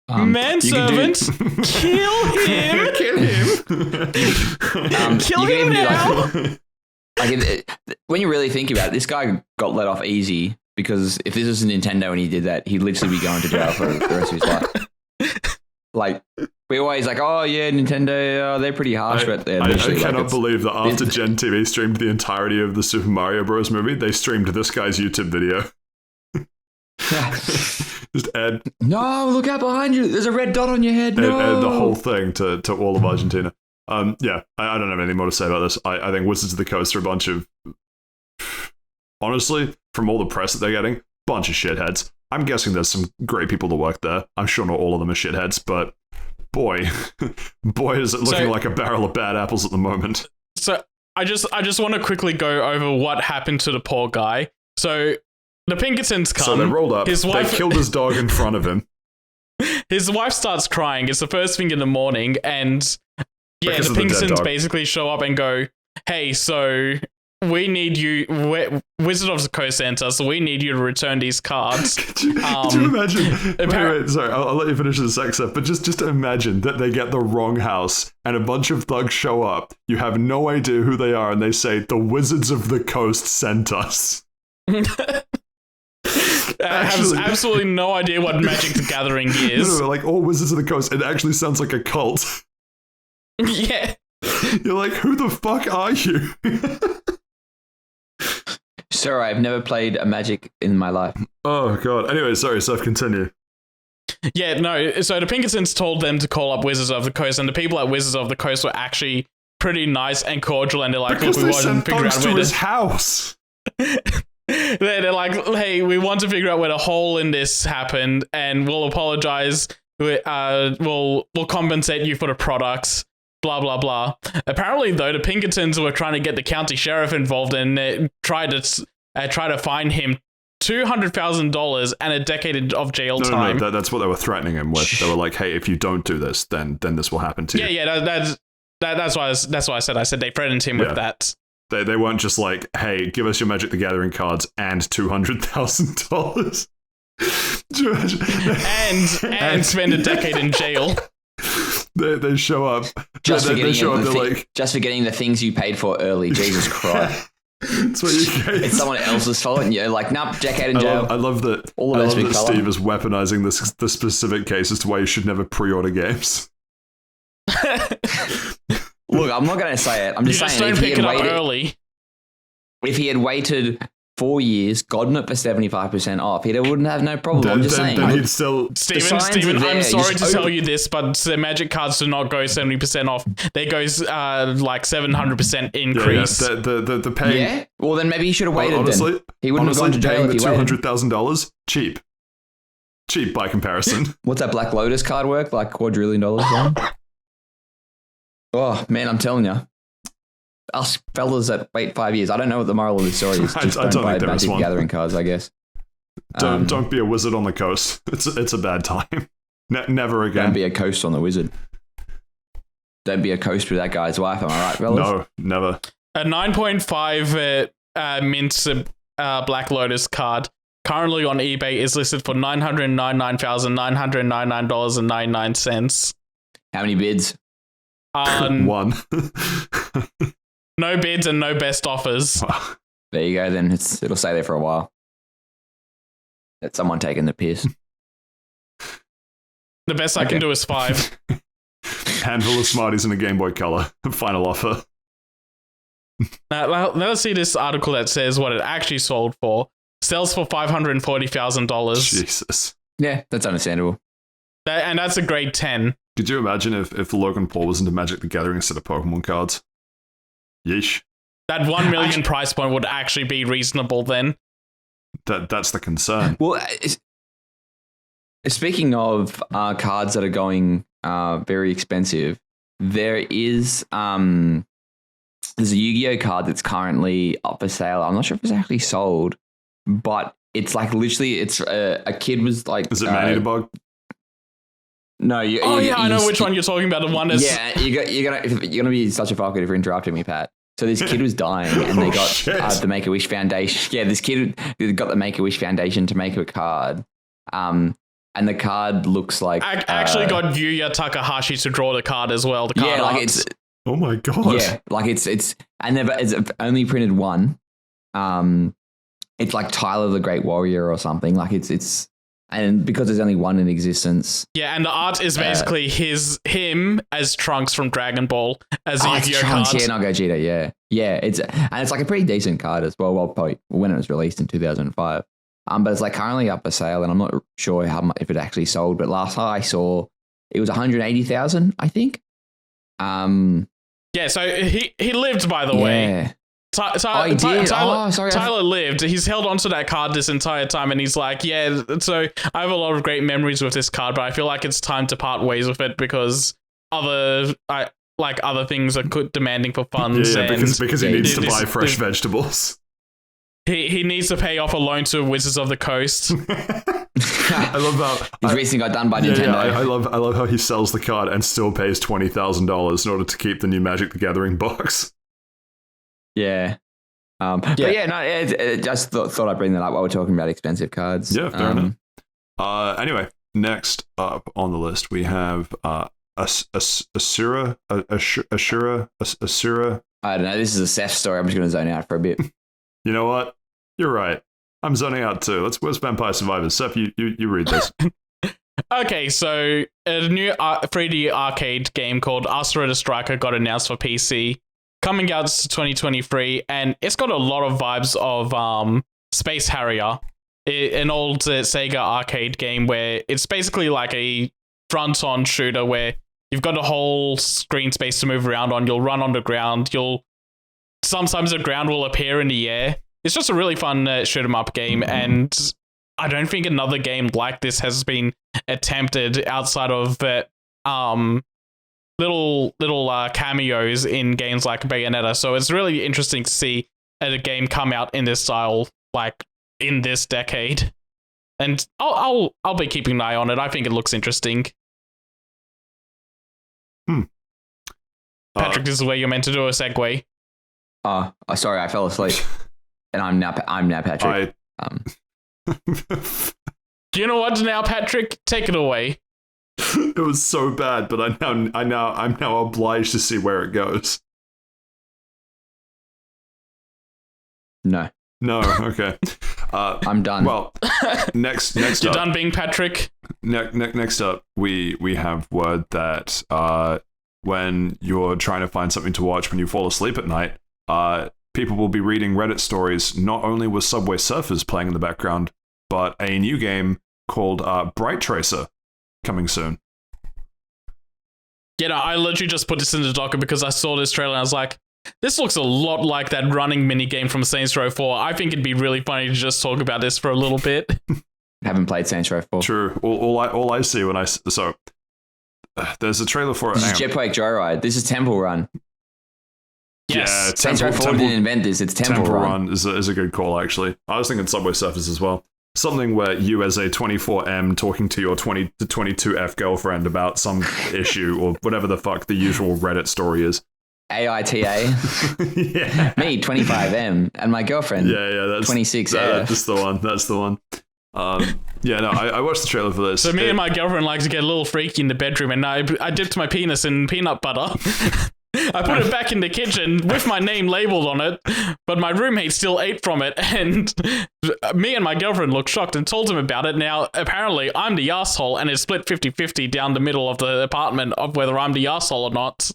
[SPEAKER 2] Manservant, kill him.
[SPEAKER 1] Kill him.
[SPEAKER 2] Kill him now.
[SPEAKER 3] When you really think about it, this guy got let off easy because if this was Nintendo and he did that, he'd literally be going to jail for the rest of his life. Like, we always like, oh yeah, Nintendo, they're pretty harsh, but they're
[SPEAKER 1] I cannot believe that after Gen TV streamed the entirety of the Super Mario Bros. Movie, they streamed this guy's YouTube video. Just add...
[SPEAKER 3] No, look out behind you. There's a red dot on your head. No.
[SPEAKER 1] Add the whole thing to all of Argentina. Yeah, I don't have anything more to say about this. I think Wizards of the Coast are a bunch of... Honestly, from all the press that they're getting, bunch of shitheads. I'm guessing there's some great people that work there. I'm sure not all of them are shitheads, but boy is it looking like a barrel of bad apples at the moment.
[SPEAKER 2] So I just want to quickly go over what happened to the poor guy. So the Pinkertons come.
[SPEAKER 1] So they rolled up.
[SPEAKER 2] His wife
[SPEAKER 1] they killed his dog in front of him.
[SPEAKER 2] His wife starts crying. It's the first thing in the morning, and the Pinkertons basically show up and go, "Hey, so we need you. Wizard of the Coast sent us. So we need you to return these cards."
[SPEAKER 1] Do you imagine? Wait, sorry, I'll let you finish the sex stuff. But just imagine that they get the wrong house and a bunch of thugs show up. You have no idea who they are, and they say, "The Wizards of the Coast sent us."
[SPEAKER 2] Has absolutely no idea what Magic the Gathering is.
[SPEAKER 1] No, like all Wizards of the Coast. It actually sounds like a cult.
[SPEAKER 2] Yeah.
[SPEAKER 1] You're like, who the fuck are you?
[SPEAKER 3] Sir, I've never played a Magic in my life.
[SPEAKER 1] Oh, God. Anyway, sorry, Saif, continue.
[SPEAKER 2] Yeah, no, so the Pinkertons told them to call up Wizards of the Coast, and the people at Wizards of the Coast were actually pretty nice and cordial, and they're like,
[SPEAKER 1] because
[SPEAKER 2] look, we want to figure out where
[SPEAKER 1] his house.
[SPEAKER 2] They're like, hey, we want to figure out where the hole in this happened, and we'll apologize. We'll compensate you for the products. Blah blah blah. Apparently, though, the Pinkertons were trying to get the county sheriff involved and try to fine him $200,000 and a decade of jail time.
[SPEAKER 1] No, that's what they were threatening him with. They were like, hey, if you don't do this, then this will happen to you.
[SPEAKER 2] Yeah, that's why I said they threatened him with that.
[SPEAKER 1] They weren't just like, hey, give us your Magic the Gathering cards and $200,000.
[SPEAKER 2] and spend a decade in jail.
[SPEAKER 1] They show up.
[SPEAKER 3] Just for getting the things you paid for early. Jesus Christ.
[SPEAKER 1] That's what you get.
[SPEAKER 3] It's someone else's fault, and you're like, nope, decade in jail.
[SPEAKER 1] I love that. Steve is weaponizing the specific case as to why you should never pre-order games.
[SPEAKER 3] Look, I'm not going to say it. I'm just saying,
[SPEAKER 2] don't pick it up early.
[SPEAKER 3] If he had waited 4 years, gotten it for 75% off, he wouldn't have no problem. I'm just saying.
[SPEAKER 1] Then he'd still...
[SPEAKER 2] Steven, I'm sorry to tell you this, but the Magic cards do not go 70% off. They go like 700% increase.
[SPEAKER 1] Yeah. The paying...
[SPEAKER 3] Yeah? Well, then maybe he should have waited.
[SPEAKER 1] Honestly,
[SPEAKER 3] he wouldn't have gone to jail if he waited.
[SPEAKER 1] $200,000, cheap. Cheap by comparison.
[SPEAKER 3] What's that Black Lotus card worth? Like $250? Oh, man, I'm telling you. Us fellas that wait 5 years. I don't know what the moral of the story is. Just don't buy Magic Gathering cards, I guess.
[SPEAKER 1] Don't be a wizard on the coast. It's a bad time. Never again.
[SPEAKER 3] Don't be a coast on the wizard. Don't be a coast with that guy's wife. Am I right, fellas?
[SPEAKER 1] No, never.
[SPEAKER 2] A 9.5 mint Black Lotus card currently on eBay is listed for $999,999.99.
[SPEAKER 3] How many bids?
[SPEAKER 1] One.
[SPEAKER 2] No bids and no best offers.
[SPEAKER 3] There you go. Then it'll stay there for a while. That's someone taking the piss.
[SPEAKER 2] The best I can do is 5.
[SPEAKER 1] Handful of Smarties in a Game Boy Color. Final offer.
[SPEAKER 2] Now, let's see this article that says what it actually sold for. Sells for $540,000.
[SPEAKER 1] Jesus.
[SPEAKER 3] Yeah, that's understandable.
[SPEAKER 2] And that's a grade 10.
[SPEAKER 1] Could you imagine if Logan Paul was into Magic the Gathering instead of Pokemon cards? Yeesh.
[SPEAKER 2] That 1 million price point would actually be reasonable then.
[SPEAKER 1] That's the concern.
[SPEAKER 3] Well, speaking of cards that are going very expensive, there's a Yu-Gi-Oh card that's currently up for sale. I'm not sure if it's actually sold, but it's like literally, it's a kid was like.
[SPEAKER 1] Is it Man-Eater-Bug?
[SPEAKER 3] No,
[SPEAKER 2] I know which one you're talking about. The one that's
[SPEAKER 3] you're gonna be such a fucker if you're interrupting me, Pat. So this kid was dying, and they got the Make-A-Wish Foundation. Yeah, this kid got the Make-A-Wish Foundation to make a card. And the card looks like
[SPEAKER 2] I actually got Yuya Takahashi to draw the card as well. The card
[SPEAKER 3] like
[SPEAKER 2] art.
[SPEAKER 3] it's.
[SPEAKER 1] Oh my god!
[SPEAKER 3] Yeah, like it's and it's only printed one. It's like Tyler the Great Warrior or something. Like it's. And because there's only one in existence.
[SPEAKER 2] Yeah, and the art is basically him as Trunks from Dragon Ball as a Yu-Gi-Oh card.
[SPEAKER 3] Yeah, not Gogeta, yeah. Yeah, it's like a pretty decent card as well. Well, probably when it was released in 2005. But it's like currently up for sale, and I'm not sure how much if it actually sold. But last time I saw, it was 180,000, I think.
[SPEAKER 2] Yeah, so he lived, by the way. Tyler lived. He's held onto that card this entire time, and he's like, yeah, so I have a lot of great memories with this card, but I feel like it's time to part ways with it because other things are demanding for funds.
[SPEAKER 1] Yeah, because he needs to buy fresh vegetables.
[SPEAKER 2] He needs to pay off a loan to Wizards of the Coast.
[SPEAKER 3] I love that. He's recently got done by Nintendo.
[SPEAKER 1] Yeah, I love how he sells the card and still pays $20,000 in order to keep the new Magic the Gathering box.
[SPEAKER 3] Yeah. But yeah, no, just thought I'd bring that up while we're talking about expensive cards.
[SPEAKER 1] Yeah, fair enough. Anyway, next up on the list, we have Asura.
[SPEAKER 3] I don't know. This is a Saif story. I'm just going to zone out for a bit.
[SPEAKER 1] You know what? You're right. I'm zoning out too. Where's Vampire Survivors? Saif, you read this.
[SPEAKER 2] Okay, so a new 3D arcade game called Asura the Striker got announced for PC. Coming out to 2023, and it's got a lot of vibes of Space Harrier, an old Sega arcade game where it's basically like a front-on shooter where you've got a whole screen space to move around on. You'll run on the ground. Sometimes the ground will appear in the air. It's just a really fun shoot 'em up game, and I don't think another game like this has been attempted outside of little cameos in games like Bayonetta, so it's really interesting to see a game come out in this style, like in this decade. And I'll be keeping an eye on it. I think it looks interesting. Patrick, this is where you're meant to do a segue.
[SPEAKER 3] Sorry, I fell asleep, and I'm now Patrick.
[SPEAKER 2] Do you know what now, Patrick? Take it away.
[SPEAKER 1] It was so bad, but I'm now obliged to see where it goes.
[SPEAKER 3] No,
[SPEAKER 1] okay.
[SPEAKER 3] I'm done.
[SPEAKER 1] Well, next
[SPEAKER 2] You're
[SPEAKER 1] up,
[SPEAKER 2] done being Patrick?
[SPEAKER 1] Next up, we have word that when you're trying to find something to watch when you fall asleep at night, people will be reading Reddit stories not only with Subway Surfers playing in the background, but a new game called Bright Tracer coming soon.
[SPEAKER 2] Yeah, no, I literally just put this in the docket because I saw this trailer and I was like, this looks a lot like that running mini game from Saints Row 4. I think it'd be really funny to just talk about this for a little bit.
[SPEAKER 3] Haven't played Saints Row 4.
[SPEAKER 1] True. All I see when there's a trailer for it.
[SPEAKER 3] This is Jetpack Joyride. This is Temple Run.
[SPEAKER 2] Yes.
[SPEAKER 1] Yeah,
[SPEAKER 3] Saints Row 4 didn't invent this. It's Temple Run.
[SPEAKER 1] is a good call, actually. I was thinking Subway Surfers as well. Something where you as a 24M talking to your 20 to 22F girlfriend about some issue or whatever the fuck the usual Reddit story is.
[SPEAKER 3] AITA.
[SPEAKER 1] Yeah.
[SPEAKER 3] Me, 25M, and my girlfriend,
[SPEAKER 1] That's
[SPEAKER 3] 26.
[SPEAKER 1] That's the one. That's the one. I watched the trailer for this.
[SPEAKER 2] So me and my girlfriend like to get a little freaky in the bedroom, and I dipped my penis in peanut butter. I put it back in the kitchen with my name labeled on it, but my roommate still ate from it, and me and my girlfriend looked shocked and told him about it. Now, apparently, I'm the asshole, and it's split 50-50 down the middle of the apartment of whether I'm the asshole or not.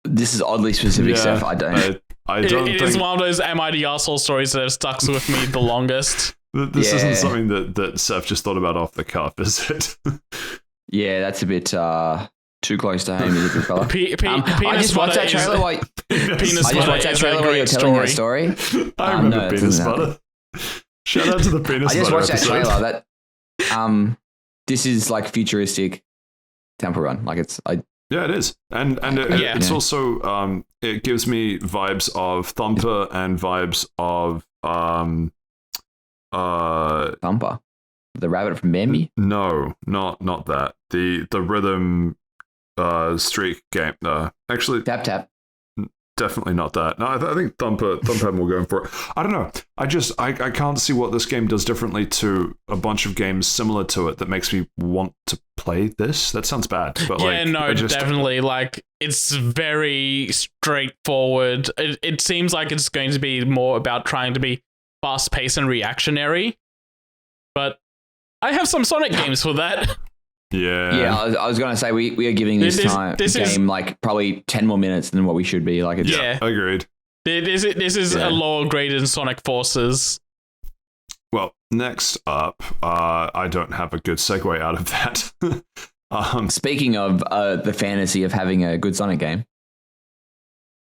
[SPEAKER 3] This is oddly specific stuff. I don't.
[SPEAKER 1] I don't
[SPEAKER 2] It
[SPEAKER 1] think
[SPEAKER 2] is one of those am I the asshole stories that have stuck with me the longest.
[SPEAKER 1] This isn't something that Saif just thought about off the cuff, is it?
[SPEAKER 3] Yeah, that's a bit too close to home, is it, big fella? I just watched that trailer while you're telling that story.
[SPEAKER 1] I remember penis butter. Shout out to the penis butter.
[SPEAKER 3] I just watched that
[SPEAKER 1] episode.
[SPEAKER 3] trailer. That this is like futuristic Temple Run. Like
[SPEAKER 1] Yeah, it is, and it's also it gives me vibes of Thumper and vibes of
[SPEAKER 3] Thumper, the rabbit from Bambi.
[SPEAKER 1] No, not that. The rhythm streak game. Actually,
[SPEAKER 3] Tap.
[SPEAKER 1] definitely not that. No, I think Thumper had more going for it. I don't know. I can't see what this game does differently to a bunch of games similar to it that makes me want to play this. That sounds bad, but
[SPEAKER 2] definitely. Like, it's very straightforward. It seems like it's going to be more about trying to be fast-paced and reactionary, but I have some Sonic games for that.
[SPEAKER 1] Yeah.
[SPEAKER 3] I was gonna say we are giving this game like probably 10 more minutes than what we should be. Like,
[SPEAKER 1] Agreed.
[SPEAKER 2] This is a lower grade than Sonic Forces.
[SPEAKER 1] Well, next up, I don't have a good segue out of that.
[SPEAKER 3] Speaking of the fantasy of having a good Sonic game,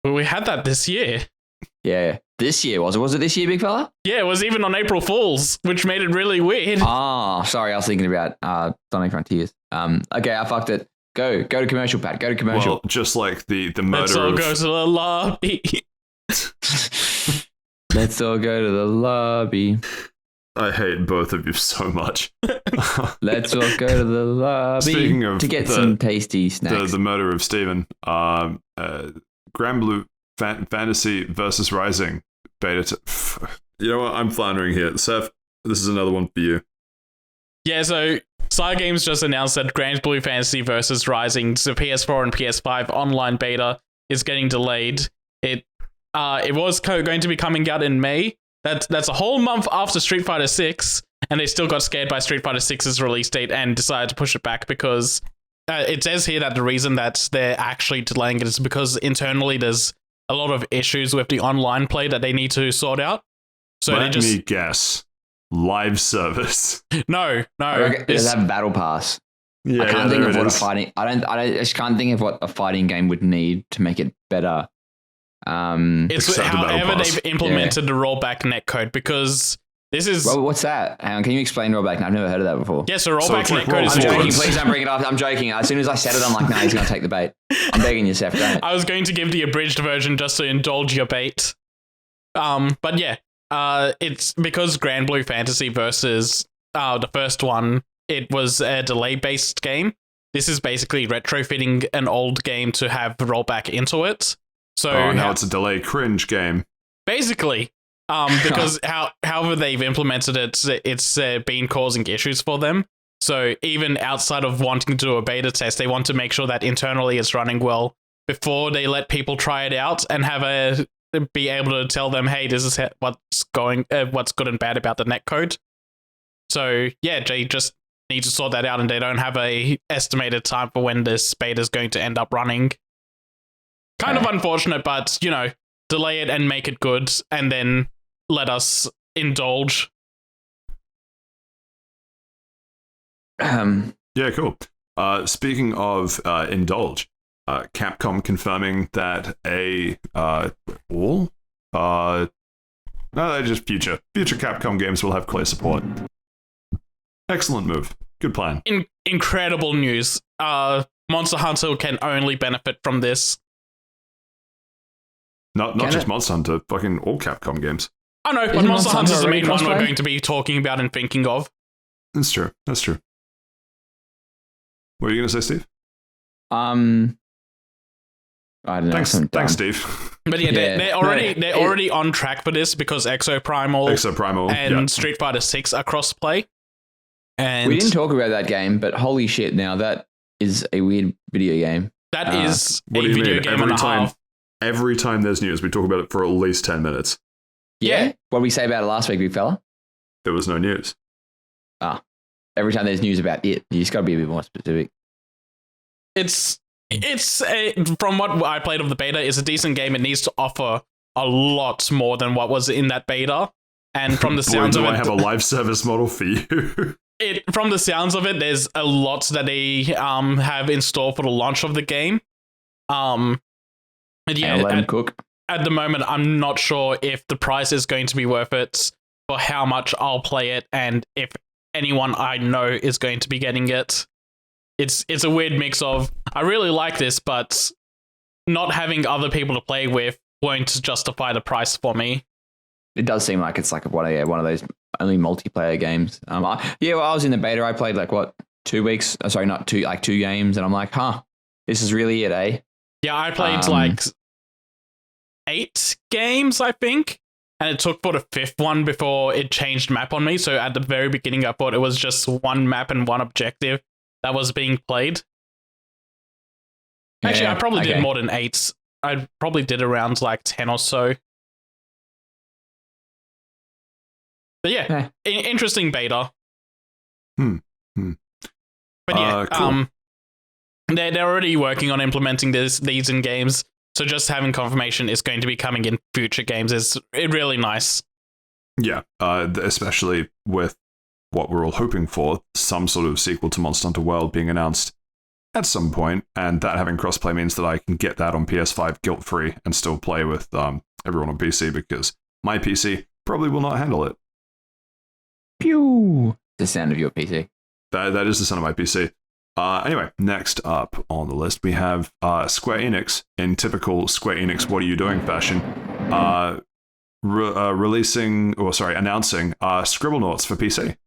[SPEAKER 2] well, we had that this year.
[SPEAKER 3] Yeah, this year was it? Was it this year, big fella?
[SPEAKER 2] Yeah, it was even on April Fool's, which made it really weird.
[SPEAKER 3] Oh, sorry, I was thinking about Sonic Frontiers. Okay, I fucked it. Go to commercial, Pat. Go to commercial.
[SPEAKER 1] Well, just like the murder
[SPEAKER 2] Let's all go to the lobby.
[SPEAKER 3] Let's all go to the lobby.
[SPEAKER 1] I hate both of you so much.
[SPEAKER 3] Let's all go to the lobby.
[SPEAKER 1] Speaking of
[SPEAKER 3] to get some tasty snacks.
[SPEAKER 1] The murder of Steven. Grand Blue Fantasy versus Rising beta. You know what? I'm floundering here. Seth, this is another one for you.
[SPEAKER 2] Yeah, so Cygames just announced that Grand Blue Fantasy versus Rising, the PS4 and PS5 online beta, is getting delayed. It was going to be coming out in May. That's a whole month after Street Fighter 6, and they still got scared by Street Fighter 6's release date and decided to push it back because it says here that the reason that they're actually delaying it is because internally there's a lot of issues with the online play that they need to sort out. So
[SPEAKER 1] Let me guess. Live service.
[SPEAKER 2] No.
[SPEAKER 3] Does have Battle Pass?
[SPEAKER 1] Yeah,
[SPEAKER 3] I can't think of what a fighting. I just can't think of what a fighting game would need to make it better.
[SPEAKER 2] It's however they've implemented the rollback netcode, because this is.
[SPEAKER 3] Well, what's that? Hang on, can you explain rollback? I've never heard of that before.
[SPEAKER 2] Yeah, so rollback netcode is.
[SPEAKER 3] I'm joking. Please don't bring it up. I'm joking. As soon as I said it, I'm like, no, he's going to take the bait. I'm begging you, Seth. Don't.
[SPEAKER 2] I was going to give the abridged version just to indulge your bait. But yeah, it's because Grand Blue Fantasy versus the first one, it was a delay-based game. This is basically retrofitting an old game to have rollback into it. So
[SPEAKER 1] now it's a delay cringe game.
[SPEAKER 2] Basically, because however they've implemented it, it's been causing issues for them. So even outside of wanting to do a beta test, they want to make sure that internally it's running well before they let people try it out and be able to tell them, hey, this is what's good and bad about the netcode. So yeah, they just need to sort that out, and they don't have a estimated time for when this beta is going to end up running. Kind of unfortunate, but, delay it and make it good, and then let us indulge.
[SPEAKER 1] Yeah, cool. Speaking of indulge, Capcom confirming that they're just future Capcom games will have clear support. Excellent move. Good plan.
[SPEAKER 2] Incredible news. Monster Hunter can only benefit from this.
[SPEAKER 1] Not just Monster Hunter, fucking all Capcom games.
[SPEAKER 2] I know, but Monster Hunter is the main one we're going to be talking about and thinking of.
[SPEAKER 1] That's true. What were you going to say, Steve?
[SPEAKER 3] I don't know.
[SPEAKER 1] Thanks, Steve.
[SPEAKER 2] But yeah, they're already on track for this because Exoprimal and Street Fighter 6 are cross-play. And
[SPEAKER 3] we didn't talk about that game, but holy shit, now that is a weird video game.
[SPEAKER 2] That is a video game and a half.
[SPEAKER 1] Every time there's news, we talk about it for at least 10 minutes.
[SPEAKER 3] Yeah? What did we say about it last week, big fella?
[SPEAKER 1] There was no news.
[SPEAKER 3] Every time there's news about it, you just got to be a bit more specific.
[SPEAKER 2] From what I played of the beta, it's a decent game. It needs to offer a lot more than what was in that beta. And from the sounds of it,
[SPEAKER 1] I have a live service model for you.
[SPEAKER 2] From the sounds of it, there's a lot that they have in store for the launch of the game. At the moment, I'm not sure if the price is going to be worth it for how much I'll play it, and if anyone I know is going to be getting it. It's a weird mix of, I really like this, but not having other people to play with won't justify the price for me.
[SPEAKER 3] It does seem like it's like one of those only multiplayer games. I was in the beta. I played 2 weeks. Sorry, not two, 2 games, and I'm like, this is really it, eh?
[SPEAKER 2] Yeah, I played 8 games, I think, and it took for the 5th one before it changed map on me. So at the very beginning, I thought it was just one map and one objective that was being played. Actually, I probably did more than 8. I probably did around 10 or so. But yeah, interesting beta.
[SPEAKER 1] But
[SPEAKER 2] yeah,
[SPEAKER 1] cool.
[SPEAKER 2] They're already working on implementing these in games. So just having confirmation is going to be coming in future games is really nice.
[SPEAKER 1] Yeah, especially with what we're all hoping for, some sort of sequel to Monster Hunter World being announced at some point, and that having crossplay means that I can get that on PS5 guilt-free and still play with everyone on PC, because my PC probably will not handle it.
[SPEAKER 3] Pew! The sound of your PC.
[SPEAKER 1] That is the sound of my PC. Anyway, next up on the list, we have Square Enix, in typical Square Enix what are you doing fashion, announcing Scribblenauts for PC.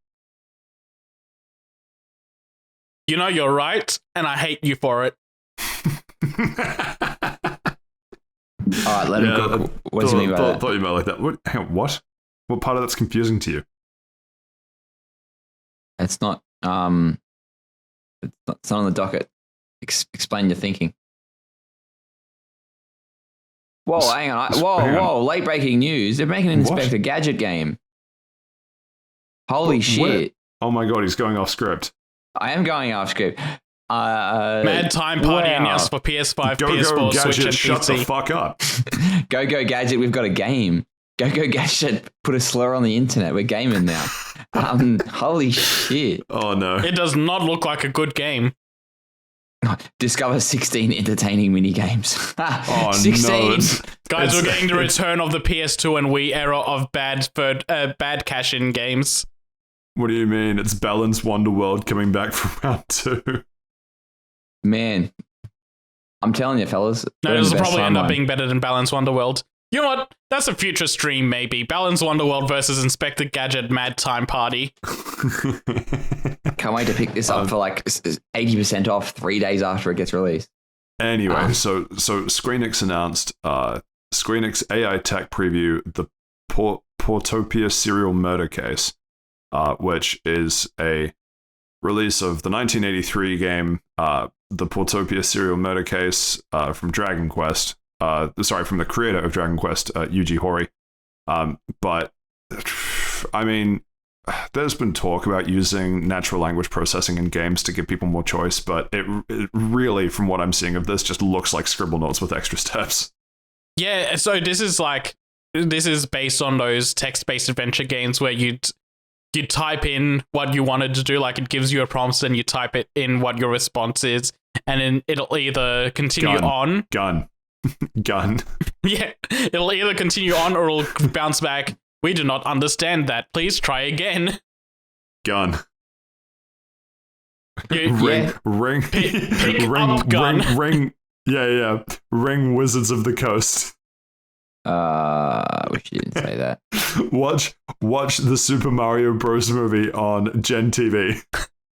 [SPEAKER 2] You know you're right, and I hate you for it.
[SPEAKER 3] All right, let him go. What does he mean by that?
[SPEAKER 1] Thought you meant like that. What? What part of that's confusing to you?
[SPEAKER 3] It's not on the docket. Explain your thinking. Whoa, hang on. Whoa, late breaking news. They're making an Inspector Gadget game. Holy shit.
[SPEAKER 1] Oh my god, he's going off script.
[SPEAKER 3] I am going off script.
[SPEAKER 2] Mad Time Party announced for PS5, PS4,
[SPEAKER 1] Gadget,
[SPEAKER 2] Switch, and
[SPEAKER 1] shut
[SPEAKER 2] PC.
[SPEAKER 1] the fuck up.
[SPEAKER 3] Go Gadget, we've got a game. Go Gadget, put a slur on the internet. We're gaming now. Holy shit.
[SPEAKER 1] Oh no.
[SPEAKER 2] It does not look like a good game.
[SPEAKER 3] Discover 16 entertaining minigames.
[SPEAKER 1] Oh
[SPEAKER 3] 16.
[SPEAKER 1] No.
[SPEAKER 2] Guys, we're getting the return of the PS2 and Wii era of bad cash-in games.
[SPEAKER 1] What do you mean? It's Balance Wonderworld coming back from round 2.
[SPEAKER 3] Man, I'm telling you, fellas.
[SPEAKER 2] No, this will probably end up being better than Balance Wonderworld. You know what? That's a future stream, maybe. Balance Wonderworld versus Inspector Gadget Mad Time Party.
[SPEAKER 3] Can't wait to pick this up for 80% off 3 days after it gets released.
[SPEAKER 1] Anyway, so Square Enix announced Square Enix AI tech preview, the Portopia serial murder case, which is a release of the 1983 game, the Portopia serial murder case from Dragon Quest. From the creator of Dragon Quest, Yuji Horii. But, I mean, there's been talk about using natural language processing in games to give people more choice, but it really, from what I'm seeing of this, just looks like Scribblenauts with extra steps.
[SPEAKER 2] Yeah, so this is based on those text-based adventure games where you type in what you wanted to do, like it gives you a prompt, and you type it in what your response is, and then it'll either continue on.
[SPEAKER 1] Gun.
[SPEAKER 2] Yeah, it'll either continue on or it'll bounce back. We do not understand that. Please try again.
[SPEAKER 1] Gun.
[SPEAKER 2] Ring. Pick up gun.
[SPEAKER 1] Ring. Yeah. Ring Wizards of the Coast.
[SPEAKER 3] Wish you didn't say that.
[SPEAKER 1] Watch the Super Mario Bros. Movie on Gen TV.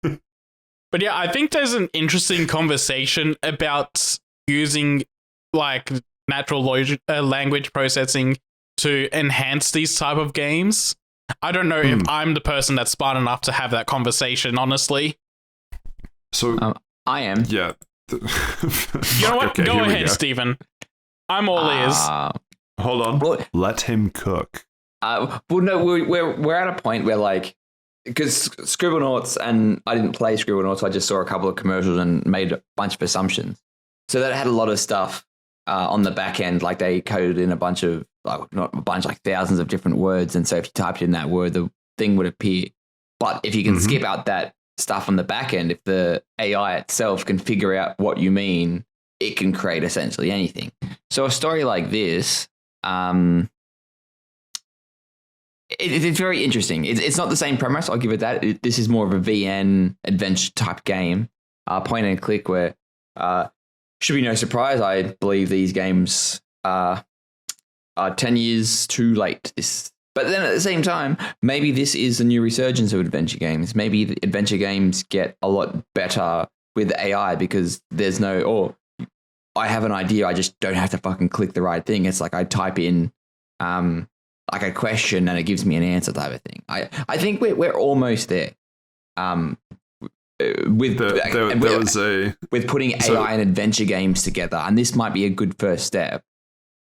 [SPEAKER 2] But yeah, I think there's an interesting conversation about using like natural language processing to enhance these type of games. I don't know if I'm the person that's smart enough to have that conversation, honestly.
[SPEAKER 1] So
[SPEAKER 3] I am.
[SPEAKER 1] Yeah.
[SPEAKER 2] You know what?
[SPEAKER 1] Okay,
[SPEAKER 2] go ahead, Stephen. I'm all ears.
[SPEAKER 1] Hold on.
[SPEAKER 3] Well,
[SPEAKER 1] let him cook.
[SPEAKER 3] Well, no, we're at a point where, like, because Scribblenauts, and I didn't play Scribblenauts, I just saw a couple of commercials and made a bunch of assumptions. So that had a lot of stuff on the back end, like they coded in a bunch of, not a bunch, like thousands of different words. And so if you typed in that word, the thing would appear. But if you can skip out that stuff on the back end, if the AI itself can figure out what you mean, it can create essentially anything. So a story like this, it's very interesting. It's not the same premise, I'll give it that. This is more of a VN adventure type game, point and click, where should be no surprise, I believe these games are 10 years too late. But then at the same time, maybe this is the new resurgence of adventure games. Maybe the adventure games get a lot better with AI because there's no, I have an idea, I just don't have to fucking click the right thing. It's like I type in like a question and it gives me an answer type of thing. I think we're almost there. With putting AI and adventure games together, and this might be a good first step.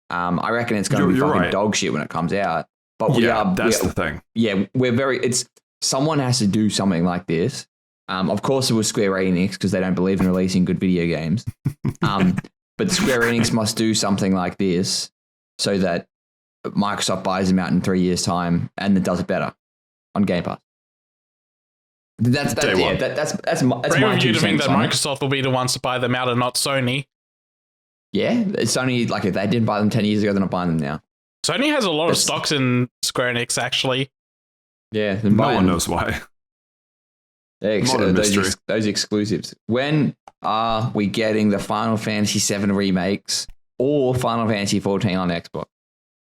[SPEAKER 3] I reckon it's going to be fucking dog shit when it comes out. But that's
[SPEAKER 1] the thing.
[SPEAKER 3] Yeah, someone has to do something like this. Of course, it was Square Enix because they don't believe in releasing good video games. But Square Enix must do something like this so that Microsoft buys them out in 3 years' time and it does it better on Game Pass. That's my 2 cents.
[SPEAKER 2] You to think that Microsoft will be the ones to buy them out and not Sony.
[SPEAKER 3] Yeah, Sony, like if they didn't buy them 10 years ago, they're not buying them now.
[SPEAKER 2] Sony has a lot of stocks in Square Enix, actually.
[SPEAKER 3] Yeah,
[SPEAKER 1] no one knows why.
[SPEAKER 3] Those exclusives. When are we getting the Final Fantasy VII remakes or Final Fantasy 14 on Xbox?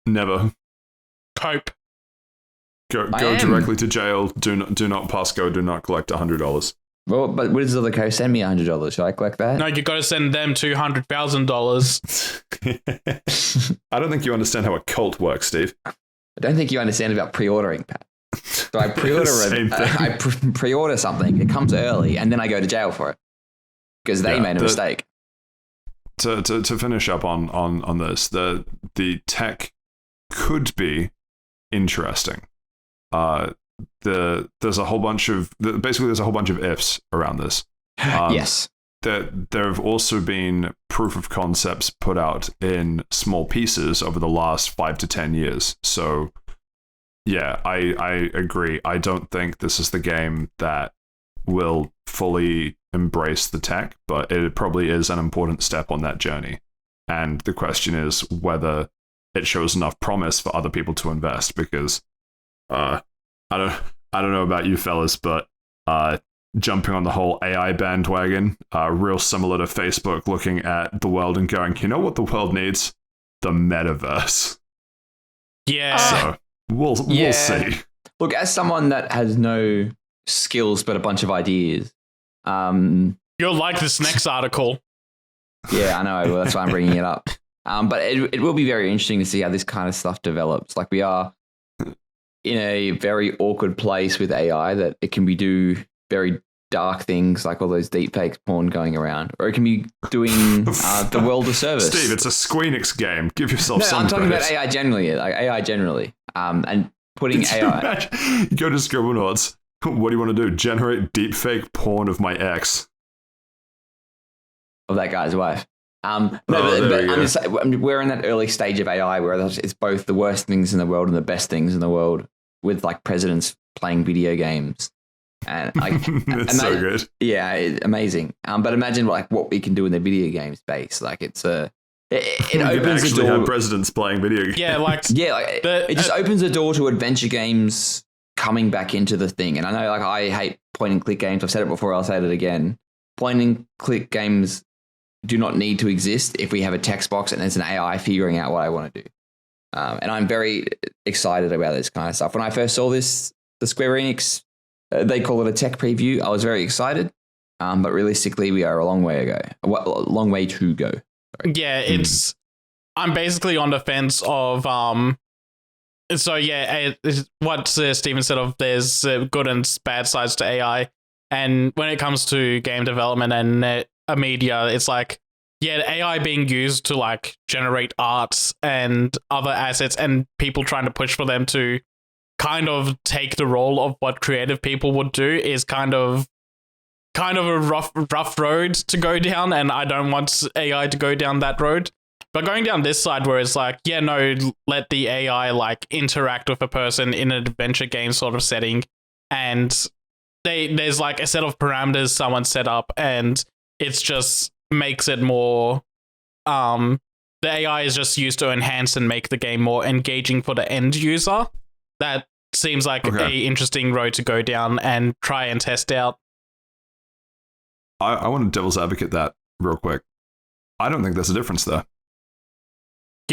[SPEAKER 1] Never.
[SPEAKER 2] Cope.
[SPEAKER 1] Go directly to jail. Do not pass go. Do not collect $100.
[SPEAKER 3] Well, but Wizards of the Coast send me $100. Should I collect that?
[SPEAKER 2] No, you got to send them $200,000.
[SPEAKER 1] I don't think you understand how a cult works, Steve.
[SPEAKER 3] I don't think you understand about pre-ordering, Pat. So I pre-order something. It comes early, and then I go to jail for it because they made a mistake.
[SPEAKER 1] To finish up on this, the tech could be interesting. There's a whole bunch of ifs around this.
[SPEAKER 3] Yes.
[SPEAKER 1] There have also been proof of concepts put out in small pieces over the last 5 to 10 years. So yeah, I agree. I don't think this is the game that will fully embrace the tech, but it probably is an important step on that journey. And the question is whether it shows enough promise for other people to invest, because I don't know about you fellas, but jumping on the whole AI bandwagon, real similar to Facebook looking at the world and going, you know what the world needs? The metaverse.
[SPEAKER 2] Yeah.
[SPEAKER 1] So we'll see.
[SPEAKER 3] Look, as someone that has no skills but a bunch of ideas,
[SPEAKER 2] you'll like this next article.
[SPEAKER 3] Yeah, I know. Well, that's why I'm bringing it up. But it will be very interesting to see how this kind of stuff develops. Like, we are in a very awkward place with AI that it can be do very dark things like all those deepfake porn going around, or it can be doing the world a service.
[SPEAKER 1] Steve, it's a Squeenix game. Give yourself some
[SPEAKER 3] I'm talking
[SPEAKER 1] credit.
[SPEAKER 3] about AI generally, and putting AI.
[SPEAKER 1] You go to Scribblenauts. What do you want to do? Generate deepfake porn of my ex.
[SPEAKER 3] Of that guy's wife. We're in that early stage of AI where it's both the worst things in the world and the best things in the world, with like presidents playing video games, and like
[SPEAKER 1] it's so good.
[SPEAKER 3] Yeah, amazing. But imagine what we can do in the video game space. Like it opens the door.
[SPEAKER 1] Have presidents playing video games.
[SPEAKER 2] Yeah,
[SPEAKER 3] it just opens the door to adventure games coming back into the thing. And I know, like, I hate point and click games. I've said it before. I'll say it again. Point and click games do not need to exist if we have a text box and there's an AI figuring out what I want to do. And I'm very excited about this kind of stuff. When I first saw this, the Square Enix, they call it a tech preview. I was very excited. But realistically, we are a long way to go.
[SPEAKER 2] Yeah, I'm basically on the fence of So yeah, what Steven said of there's good and bad sides to AI, and when it comes to game development and media, it's like yeah, AI being used to like generate art and other assets, and people trying to push for them to kind of take the role of what creative people would do is kind of a rough road to go down, and I don't want AI to go down that road. But going down this side where it's like, yeah, no, let the AI like interact with a person in an adventure game sort of setting, and there's like a set of parameters someone set up, and it's just makes it more the AI is just used to enhance and make the game more engaging for the end user. That seems like a interesting road to go down and try and test out.
[SPEAKER 1] I want to devil's advocate that real quick. I don't think there's a difference there.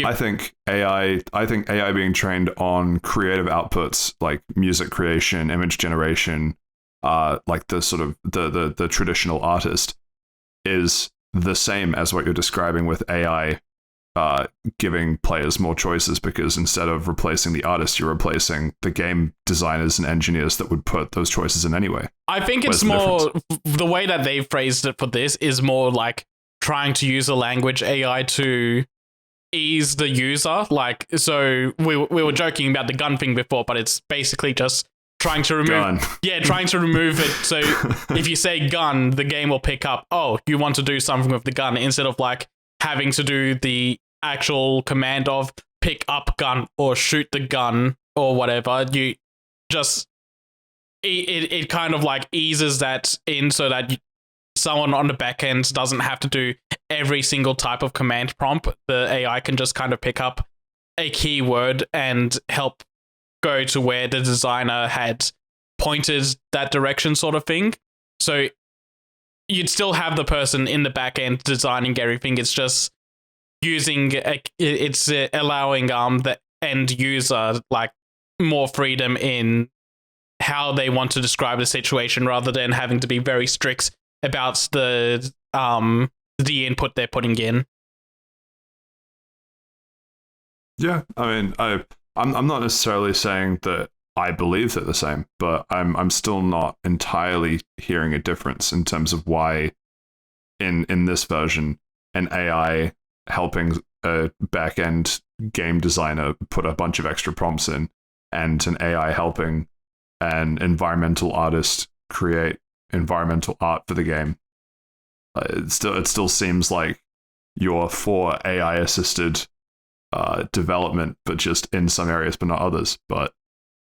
[SPEAKER 1] I think AI being trained on creative outputs like music creation, image generation, like the sort of the traditional artist is the same as what you're describing with AI giving players more choices, because instead of replacing the artist, you're replacing the game designers and engineers that would put those choices in anyway.
[SPEAKER 2] I think it's more the way that they phrased it for this is more like trying to use a language AI to ease the user. Like, so we were joking about the gun thing before, but it's basically just trying to remove trying to remove it. So if you say gun, the game will pick up, oh, you want to do something with the gun, instead of like having to do the actual command of pick up gun or shoot the gun or whatever. You just it kind of like eases that in so that someone on the back end doesn't have to do every single type of command prompt. The AI can just kind of pick up a keyword and help go to where the designer had pointed that direction, sort of thing. So you'd still have the person in the back end designing everything. It's just using it's allowing the end user like more freedom in how they want to describe the situation, rather than having to be very strict about the input they're putting in.
[SPEAKER 1] Yeah, I mean, I'm not necessarily saying that I believe they're the same, but I'm still not entirely hearing a difference in terms of why in this version an AI helping a back-end game designer put a bunch of extra prompts in, and an AI helping an environmental artist create environmental art for the game. It still seems like you're for AI assisted development, but just in some areas, but not others. But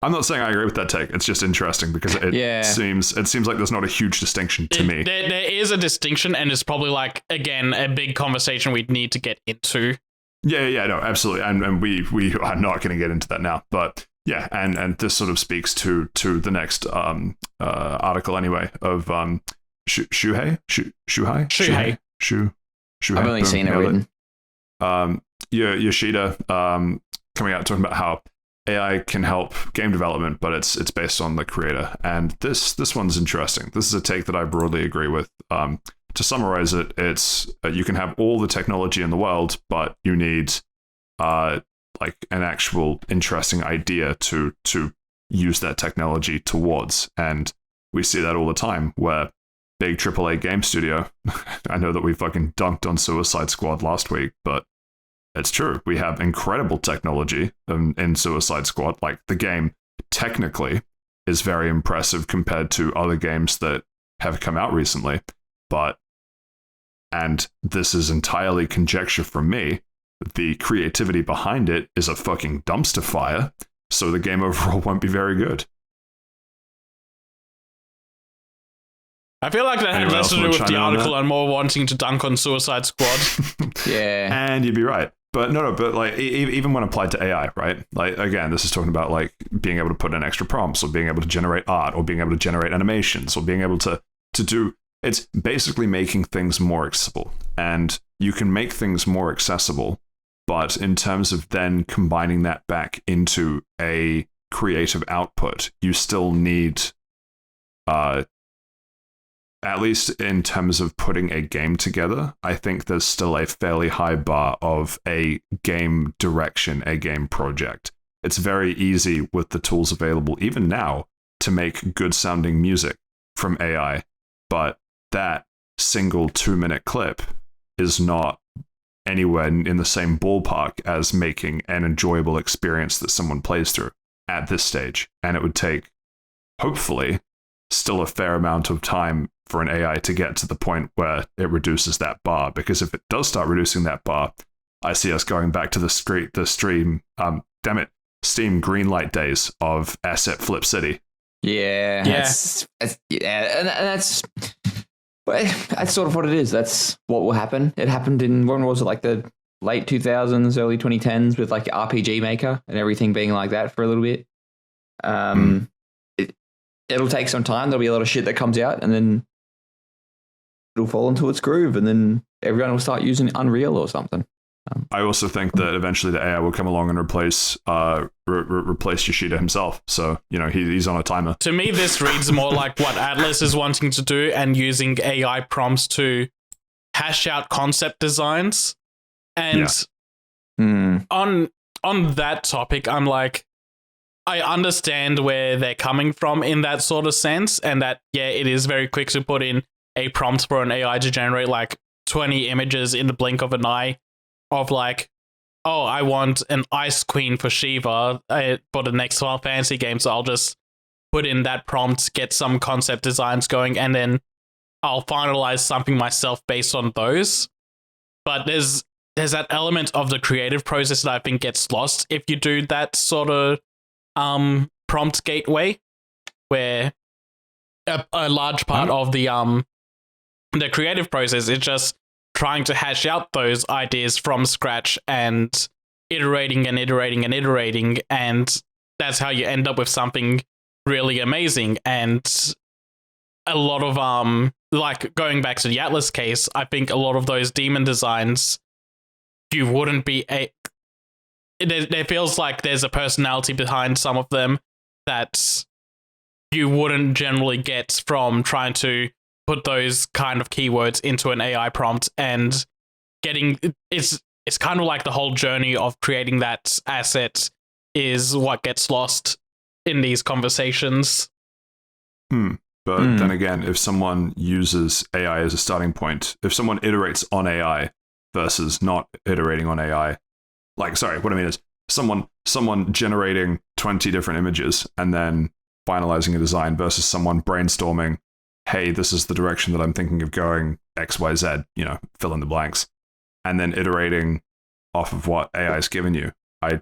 [SPEAKER 1] I'm not saying I agree with that take. It's just interesting because it seems like there's not a huge distinction to me.
[SPEAKER 2] There is a distinction, and it's probably like, again, a big conversation we'd need to get into.
[SPEAKER 1] Yeah, no, absolutely, and we are not going to get into that now. But yeah, and this sort of speaks to the next article anyway of Shuhei.
[SPEAKER 3] I've only seen it written.
[SPEAKER 1] Yoshida coming out talking about how AI can help game development, but it's based on the creator. And this one's interesting. This is a take that I broadly agree with. To summarize it, it's you can have all the technology in the world, but you need like an actual interesting idea to use that technology towards. And we see that all the time where big AAA game studio, I know that we fucking dunked on Suicide Squad last week, but it's true. We have incredible technology in Suicide Squad. Like, the game technically is very impressive compared to other games that have come out recently. And this is entirely conjecture from me, the creativity behind it is a fucking dumpster fire, so the game overall won't be very good.
[SPEAKER 2] I feel like that has less to do with the article and more wanting to dunk on Suicide Squad.
[SPEAKER 3] Yeah.
[SPEAKER 1] And you'd be right. But but like even when applied to AI, right? Like, again, this is talking about like being able to put in extra prompts, or being able to generate art, or being able to generate animations, or being able to do, it's basically making things more accessible. And you can make things more accessible, but in terms of then combining that back into a creative output, you still need at least in terms of putting a game together, I think there's still a fairly high bar of a game direction, a game project. It's very easy with the tools available, even now, to make good sounding music from AI. But that single 2-minute clip is not anywhere in the same ballpark as making an enjoyable experience that someone plays through at this stage. And it would take, hopefully, still a fair amount of time for an AI to get to the point where it reduces that bar. Because if it does start reducing that bar, I see us going back to the Steam greenlight days of Asset Flip City.
[SPEAKER 3] Yeah. That's sort of what it is. That's what will happen. It happened in, when was it, like the late 2000s, early 2010s with like RPG Maker and everything being like that for a little bit. It'll take some time. There'll be a lot of shit that comes out, and then it'll fall into its groove, and then everyone will start using Unreal or something.
[SPEAKER 1] I also think that eventually the AI will come along and replace Yoshida himself. So, he's on a timer.
[SPEAKER 2] To me, this reads more like what Atlas is wanting to do and using AI prompts to hash out concept designs. And on that topic, I'm like, I understand where they're coming from in that sort of sense, and that, it is very quick to put in a prompt for an AI to generate like 20 images in the blink of an eye of like, oh, I want an Ice Queen for Shiva for the next Final Fantasy game, so I'll just put in that prompt, get some concept designs going, and then I'll finalize something myself based on those. But there's that element of the creative process that I think gets lost if you do that sort of prompt gateway, where a large part of the creative process is just trying to hash out those ideas from scratch and iterating and iterating and iterating, and that's how you end up with something really amazing. And a lot of like going back to the Atlas case, I think a lot of those demon designs, you wouldn't be there feels like there's a personality behind some of them that you wouldn't generally get from trying to put those kind of keywords into an AI prompt, and getting it's kind of like the whole journey of creating that asset is what gets lost in these conversations.
[SPEAKER 1] But then again, if someone uses AI as a starting point, if someone iterates on AI versus not iterating on AI, like, sorry, what I mean is someone generating 20 different images and then finalizing a design versus someone brainstorming, hey, this is the direction that I'm thinking of going, XYZ, fill in the blanks, and then iterating off of what AI has given you. I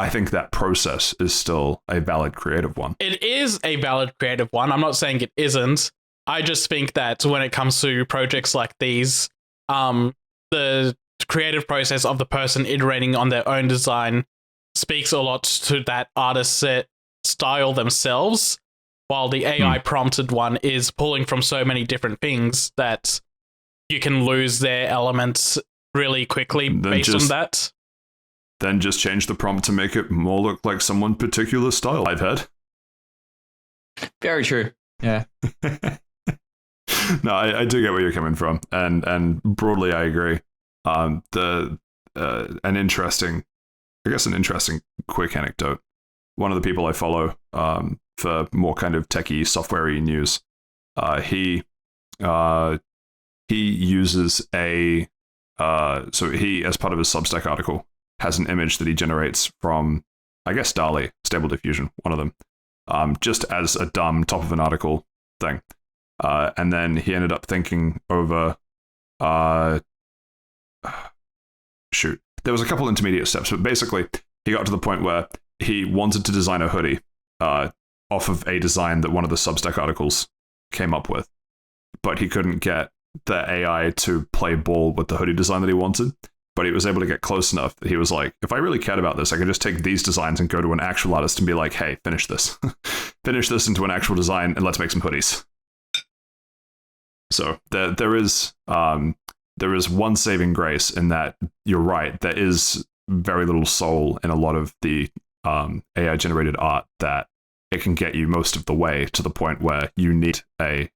[SPEAKER 1] think that process is still a valid creative one.
[SPEAKER 2] It is a valid creative one. I'm not saying it isn't. I just think that when it comes to projects like these, the creative process of the person iterating on their own design speaks a lot to that artist's style themselves, while the AI prompted one is pulling from so many different things that you can lose their elements really quickly based on that.
[SPEAKER 1] Then just change the prompt to make it more look like someone particular style, I've heard.
[SPEAKER 3] Very true. Yeah.
[SPEAKER 1] No, I do get where you're coming from, and broadly I agree. An interesting quick anecdote. One of the people I follow for more kind of techie, software-y news, he uses so he, as part of his Substack article, has an image that he generates from, I guess, DALL-E, Stable Diffusion, one of them, just as a dumb top of an article thing. And then he ended up thinking over, there was a couple intermediate steps, but basically he got to the point where he wanted to design a hoodie off of a design that one of the Substack articles came up with, but he couldn't get the AI to play ball with the hoodie design that he wanted. But he was able to get close enough that he was like, if I really cared about this, I could just take these designs and go to an actual artist and be like, hey, finish this. Finish this into an actual design and let's make some hoodies. So there is one saving grace in that. You're right. There is very little soul in a lot of the AI generated art that it can get you most of the way to the point where you need an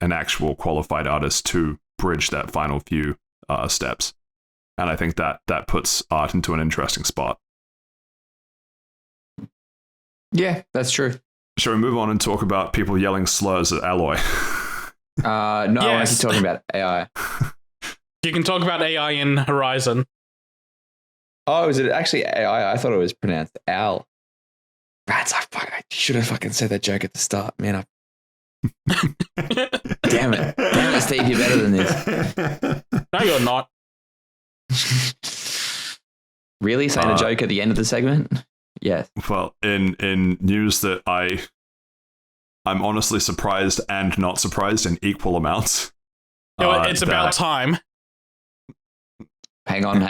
[SPEAKER 1] actual qualified artist to bridge that final few steps. And I think that puts art into an interesting spot.
[SPEAKER 3] Yeah, that's true.
[SPEAKER 1] Shall we move on and talk about people yelling slurs at Alloy?
[SPEAKER 3] No, I want to keep talking about AI.
[SPEAKER 2] You can talk about AI in Horizon.
[SPEAKER 3] Oh, is it actually AI? I thought it was pronounced Al. Rats, I should have fucking said that joke at the start, man. Damn it, Steve, you're better than this.
[SPEAKER 2] No, you're not.
[SPEAKER 3] Really? Saying a joke at the end of the segment? Yes.
[SPEAKER 1] Well, in news that I'm honestly surprised and not surprised in equal amounts.
[SPEAKER 2] It's about time.
[SPEAKER 3] Hang on.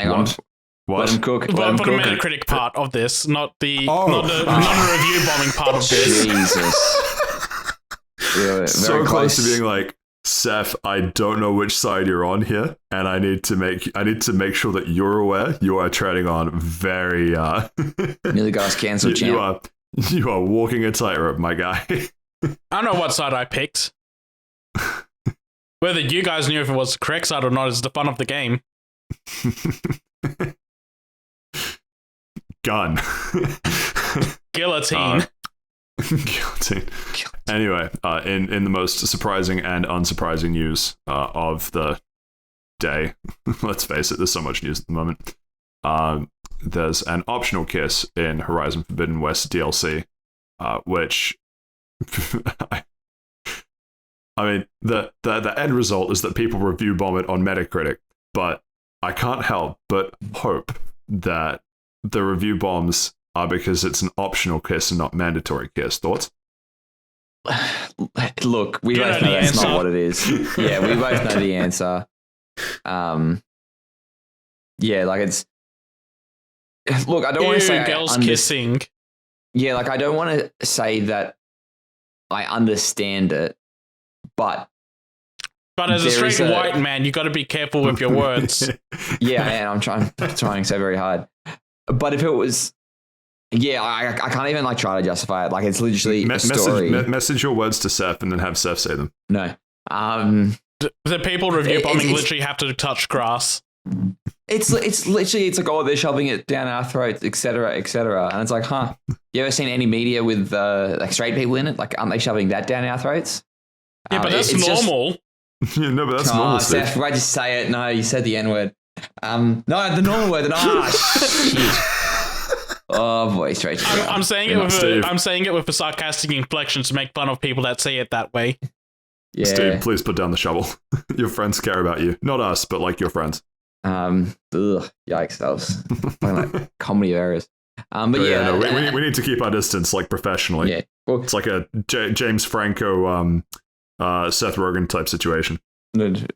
[SPEAKER 1] What?
[SPEAKER 3] Let him cook.
[SPEAKER 2] For the Metacritic part of this, not the review bombing part of this.
[SPEAKER 3] Jesus. Yeah,
[SPEAKER 1] so close to being like, Saif, I don't know which side you're on here, and I need to make sure that you're aware you are treading on very
[SPEAKER 3] nearly got us cancelled, champ.
[SPEAKER 1] You are walking a tightrope, my guy.
[SPEAKER 2] I don't know what side I picked. Whether you guys knew if it was the correct side or not is the fun of the game.
[SPEAKER 1] Gun.
[SPEAKER 2] Guillotine.
[SPEAKER 1] Guillotine. Anyway, in the most surprising and unsurprising news of the day, let's face it, there's so much news at the moment. There's an optional kiss in Horizon Forbidden West DLC, which I mean, the end result is that people review bomb it on Metacritic, but I can't help but hope that the review bombs are because it's an optional kiss and not mandatory kiss. Thoughts?
[SPEAKER 3] Look, we both know that's not what it is. Yeah, we both know the answer. Yeah, like it's. Look, I don't want to say
[SPEAKER 2] girls kissing.
[SPEAKER 3] Yeah, like I don't want to say that I understand it, but
[SPEAKER 2] as a straight white man, you got to be careful with your words.
[SPEAKER 3] Yeah, and I'm trying so very hard. But if it was, yeah, I can't even like try to justify it. Like it's literally a story.
[SPEAKER 1] Message your words to Saif and then have Saif say them.
[SPEAKER 3] No.
[SPEAKER 2] The people review bombing literally have to touch grass.
[SPEAKER 3] It's literally, it's like, oh, they're shoving it down our throats, etc., etc. And it's like, huh? You ever seen any media with like straight people in it? Like, aren't they shoving that down our throats?
[SPEAKER 2] Yeah, but that's normal.
[SPEAKER 1] Yeah, no, but that's normal.
[SPEAKER 3] Seth, why'd you say it? No, you said the N-word. No, the normal word. Shit. Oh boy, straight.
[SPEAKER 2] I'm saying it with a sarcastic inflection to make fun of people that say it that way.
[SPEAKER 3] Yeah.
[SPEAKER 1] Steve, please put down the shovel. Your friends care about you, not us, but like your friends.
[SPEAKER 3] Yikes, that was like comedy errors. But
[SPEAKER 1] yeah, no, we need to keep our distance, like professionally.
[SPEAKER 3] Yeah, well,
[SPEAKER 1] it's like a James Franco, Seth Rogen type situation.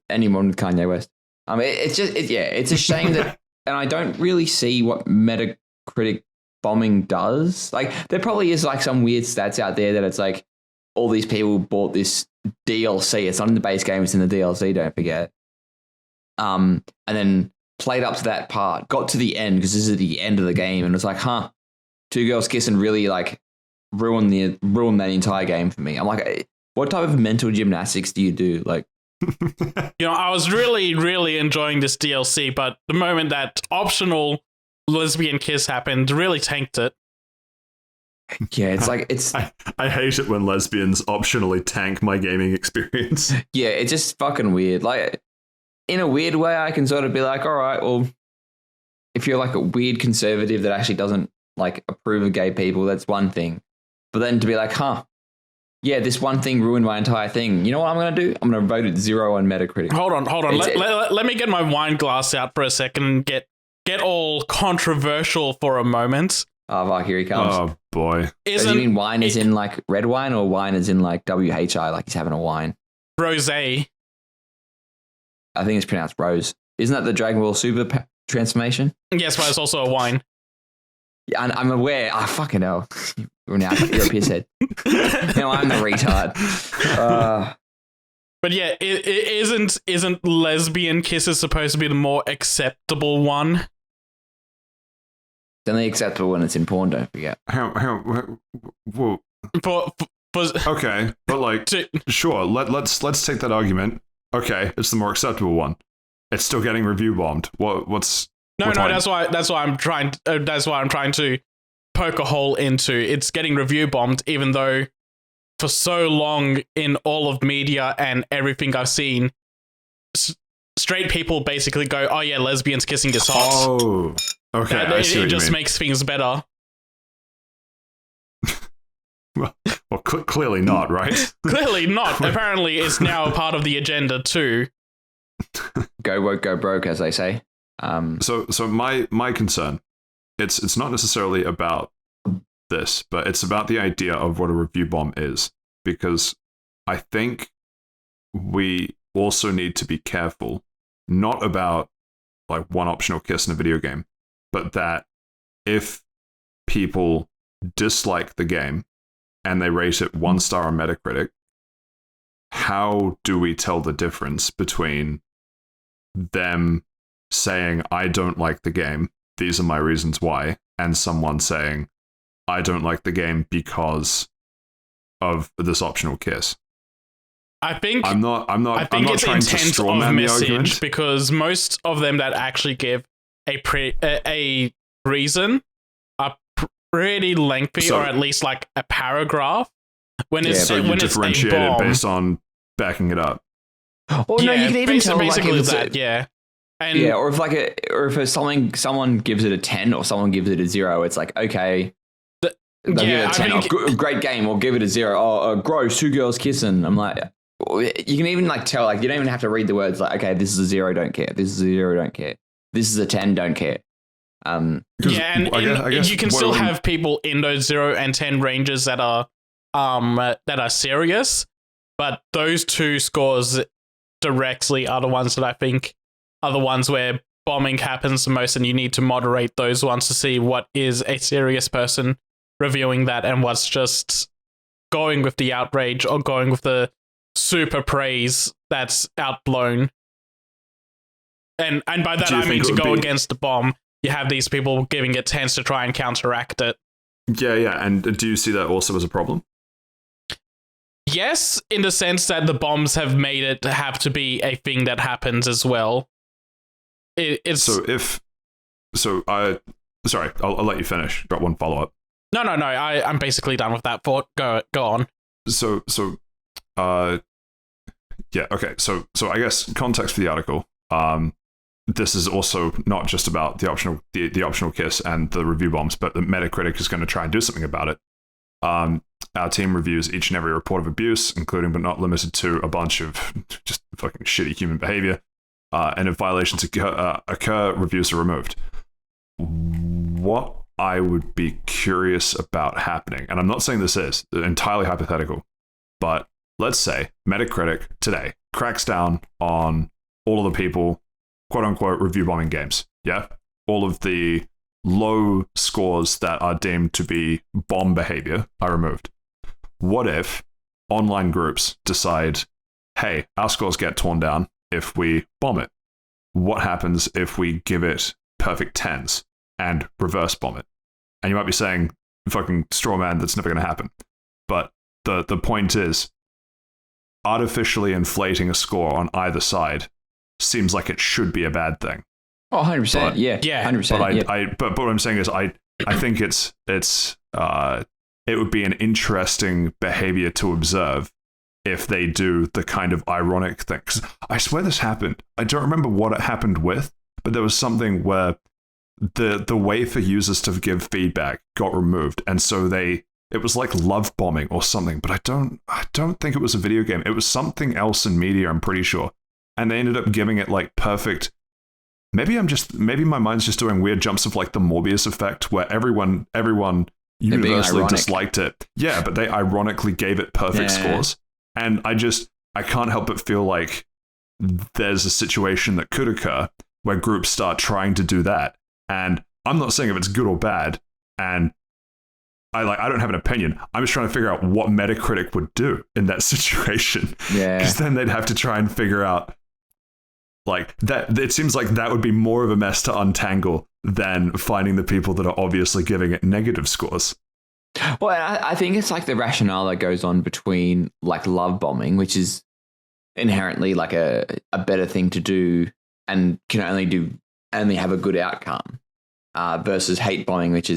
[SPEAKER 3] Anyone with Kanye West. It's a shame that, and I don't really see what Metacritic bombing does. Like, there probably is like some weird stats out there that it's like all these people bought this DLC. It's not in the base game; it's in the DLC. Don't forget. And then played up to that part, got to the end because this is the end of the game, and it's like, huh, two girls kissing really like ruin that entire game for me. I'm like, what type of mental gymnastics do you do? Like,
[SPEAKER 2] I was really, really enjoying this DLC, but the moment that optional lesbian kiss happened, really tanked it.
[SPEAKER 3] Yeah, it's like
[SPEAKER 1] I hate it when lesbians optionally tank my gaming experience.
[SPEAKER 3] Yeah, it's just fucking weird. Like, in a weird way, I can sort of be like, all right, well, if you're like a weird conservative that actually doesn't like approve of gay people, that's one thing. But then to be like, huh, yeah, this one thing ruined my entire thing. You know what I'm going to do? I'm going to vote it 0 on Metacritic.
[SPEAKER 2] Hold on. Let me get my wine glass out for a second and get all controversial for a moment.
[SPEAKER 3] Oh, fuck, here he comes.
[SPEAKER 1] Oh, boy.
[SPEAKER 3] Do you mean wine is in like red wine or wine is in like WHI, like he's having a wine?
[SPEAKER 2] Rosé.
[SPEAKER 3] I think it's pronounced rose. Isn't that the Dragon Ball Super transformation?
[SPEAKER 2] Yes, but it's also a wine.
[SPEAKER 3] Yeah, I'm aware. Oh, fucking hell. You're a piss head. Now I'm the retard.
[SPEAKER 2] But yeah, isn't lesbian kisses supposed to be the more acceptable one?
[SPEAKER 3] It's only acceptable when it's in porn, don't forget.
[SPEAKER 1] Whoa. Okay, but like, sure, let's take that argument. Okay, it's the more acceptable one. It's still getting review bombed. What's
[SPEAKER 2] no? That's why I'm trying to poke a hole into. It's getting review bombed, even though for so long in all of media and everything I've seen, straight people basically go, "Oh yeah, lesbians kissing is hot."
[SPEAKER 1] Oh, okay. I see what
[SPEAKER 2] it just
[SPEAKER 1] you mean.
[SPEAKER 2] makes things better.
[SPEAKER 1] Well, clearly not, right?
[SPEAKER 2] Clearly not. Apparently, it's now a part of the agenda too.
[SPEAKER 3] Go woke, go broke, as they say.
[SPEAKER 1] So my concern, it's not necessarily about this, but it's about the idea of what a review bomb is, because I think we also need to be careful, not about like one optional kiss in a video game, but that if people dislike the game and they rate it 1 star on Metacritic, how do we tell the difference between them saying, I don't like the game, these are my reasons why, and someone saying, I don't like the game because of this optional kiss?
[SPEAKER 2] I think
[SPEAKER 1] I'm not
[SPEAKER 2] it's
[SPEAKER 1] trying to
[SPEAKER 2] intent
[SPEAKER 1] straw
[SPEAKER 2] of
[SPEAKER 1] man the
[SPEAKER 2] message,
[SPEAKER 1] argument,
[SPEAKER 2] because most of them that actually give a reason are pretty lengthy, or at least like a paragraph. When it's
[SPEAKER 1] so you
[SPEAKER 2] when
[SPEAKER 1] differentiate
[SPEAKER 2] it's a bomb,
[SPEAKER 1] it based on backing it up.
[SPEAKER 3] Or no, you can even tell
[SPEAKER 2] basically
[SPEAKER 3] like,
[SPEAKER 2] that, yeah. And
[SPEAKER 3] yeah, or if someone gives it a 10 or someone gives it a 0, it's like, okay, they'll give it a 10. Great game, or give it a 0. Oh, gross, 2 girls kissing. I'm like, you can even like tell, like, you don't even have to read the words, like, okay, this is a 0, don't care. This is a 0, don't care. This is a 10, don't care.
[SPEAKER 2] Yeah, and I guess you can still have people in those 0 and 10 ranges that are serious, but those two scores directly are the ones that I think are the ones where bombing happens the most, and you need to moderate those ones to see what is a serious person reviewing that and what's just going with the outrage or going with the super praise that's outblown. And by that I mean to go against the bomb. You have these people giving it 10s to try and counteract it.
[SPEAKER 1] Yeah, and do you see that also as a problem?
[SPEAKER 2] Yes, in the sense that the bombs have made it have to be a thing that happens as well.
[SPEAKER 1] Sorry, I'll let you finish. Got one follow-up.
[SPEAKER 2] No, I'm basically done with that thought. Go on.
[SPEAKER 1] Yeah, okay. So I guess context for the article. This is also not just about the optional kiss and the review bombs, but the Metacritic is going to try and do something about it. Our team reviews each and every report of abuse, including but not limited to a bunch of just fucking shitty human behavior. And if violations occur, reviews are removed. What I would be curious about happening, and I'm not saying this is entirely hypothetical, but let's say Metacritic today cracks down on all of the people, quote unquote, review bombing games. Yeah? All of the low scores that are deemed to be bomb behavior are removed. What if online groups decide, hey, our scores get torn down if we bomb it? What happens if we give it perfect 10s and reverse bomb it? And you might be saying, fucking straw man, that's never going to happen. But the point is, artificially inflating a score on either side seems like it should be a bad thing.
[SPEAKER 3] Oh, 100%. Yeah, 100%.
[SPEAKER 1] But what I'm saying is, I think it would be an interesting behavior to observe if they do the kind of ironic thing. 'Cause I swear this happened. I don't remember what it happened with, but there was something where the way for users to give feedback got removed, and so it was like love bombing or something. But I don't think it was a video game. It was something else in media, I'm pretty sure. And they ended up giving it like perfect. Maybe my mind's just doing weird jumps of like the Morbius effect, where everyone universally disliked it. Yeah, but they ironically gave it perfect scores. And I can't help but feel like there's a situation that could occur where groups start trying to do that. And I'm not saying if it's good or bad, and I don't have an opinion. I'm just trying to figure out what Metacritic would do in that situation. Yeah. Because then they'd have to try and figure out, Like that, it seems like that would be more of a mess to untangle than finding the people that are obviously giving it negative scores.
[SPEAKER 3] Well, I think it's like the rationale that goes on between like love bombing, which is inherently like a better thing to do and can only have a good outcome, versus hate bombing, which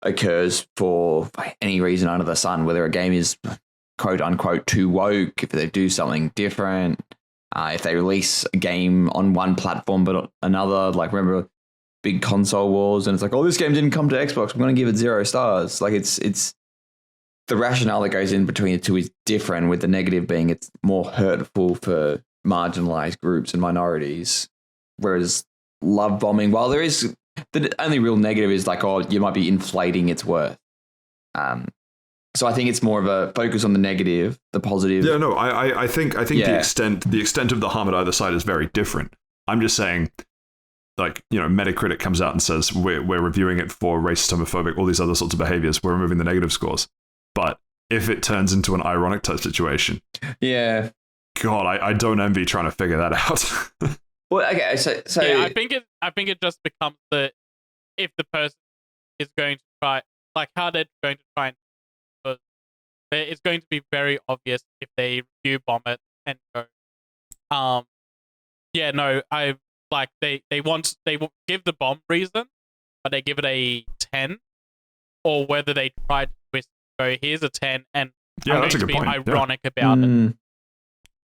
[SPEAKER 3] occurs for any reason under the sun, whether a game is quote unquote too woke, if they do something different, if they release a game on one platform but another. Like, remember big console wars, and it's like, oh, this game didn't come to Xbox, I'm going to give it 0 stars. Like, it's the rationale that goes in between the two is different, with the negative being it's more hurtful for marginalized groups and minorities, whereas love bombing, while there is the only real negative is like, oh, you might be inflating its worth. So I think it's more of a focus on the negative, the positive.
[SPEAKER 1] Yeah, no, I think the extent of the harm at either side is very different. I'm just saying, like, you know, Metacritic comes out and says we're reviewing it for racist, homophobic, all these other sorts of behaviors. We're removing the negative scores. But if it turns into an ironic type situation,
[SPEAKER 3] yeah,
[SPEAKER 1] God, I don't envy trying to figure that out.
[SPEAKER 3] Well, okay, so
[SPEAKER 2] yeah, I think it just becomes if the person is going to try, like, how they're going to try, because it's going to be very obvious if they review bomb it and go, yeah, no, I like they will give the bomb reason, but they give it a 10, or whether they try to twist, go, here's a 10, and I'm
[SPEAKER 1] that's
[SPEAKER 2] going
[SPEAKER 1] a good
[SPEAKER 2] to be
[SPEAKER 1] point.
[SPEAKER 2] ironic about it.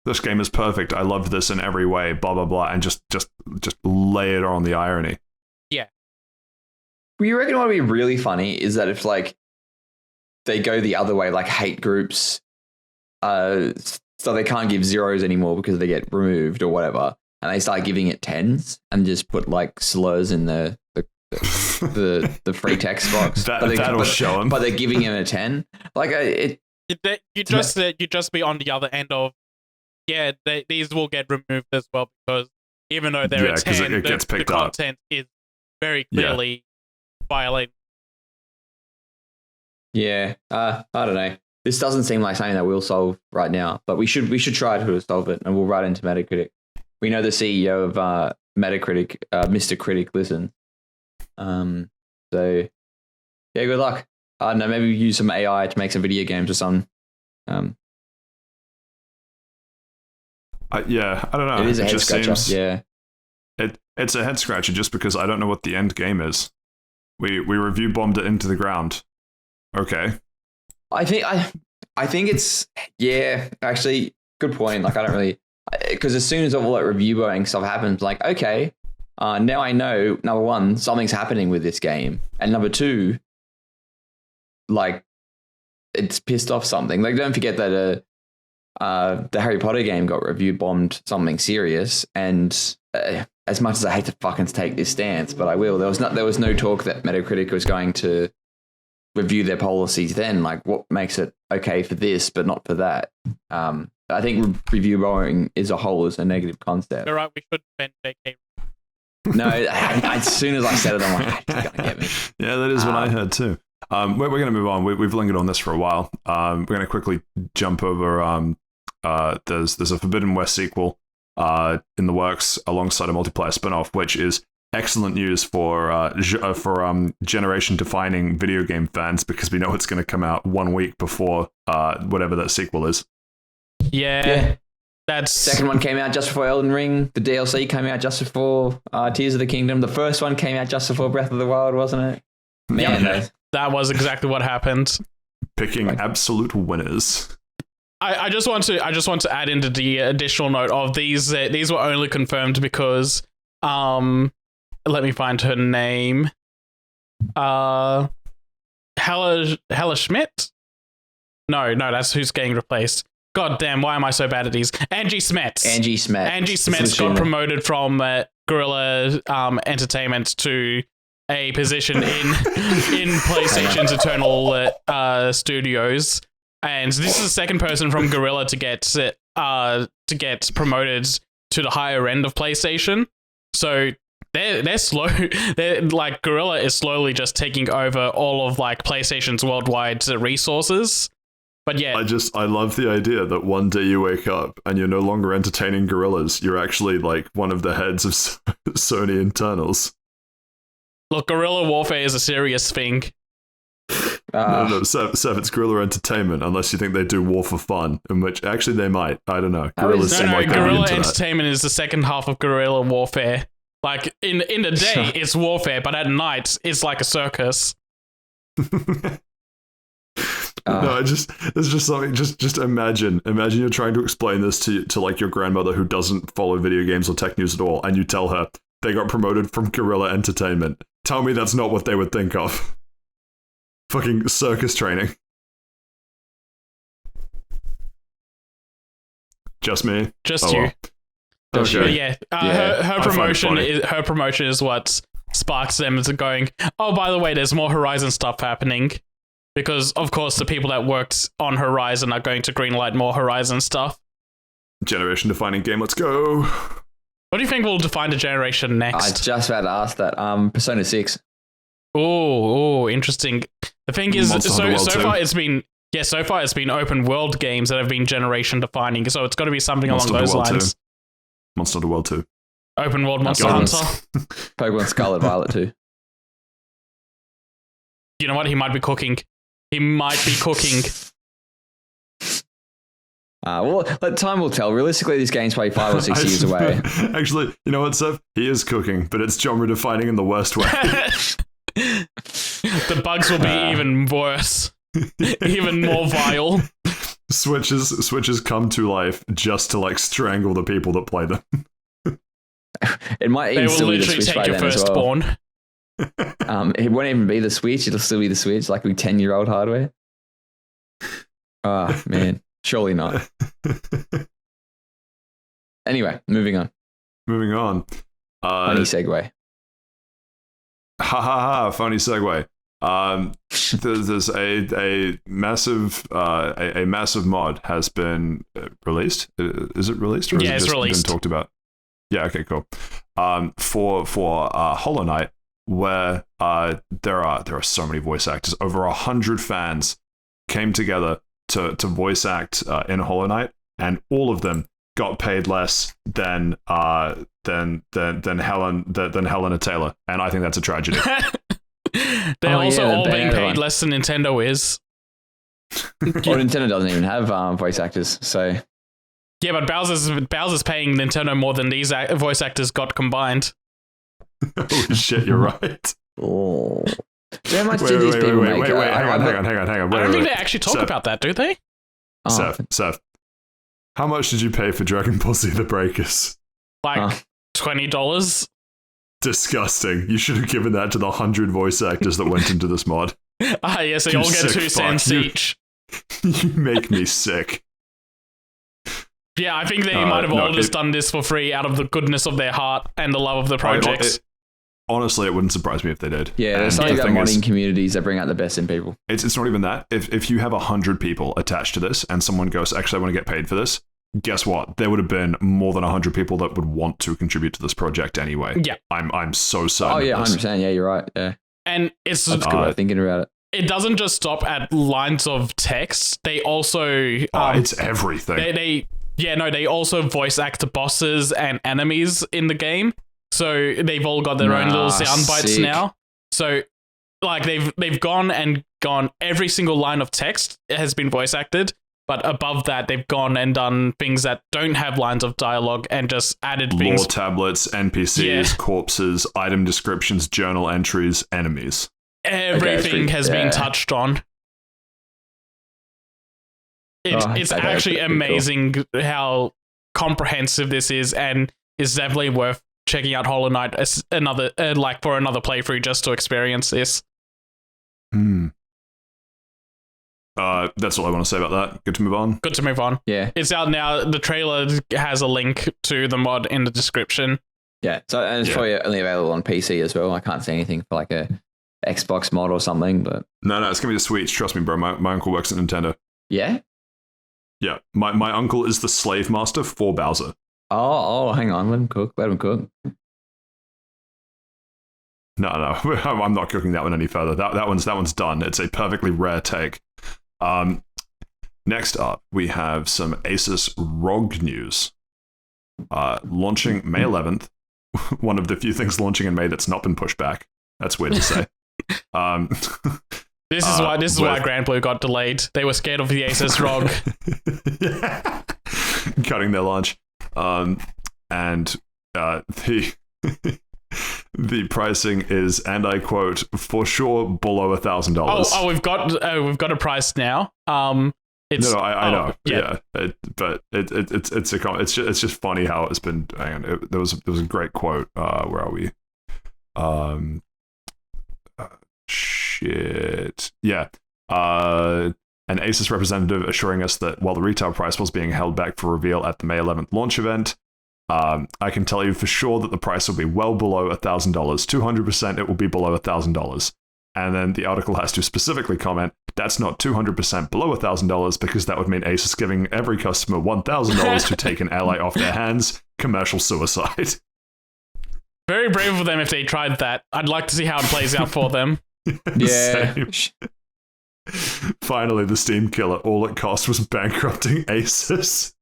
[SPEAKER 1] This game is perfect. I love this in every way. Blah blah blah, and just lay it on the irony.
[SPEAKER 2] Yeah.
[SPEAKER 3] Well, you reckon what would be really funny is that if like they go the other way, like hate groups, so they can't give 0s anymore because they get removed or whatever, and they start giving it 10s and just put like slurs in the free text box.
[SPEAKER 1] That'll show them.
[SPEAKER 3] But they're giving him a 10. Like
[SPEAKER 2] you just be on the other end of, yeah, these will get removed as well, because even though they're a 10,
[SPEAKER 1] it gets picked
[SPEAKER 2] the
[SPEAKER 1] up.
[SPEAKER 2] content is very clearly violating.
[SPEAKER 3] Yeah, I don't know. This doesn't seem like something that we'll solve right now, but we should try to solve it, and we'll write into Metacritic. We know the CEO of Metacritic, Mr. Critic, listens. So yeah, good luck. I don't know, maybe use some AI to make some video games or something.
[SPEAKER 1] I don't know.
[SPEAKER 3] It is a head
[SPEAKER 1] just
[SPEAKER 3] scratcher.
[SPEAKER 1] Seems, it's a head scratcher just because I don't know what the end game is. We review bombed it into the ground. Okay.
[SPEAKER 3] I think it's actually good point. Like, I don't really, because as soon as all that review bombing stuff happens, like, okay, now I know, number one, something's happening with this game, and number two, like, it's pissed off something. Like, don't forget that the Harry Potter game got review bombed something serious, and as much as I hate to fucking take this stance, but I will. There was no talk that Metacritic was going to review their policies then. Like, what makes it okay for this but not for that? I think review bombing as a whole is a negative concept.
[SPEAKER 2] You're right. We should spend JK.
[SPEAKER 3] No, as soon as I said it, I'm like, it's gonna get me.
[SPEAKER 1] Yeah, that is what I heard too. We're going to move on. We've lingered on this for a while. We're going to quickly jump over. There's a Forbidden West sequel in the works alongside a multiplayer spin-off, which is excellent news for generation-defining video game fans, because we know it's going to come out 1 week before whatever that sequel is.
[SPEAKER 2] Yeah. That's
[SPEAKER 3] second one came out just before Elden Ring. The DLC came out just before Tears of the Kingdom. The first one came out just before Breath of the Wild, wasn't it? Man,
[SPEAKER 2] that was exactly what happened.
[SPEAKER 1] Picking absolute winners.
[SPEAKER 2] I just want to add into the additional note of these were only confirmed because let me find her name. Hella Schmidt? No, that's who's getting replaced. God damn, why am I so bad at these? Angie Smets.
[SPEAKER 3] Angie Smets
[SPEAKER 2] got promoted from Guerrilla Entertainment to a position in PlayStation's Eternal Studios, and this is the second person from Guerrilla to get promoted to the higher end of PlayStation. So they're slow. They're like, Guerrilla is slowly just taking over all of like PlayStation's worldwide resources. But yeah,
[SPEAKER 1] I love the idea that one day you wake up and you're no longer entertaining gorillas. You're actually like one of the heads of Sony internals.
[SPEAKER 2] Look, guerrilla warfare is a serious thing.
[SPEAKER 1] No, Saif, it's guerrilla entertainment, unless you think they do war for fun, in which actually they might. I don't know. Gorillas seem like
[SPEAKER 2] guerrilla entertainment is the second half of guerrilla warfare. Like in the day, it's warfare, but at night, it's like a circus.
[SPEAKER 1] No, it's just something. Just imagine you're trying to explain this to like your grandmother who doesn't follow video games or tech news at all, and you tell her they got promoted from guerrilla entertainment. Tell me that's not what they would think of. Fucking circus training. Just me.
[SPEAKER 2] Just you.
[SPEAKER 1] Well. Okay.
[SPEAKER 2] Yeah. Her promotion is what sparks them into going, oh, by the way, there's more Horizon stuff happening. Because, of course, the people that worked on Horizon are going to greenlight more Horizon stuff.
[SPEAKER 1] Generation-defining game, let's go.
[SPEAKER 2] What do you think will define the generation next?
[SPEAKER 3] I was just about to ask that. Persona 6.
[SPEAKER 2] Oh, interesting. The thing is, so far it's been open world games that have been generation-defining, so it's got to be something along those lines.
[SPEAKER 1] Monster Hunter World 2.
[SPEAKER 2] Open world Monster Hunter.
[SPEAKER 3] Pokemon Scarlet Violet 2.
[SPEAKER 2] You know what? He might be cooking.
[SPEAKER 3] Well, time will tell. Realistically, this game's probably 5 or 6 years away.
[SPEAKER 1] Actually, you know what, Seth? He is cooking, but it's genre-defining in the worst way.
[SPEAKER 2] The bugs will be even worse. Even more vile.
[SPEAKER 1] Switches come to life just to like strangle the people that play them.
[SPEAKER 3] It might even still be the Switch by then as well.
[SPEAKER 2] Firstborn.
[SPEAKER 3] It won't even be the Switch. It'll still be the Switch, like with 10-year-old hardware. Oh, man. Surely not. Anyway, moving on. Funny segue.
[SPEAKER 1] Funny segue. There's a massive mod has been released. Is it released? Or
[SPEAKER 2] yeah,
[SPEAKER 1] has it
[SPEAKER 2] it's released.
[SPEAKER 1] Been talked about. Yeah. Okay. Cool. For Hollow Knight, where there are so many voice actors. Over 100 fans came together to voice act in Hollow Knight, and all of them got paid less than Helena Taylor, and I think that's a tragedy.
[SPEAKER 2] They're all being paid less than Nintendo is.
[SPEAKER 3] Well, Nintendo doesn't even have voice actors, so
[SPEAKER 2] yeah, but Bowser's paying Nintendo more than these voice actors got combined.
[SPEAKER 1] Holy shit, you're right.
[SPEAKER 3] Oh. How much did these people make?
[SPEAKER 1] Hang on.
[SPEAKER 2] I don't think they actually talk about that, do they?
[SPEAKER 1] Seth, how much did you pay for Dragon Ball Z The Breakers?
[SPEAKER 2] Like $20.
[SPEAKER 1] Disgusting. You should have given that to the 100 voice actors that went into this mod.
[SPEAKER 2] Yes, they all get 2 cents each.
[SPEAKER 1] You make me sick.
[SPEAKER 2] Yeah, I think they might have all just done this for free out of the goodness of their heart and the love of the projects.
[SPEAKER 1] Honestly, it wouldn't surprise me if they did.
[SPEAKER 3] Yeah, there's something about modding communities that bring out the best in people.
[SPEAKER 1] It's not even that. If you have 100 people attached to this and someone goes, actually, I want to get paid for this, guess what? There would have been more than 100 people that would want to contribute to this project anyway.
[SPEAKER 2] Yeah.
[SPEAKER 1] I'm so certain.
[SPEAKER 3] Oh, yeah, 100%. Yeah, you're right. Yeah.
[SPEAKER 2] And it's
[SPEAKER 3] That's a good way of thinking about it.
[SPEAKER 2] It doesn't just stop at lines of text. They also...
[SPEAKER 1] it's everything.
[SPEAKER 2] They also voice act bosses and enemies in the game. So they've all got their own little sound bites now. So like they've gone every single line of text has been voice acted, but above that they've gone and done things that don't have lines of dialogue and just added things.
[SPEAKER 1] Lore tablets, NPCs, corpses, item descriptions, journal entries, enemies.
[SPEAKER 2] Everything has been touched on. It's actually amazing how comprehensive this is, and it's definitely worth checking out Hollow Knight as another for another playthrough just to experience this.
[SPEAKER 1] That's all I want to say about that. Good to move on.
[SPEAKER 3] Yeah,
[SPEAKER 2] it's out now. The trailer has a link to the mod in the description.
[SPEAKER 3] Yeah, so and it's probably only available on PC as well. I can't see anything for like a Xbox mod or something, but
[SPEAKER 1] no, it's gonna be the Switch. Trust me, bro. My uncle works at Nintendo.
[SPEAKER 3] Yeah.
[SPEAKER 1] Yeah, my uncle is the slave master for Bowser.
[SPEAKER 3] Oh, hang on. Let him cook.
[SPEAKER 1] No, I'm not cooking that one any further. That one's done. It's a perfectly rare take. next up, we have some Asus ROG news. Launching May 11th, one of the few things launching in May that's not been pushed back. That's weird to say.
[SPEAKER 2] This is why Grand Blue got delayed. They were scared of the Asus ROG.
[SPEAKER 1] Yeah. Cutting their launch. And the pricing is, and I quote, for sure below $1,000.
[SPEAKER 2] Oh, we've got a price now. It's
[SPEAKER 1] I know. Yeah. But it's just funny how it's been. Hang on, there was a great quote. Where are we? Shit. Yeah. An Asus representative assuring us that while the retail price was being held back for reveal at the May 11th launch event, I can tell you for sure that the price will be well below $1,000. 200% it will be below $1,000. And then the article has to specifically comment, that's not 200% below $1,000 because that would mean Asus giving every customer $1,000 to take an ally off their hands. Commercial suicide.
[SPEAKER 2] Very brave of them if they tried that. I'd like to see how it plays out for them.
[SPEAKER 3] Yeah.
[SPEAKER 1] Finally, the Steam killer. All it cost was bankrupting Asus.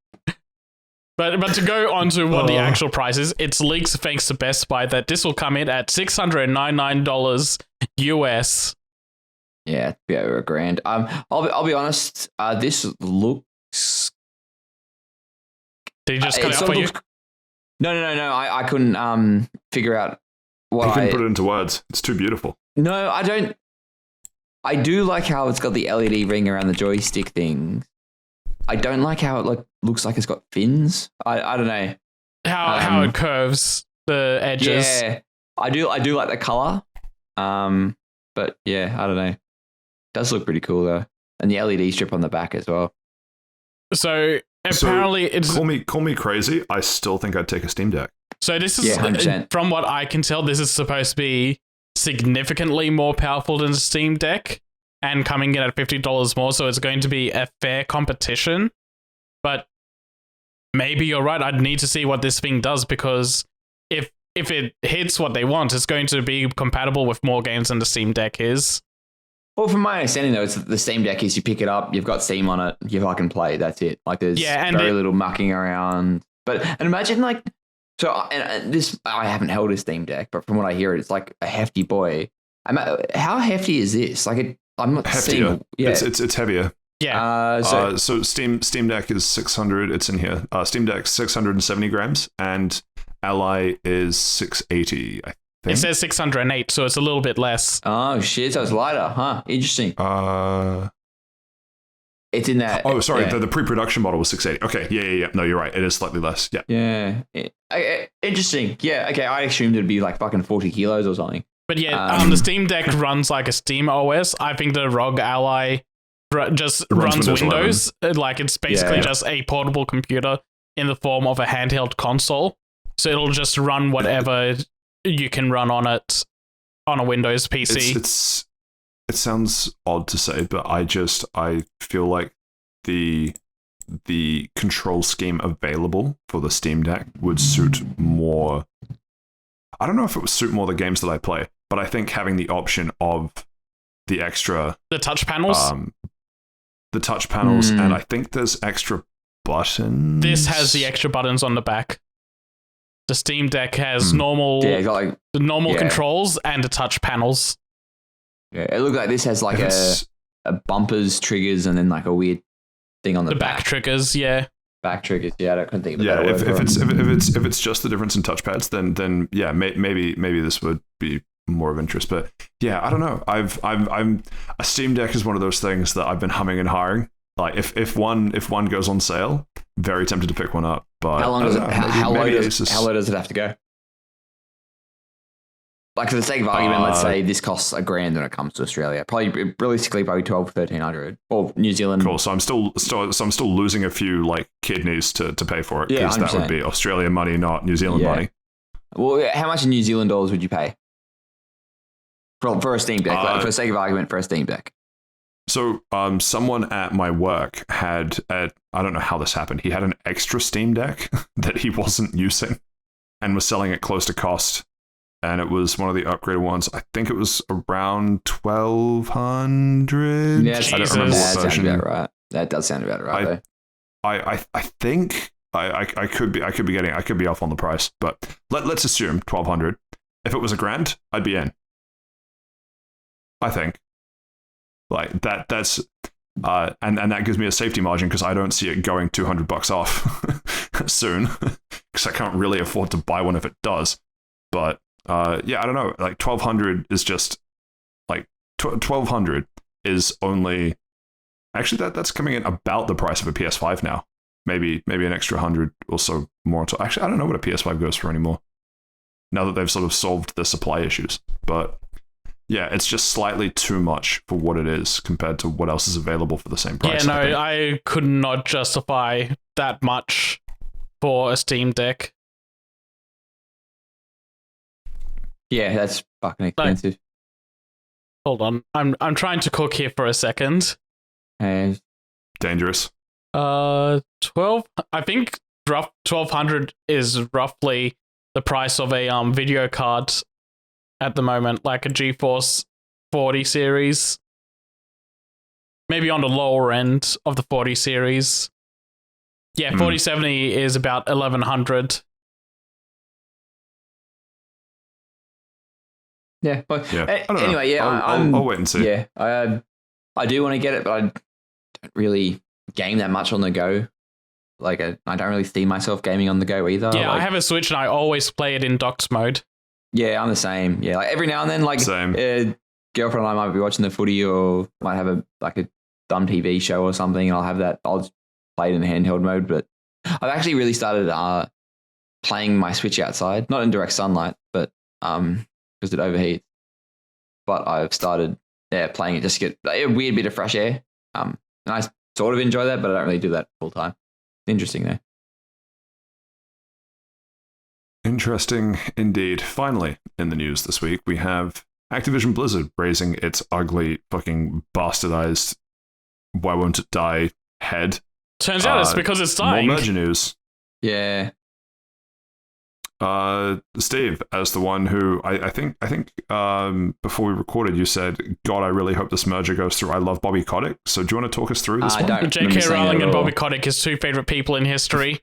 [SPEAKER 2] But to go on to what the actual price is, it's leaks thanks to Best Buy that this will come in at $699 US.
[SPEAKER 3] Yeah, it'd be over $1,000. I'll be honest. This looks.
[SPEAKER 2] Did you just cut it out for you?
[SPEAKER 3] No. I couldn't figure out what
[SPEAKER 1] I couldn't put it into words. It's too beautiful.
[SPEAKER 3] No, I don't. I do like how it's got the LED ring around the joystick thing. I don't like how it looks like it's got fins. I don't know
[SPEAKER 2] how it curves the edges.
[SPEAKER 3] Yeah, I do like the color. But yeah, I don't know. It does look pretty cool though, and the LED strip on the back as well.
[SPEAKER 2] So apparently, it's
[SPEAKER 1] call me crazy. I still think I'd take a Steam Deck.
[SPEAKER 2] So this is 100%. From what I can tell, this is supposed to be significantly more powerful than the Steam Deck. And coming in at $50 more, so it's going to be a fair competition. But maybe you're right. I'd need to see what this thing does, because if it hits what they want, it's going to be compatible with more games than the Steam Deck is.
[SPEAKER 3] Well, from my understanding, though, it's the Steam Deck is you pick it up, you've got Steam on it, you fucking play. That's it. Like there's very little mucking around. And imagine this. I haven't held a Steam Deck, but from what I hear, it's like a hefty boy. How hefty is this? I'm not
[SPEAKER 1] heftier.
[SPEAKER 3] Yeah.
[SPEAKER 1] It's heavier.
[SPEAKER 2] Yeah.
[SPEAKER 1] So Steam Deck is 600. It's in here. Steam Deck 670 grams, and Ally is 680. I think
[SPEAKER 2] it says 608, so it's a little bit less.
[SPEAKER 3] Oh shit! So it's lighter, huh? Interesting. It's in that.
[SPEAKER 1] Oh, sorry. Yeah. The pre-production model was 680. Okay. Yeah. No, you're right. It is slightly less. Yeah.
[SPEAKER 3] Yeah. Interesting. Yeah. Okay. I assumed it'd be like fucking 40 kilos or something.
[SPEAKER 2] But yeah, the Steam Deck runs like a Steam OS. I think the ROG Ally just runs Windows. Like it's basically just a portable computer in the form of a handheld console. So it'll just run whatever you can run on it on a Windows PC.
[SPEAKER 1] It sounds odd to say, but I feel like the control scheme available for the Steam Deck would suit more. I don't know if it would suit more the games that I play, but I think having the option of the
[SPEAKER 2] touch panels,
[SPEAKER 1] and I think there's extra buttons.
[SPEAKER 2] This has the extra buttons on the back. The Steam Deck has normal controls and the touch panels.
[SPEAKER 3] Yeah, it looks like this has like a bumpers, triggers, and then like a weird thing on the
[SPEAKER 2] back triggers. Yeah.
[SPEAKER 3] Back triggers, yeah. I couldn't think of a
[SPEAKER 1] better
[SPEAKER 3] word.
[SPEAKER 1] If it's just the difference in touchpads, then yeah, maybe this would be more of interest. But yeah, I don't know. I'm a Steam Deck is one of those things that I've been humming and hawing. Like if one goes on sale, very tempted to pick one up. But
[SPEAKER 3] how long does how low does it have to go? Like for the sake of argument, let's say this costs $1,000 when it comes to Australia. Probably realistically, probably 12, 1,300 or New Zealand.
[SPEAKER 1] Cool. So I'm still losing a few like kidneys to pay for it, because that would be Australian money, not New Zealand money.
[SPEAKER 3] Well, how much in New Zealand dollars would you pay for a Steam Deck? Like, for the sake of argument, for a Steam Deck.
[SPEAKER 1] So someone at my work had I don't know how this happened. He had an extra Steam Deck that he wasn't using and was selling it close to cost. And it was one of the upgraded ones. I think it was around 1,200.
[SPEAKER 3] Yeah, I don't remember what version. Right. That does sound about right, though.
[SPEAKER 1] I think I could be off on the price, but let's assume 1,200. If it was $1,000, I'd be in. I think. Like that's and that gives me a safety margin because I don't see it going $200 off soon because I can't really afford to buy one if it does. But yeah, I don't know. Like 1,200 is just like 1,200 is only actually that's coming in about the price of a PS5 now. Maybe an extra 100 or so more. Actually, I don't know what a PS5 goes for anymore. Now that they've sort of solved the supply issues, but. Yeah, it's just slightly too much for what it is compared to what else is available for the same price.
[SPEAKER 2] Yeah, no, I could not justify that much for a Steam Deck.
[SPEAKER 3] Yeah, that's fucking expensive.
[SPEAKER 2] Hold on, I'm trying to cook here for a second.
[SPEAKER 1] Dangerous.
[SPEAKER 2] 12. I think 1,200 is roughly the price of a video card. At the moment, like a GeForce 40 series. Maybe on the lower end of the 40 series. Yeah, 4070 is about 1,100.
[SPEAKER 3] Yeah, but
[SPEAKER 1] anyway,
[SPEAKER 3] yeah,
[SPEAKER 1] I'll wait and see.
[SPEAKER 3] Yeah, I do want to get it, but I don't really game that much on the go. Like, I don't really see myself gaming on the go either.
[SPEAKER 2] Yeah,
[SPEAKER 3] like,
[SPEAKER 2] I have a Switch and I always play it in docked mode.
[SPEAKER 3] Yeah, I'm the same. Yeah, like every now and then, like
[SPEAKER 1] same.
[SPEAKER 3] Girlfriend and I might be watching the footy or might have a dumb TV show or something, and I'll just play it in handheld mode. But I've actually really started playing my Switch outside, not in direct sunlight, but because it overheats. But I've started playing it just to get a weird bit of fresh air. And I sort of enjoy that, but I don't really do that full time. Interesting though.
[SPEAKER 1] Interesting indeed. Finally, in the news this week, we have Activision Blizzard raising its ugly, fucking bastardized, why won't it die head.
[SPEAKER 2] Turns out it's because it's dying.
[SPEAKER 1] More merger news.
[SPEAKER 3] Yeah.
[SPEAKER 1] Steve, as the one who I think before we recorded, you said, "God, I really hope this merger goes through. I love Bobby Kotick." So, do you want to talk us through this one?
[SPEAKER 2] J.K. Rowling and Bobby Kotick, his two favorite people in history.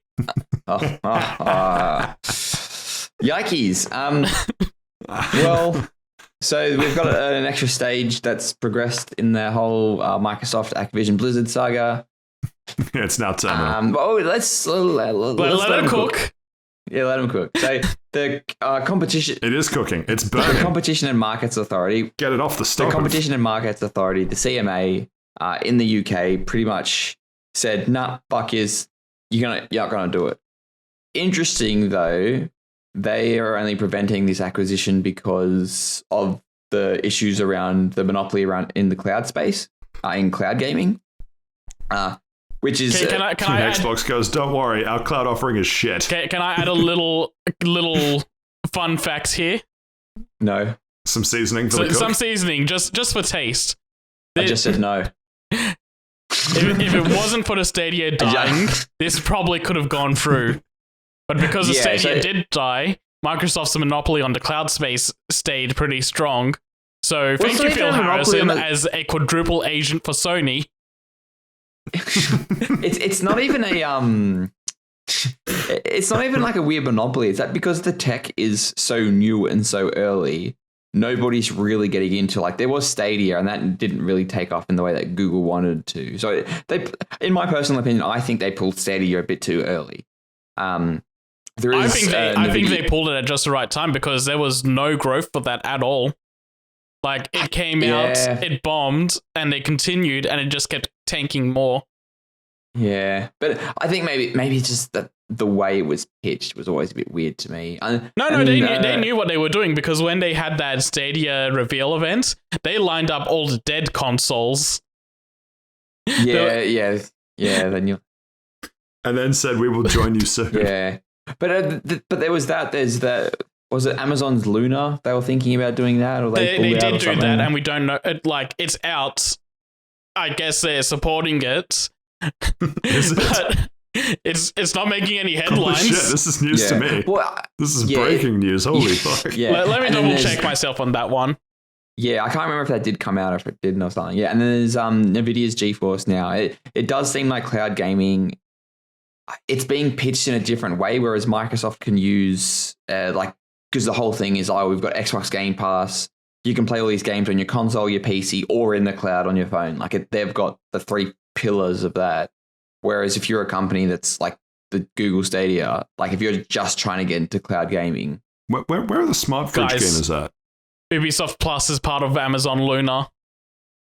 [SPEAKER 3] Yikes. Well, so we've got an extra stage that's progressed in the whole Microsoft Activision Blizzard saga.
[SPEAKER 1] Yeah, it's now terminal.
[SPEAKER 3] Let's
[SPEAKER 2] let him cook.
[SPEAKER 3] Yeah, let him cook. So the competition...
[SPEAKER 1] It is cooking. It's burning.
[SPEAKER 3] The Competition and Markets Authority...
[SPEAKER 1] Get it off the stove.
[SPEAKER 3] The Competition and Markets Authority, the CMA, in the UK, pretty much said, nah, fuck yes, you're not going to do it. Interesting, though, they are only preventing this acquisition because of the issues around the monopoly around in the cloud space, in cloud gaming. Which is
[SPEAKER 2] can I
[SPEAKER 1] Xbox goes, don't worry, our cloud offering is shit.
[SPEAKER 2] Can I add a little fun facts here?
[SPEAKER 3] No.
[SPEAKER 1] Some seasoning for the cook?
[SPEAKER 2] Some seasoning, just for taste.
[SPEAKER 3] I just said no.
[SPEAKER 2] If it wasn't for the Stadia dying, this probably could have gone through. But because the Stadia did die, Microsoft's monopoly on the cloud space stayed pretty strong. So thank you, Phil Harrison, as a quadruple agent for Sony.
[SPEAKER 3] It's not even it's not even like a weird monopoly. It's that because the tech is so new and so early, nobody's really getting into, like, there was Stadia and that didn't really take off in the way that Google wanted to. So they, in my personal opinion, I think they pulled Stadia a bit too early. I
[SPEAKER 2] think they pulled it at just the right time because there was no growth for that at all. Like, it came out, it bombed, and they continued, and it just kept tanking more.
[SPEAKER 3] Yeah, but I think maybe it's just that the way it was pitched was always a bit weird to me.
[SPEAKER 2] They knew what they were doing because when they had that Stadia reveal event, they lined up all the dead consoles.
[SPEAKER 3] Yeah. Then you
[SPEAKER 1] and then said, "We will join you soon."
[SPEAKER 3] Yeah, but there was that. There's that. Was it Amazon's Luna? They were thinking about doing that, or they
[SPEAKER 2] did do that, and we don't know. It's out. I guess they're supporting it.
[SPEAKER 1] Is it?
[SPEAKER 2] But it's not making any headlines.
[SPEAKER 1] Holy shit, this is news to me. Well, this is breaking news. Holy fuck.
[SPEAKER 3] Yeah.
[SPEAKER 2] Let me double check myself on that one.
[SPEAKER 3] Yeah, I can't remember if that did come out or if it didn't or something. Yeah, and then there's NVIDIA's GeForce now. It does seem like cloud gaming, it's being pitched in a different way, whereas Microsoft can use, because the whole thing is, we've got Xbox Game Pass. You can play all these games on your console, your PC, or in the cloud on your phone. They've got the three pillars of that. Whereas if you're a company that's like the Google Stadia, if you're just trying to get into cloud gaming.
[SPEAKER 1] Where are the smart fridge gamers at?
[SPEAKER 2] Ubisoft Plus is part of Amazon Luna.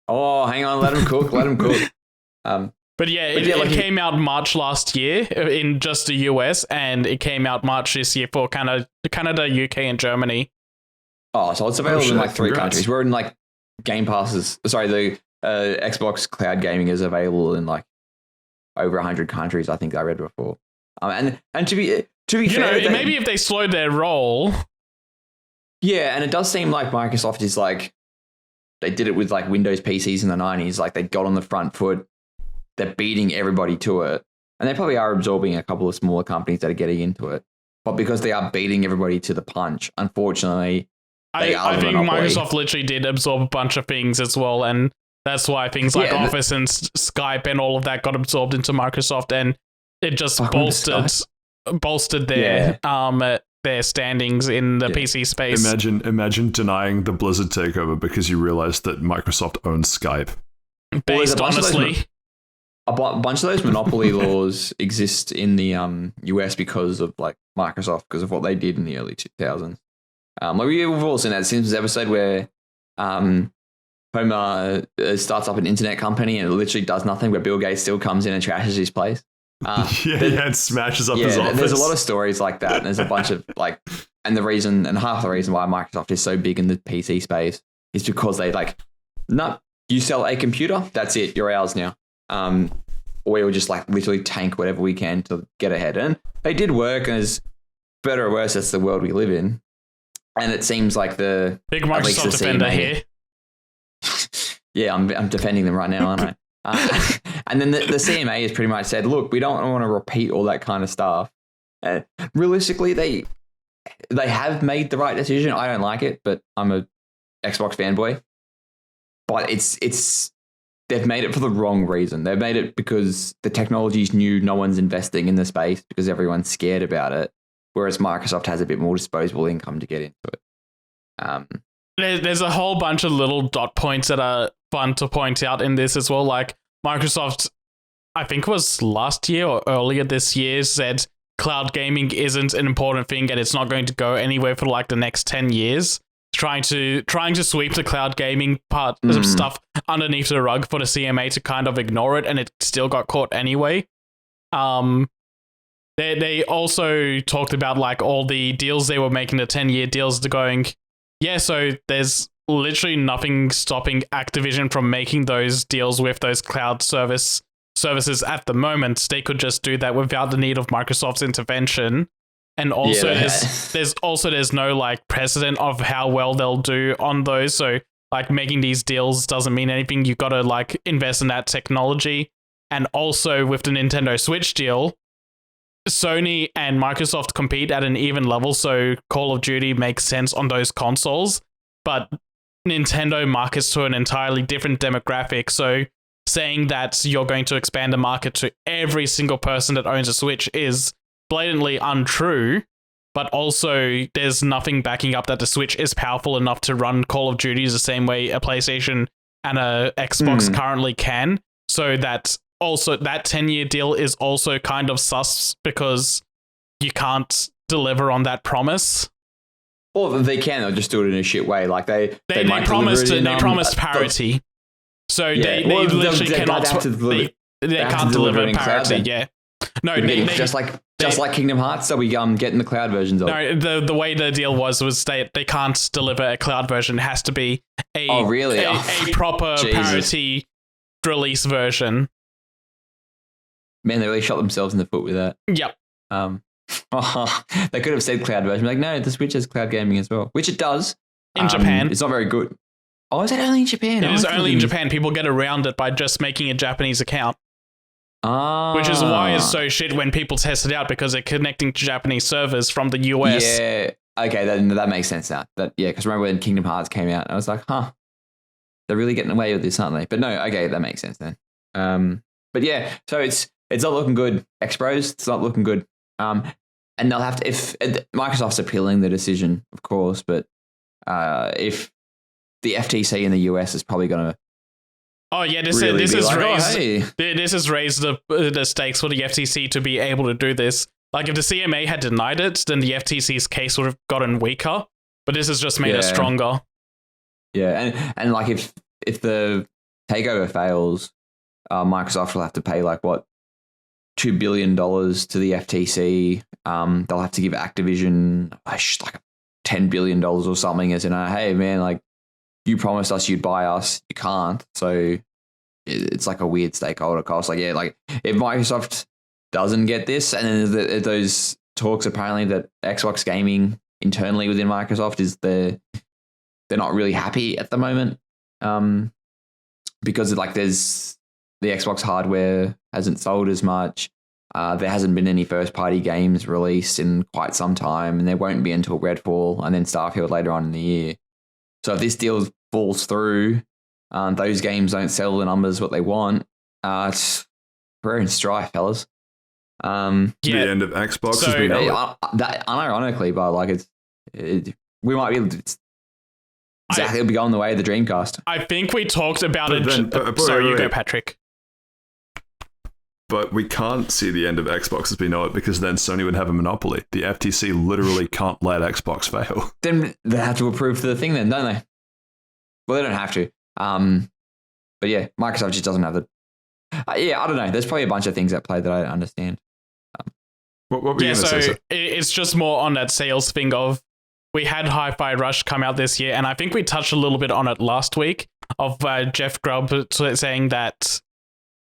[SPEAKER 3] Oh, hang on, let them cook.
[SPEAKER 2] But it came out March last year in just the US, and it came out March this year for Canada, UK, and Germany.
[SPEAKER 3] Oh, so it's available in 3 countries. We're in Game Passes. Sorry, the Xbox Cloud Gaming is available in over 100 countries. I think I read before. And to be fair,
[SPEAKER 2] maybe if they slowed their roll.
[SPEAKER 3] Yeah, and it does seem like Microsoft is they did it with Windows PCs in the 90s. They got on the front foot. They're beating everybody to it. And they probably are absorbing a couple of smaller companies that are getting into it. But because they are beating everybody to the punch, unfortunately, I think
[SPEAKER 2] Microsoft literally did absorb a bunch of things as well. And that's why things like Office and Skype and all of that got absorbed into Microsoft. And it just bolstered their standings in the PC space.
[SPEAKER 1] Imagine denying the Blizzard takeover because you realized that Microsoft owns Skype.
[SPEAKER 2] Honestly.
[SPEAKER 3] A bunch of those monopoly laws exist in the US because of Microsoft, because of what they did in the early 2000s. We've all seen that Simpsons episode where Homer starts up an internet company and it literally does nothing, but Bill Gates still comes in and trashes his place.
[SPEAKER 1] And smashes up his office.
[SPEAKER 3] There's a lot of stories like that, and there's a bunch of and half the reason why Microsoft is so big in the PC space is because they you sell a computer, that's it, you're ours now. We will just literally tank whatever we can to get ahead, and they did work, and as better or worse, that's the world we live in. And it seems like the
[SPEAKER 2] big Microsoft defender here.
[SPEAKER 3] Yeah, I'm defending them right now, aren't I? And then the CMA has pretty much said, look, we don't want to repeat all that kind of stuff. Realistically, they have made the right decision. I don't like it, but I'm a Xbox fanboy. But they've made it for the wrong reason. They've made it because the technology's new, no one's investing in the space because everyone's scared about it. Whereas Microsoft has a bit more disposable income to get into it.
[SPEAKER 2] There's a whole bunch of little dot points that are fun to point out in this as well. Microsoft, I think it was last year or earlier this year, said cloud gaming isn't an important thing and it's not going to go anywhere for the next 10 years. Trying to sweep the cloud gaming part of stuff underneath the rug for the CMA to kind of ignore it, and it still got caught anyway. They also talked about all the deals they were making, the 10-year deals, going, so there's literally nothing stopping Activision from making those deals with those cloud services at the moment. They could just do that without the need of Microsoft's intervention. And also there's no precedent of how well they'll do on those. So making these deals doesn't mean anything. You've got to invest in that technology. And also with the Nintendo Switch deal, Sony and Microsoft compete at an even level, so Call of Duty makes sense on those consoles, but Nintendo markets to an entirely different demographic, so saying that you're going to expand the market to every single person that owns a Switch is blatantly untrue, but also there's nothing backing up that the Switch is powerful enough to run Call of Duty the same way a PlayStation and a Xbox currently can, so that also, that 10-year deal is also kind of sus because you can't deliver on that promise.
[SPEAKER 3] Or they can, they'll just do it in a shit way. They
[SPEAKER 2] promised parity. So they literally cannot. They can't deliver in parity. Yeah. No,
[SPEAKER 3] just like Kingdom Hearts, so we getting the cloud versions of.
[SPEAKER 2] No, the way the deal was they can't deliver a cloud version. It has to be a proper parity release version.
[SPEAKER 3] Man, they really shot themselves in the foot with that.
[SPEAKER 2] Yep.
[SPEAKER 3] They could have said cloud version. No, the Switch has cloud gaming as well, which it does.
[SPEAKER 2] In Japan.
[SPEAKER 3] It's not very good. Oh, is it only in Japan?
[SPEAKER 2] It is only in Japan. People get around it by just making a Japanese account. Which is why it's so shit when people test it out, because they're connecting to Japanese servers from the US.
[SPEAKER 3] Yeah. Okay, then that makes sense now. Because remember when Kingdom Hearts came out, I was like, huh, they're really getting away with this, aren't they? But no, okay, that makes sense then. But yeah, so it's not looking good. X-Pros, it's not looking good. And they'll have to, if Microsoft's appealing the decision, of course, but if the FTC in the US is probably going to.
[SPEAKER 2] Oh yeah, this has raised the stakes for the FTC to be able to do this. Like if the CMA had denied it, then the FTC's case would have gotten weaker. But this has just made it stronger.
[SPEAKER 3] Yeah, and like if the takeover fails, Microsoft will have to pay like what $2 billion to the FTC. They'll have to give Activision like $10 billion or something, as in, hey man, like you promised us you'd buy us, you can't. So it's like a weird stakeholder cost. Like like if Microsoft doesn't get this, and then those talks apparently that Xbox gaming internally within Microsoft is they're not really happy at the moment, because like there's the Xbox hardware hasn't sold as much. There hasn't been any first-party games released in quite some time, and there won't be until Redfall and then Starfield later on in the year. So if this deal falls through, those games don't sell the numbers what they want. We're in strife, fellas.
[SPEAKER 1] The end of Xbox has been
[SPEAKER 3] that unironically, but like we might be it'll be going the way of the Dreamcast.
[SPEAKER 2] I think we talked about it. Sorry, you go, Patrick.
[SPEAKER 1] But we can't see the end of Xbox as we know it, because then Sony would have a monopoly. The FTC literally can't let Xbox fail.
[SPEAKER 3] Then they have to approve the thing then, don't they? Well, they don't have to. But yeah, Microsoft just doesn't have the... I don't know. There's probably a bunch of things at play that I don't understand.
[SPEAKER 1] What were you going to say, sir?
[SPEAKER 2] It's just more on that sales thing of, we had Hi-Fi Rush come out this year, and I think we touched a little bit on it last week, of Jeff Grubb saying that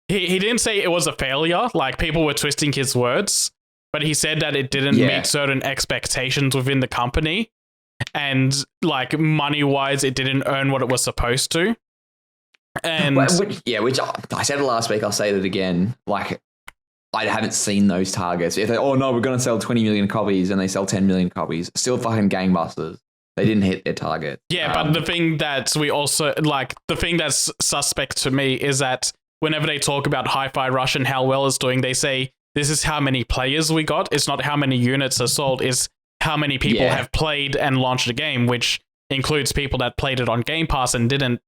[SPEAKER 2] he didn't say it was a failure, like people were twisting his words, but he said that it didn't meet certain expectations within the company, and like money-wise, it didn't earn what it was supposed to. And
[SPEAKER 3] which I said it last week, I'll say it again, like I haven't seen those targets. If they, we're going to sell 20 million copies and they sell 10 million copies, still fucking gangbusters. They didn't hit their target.
[SPEAKER 2] Yeah, but the thing that we also, like, the thing that's suspect to me is that whenever they talk about Hi-Fi Rush and how well it's doing, they say, this is how many players we got. It's not how many units are sold. It's how many people have played and launched the game, which includes people that played it on Game Pass and didn't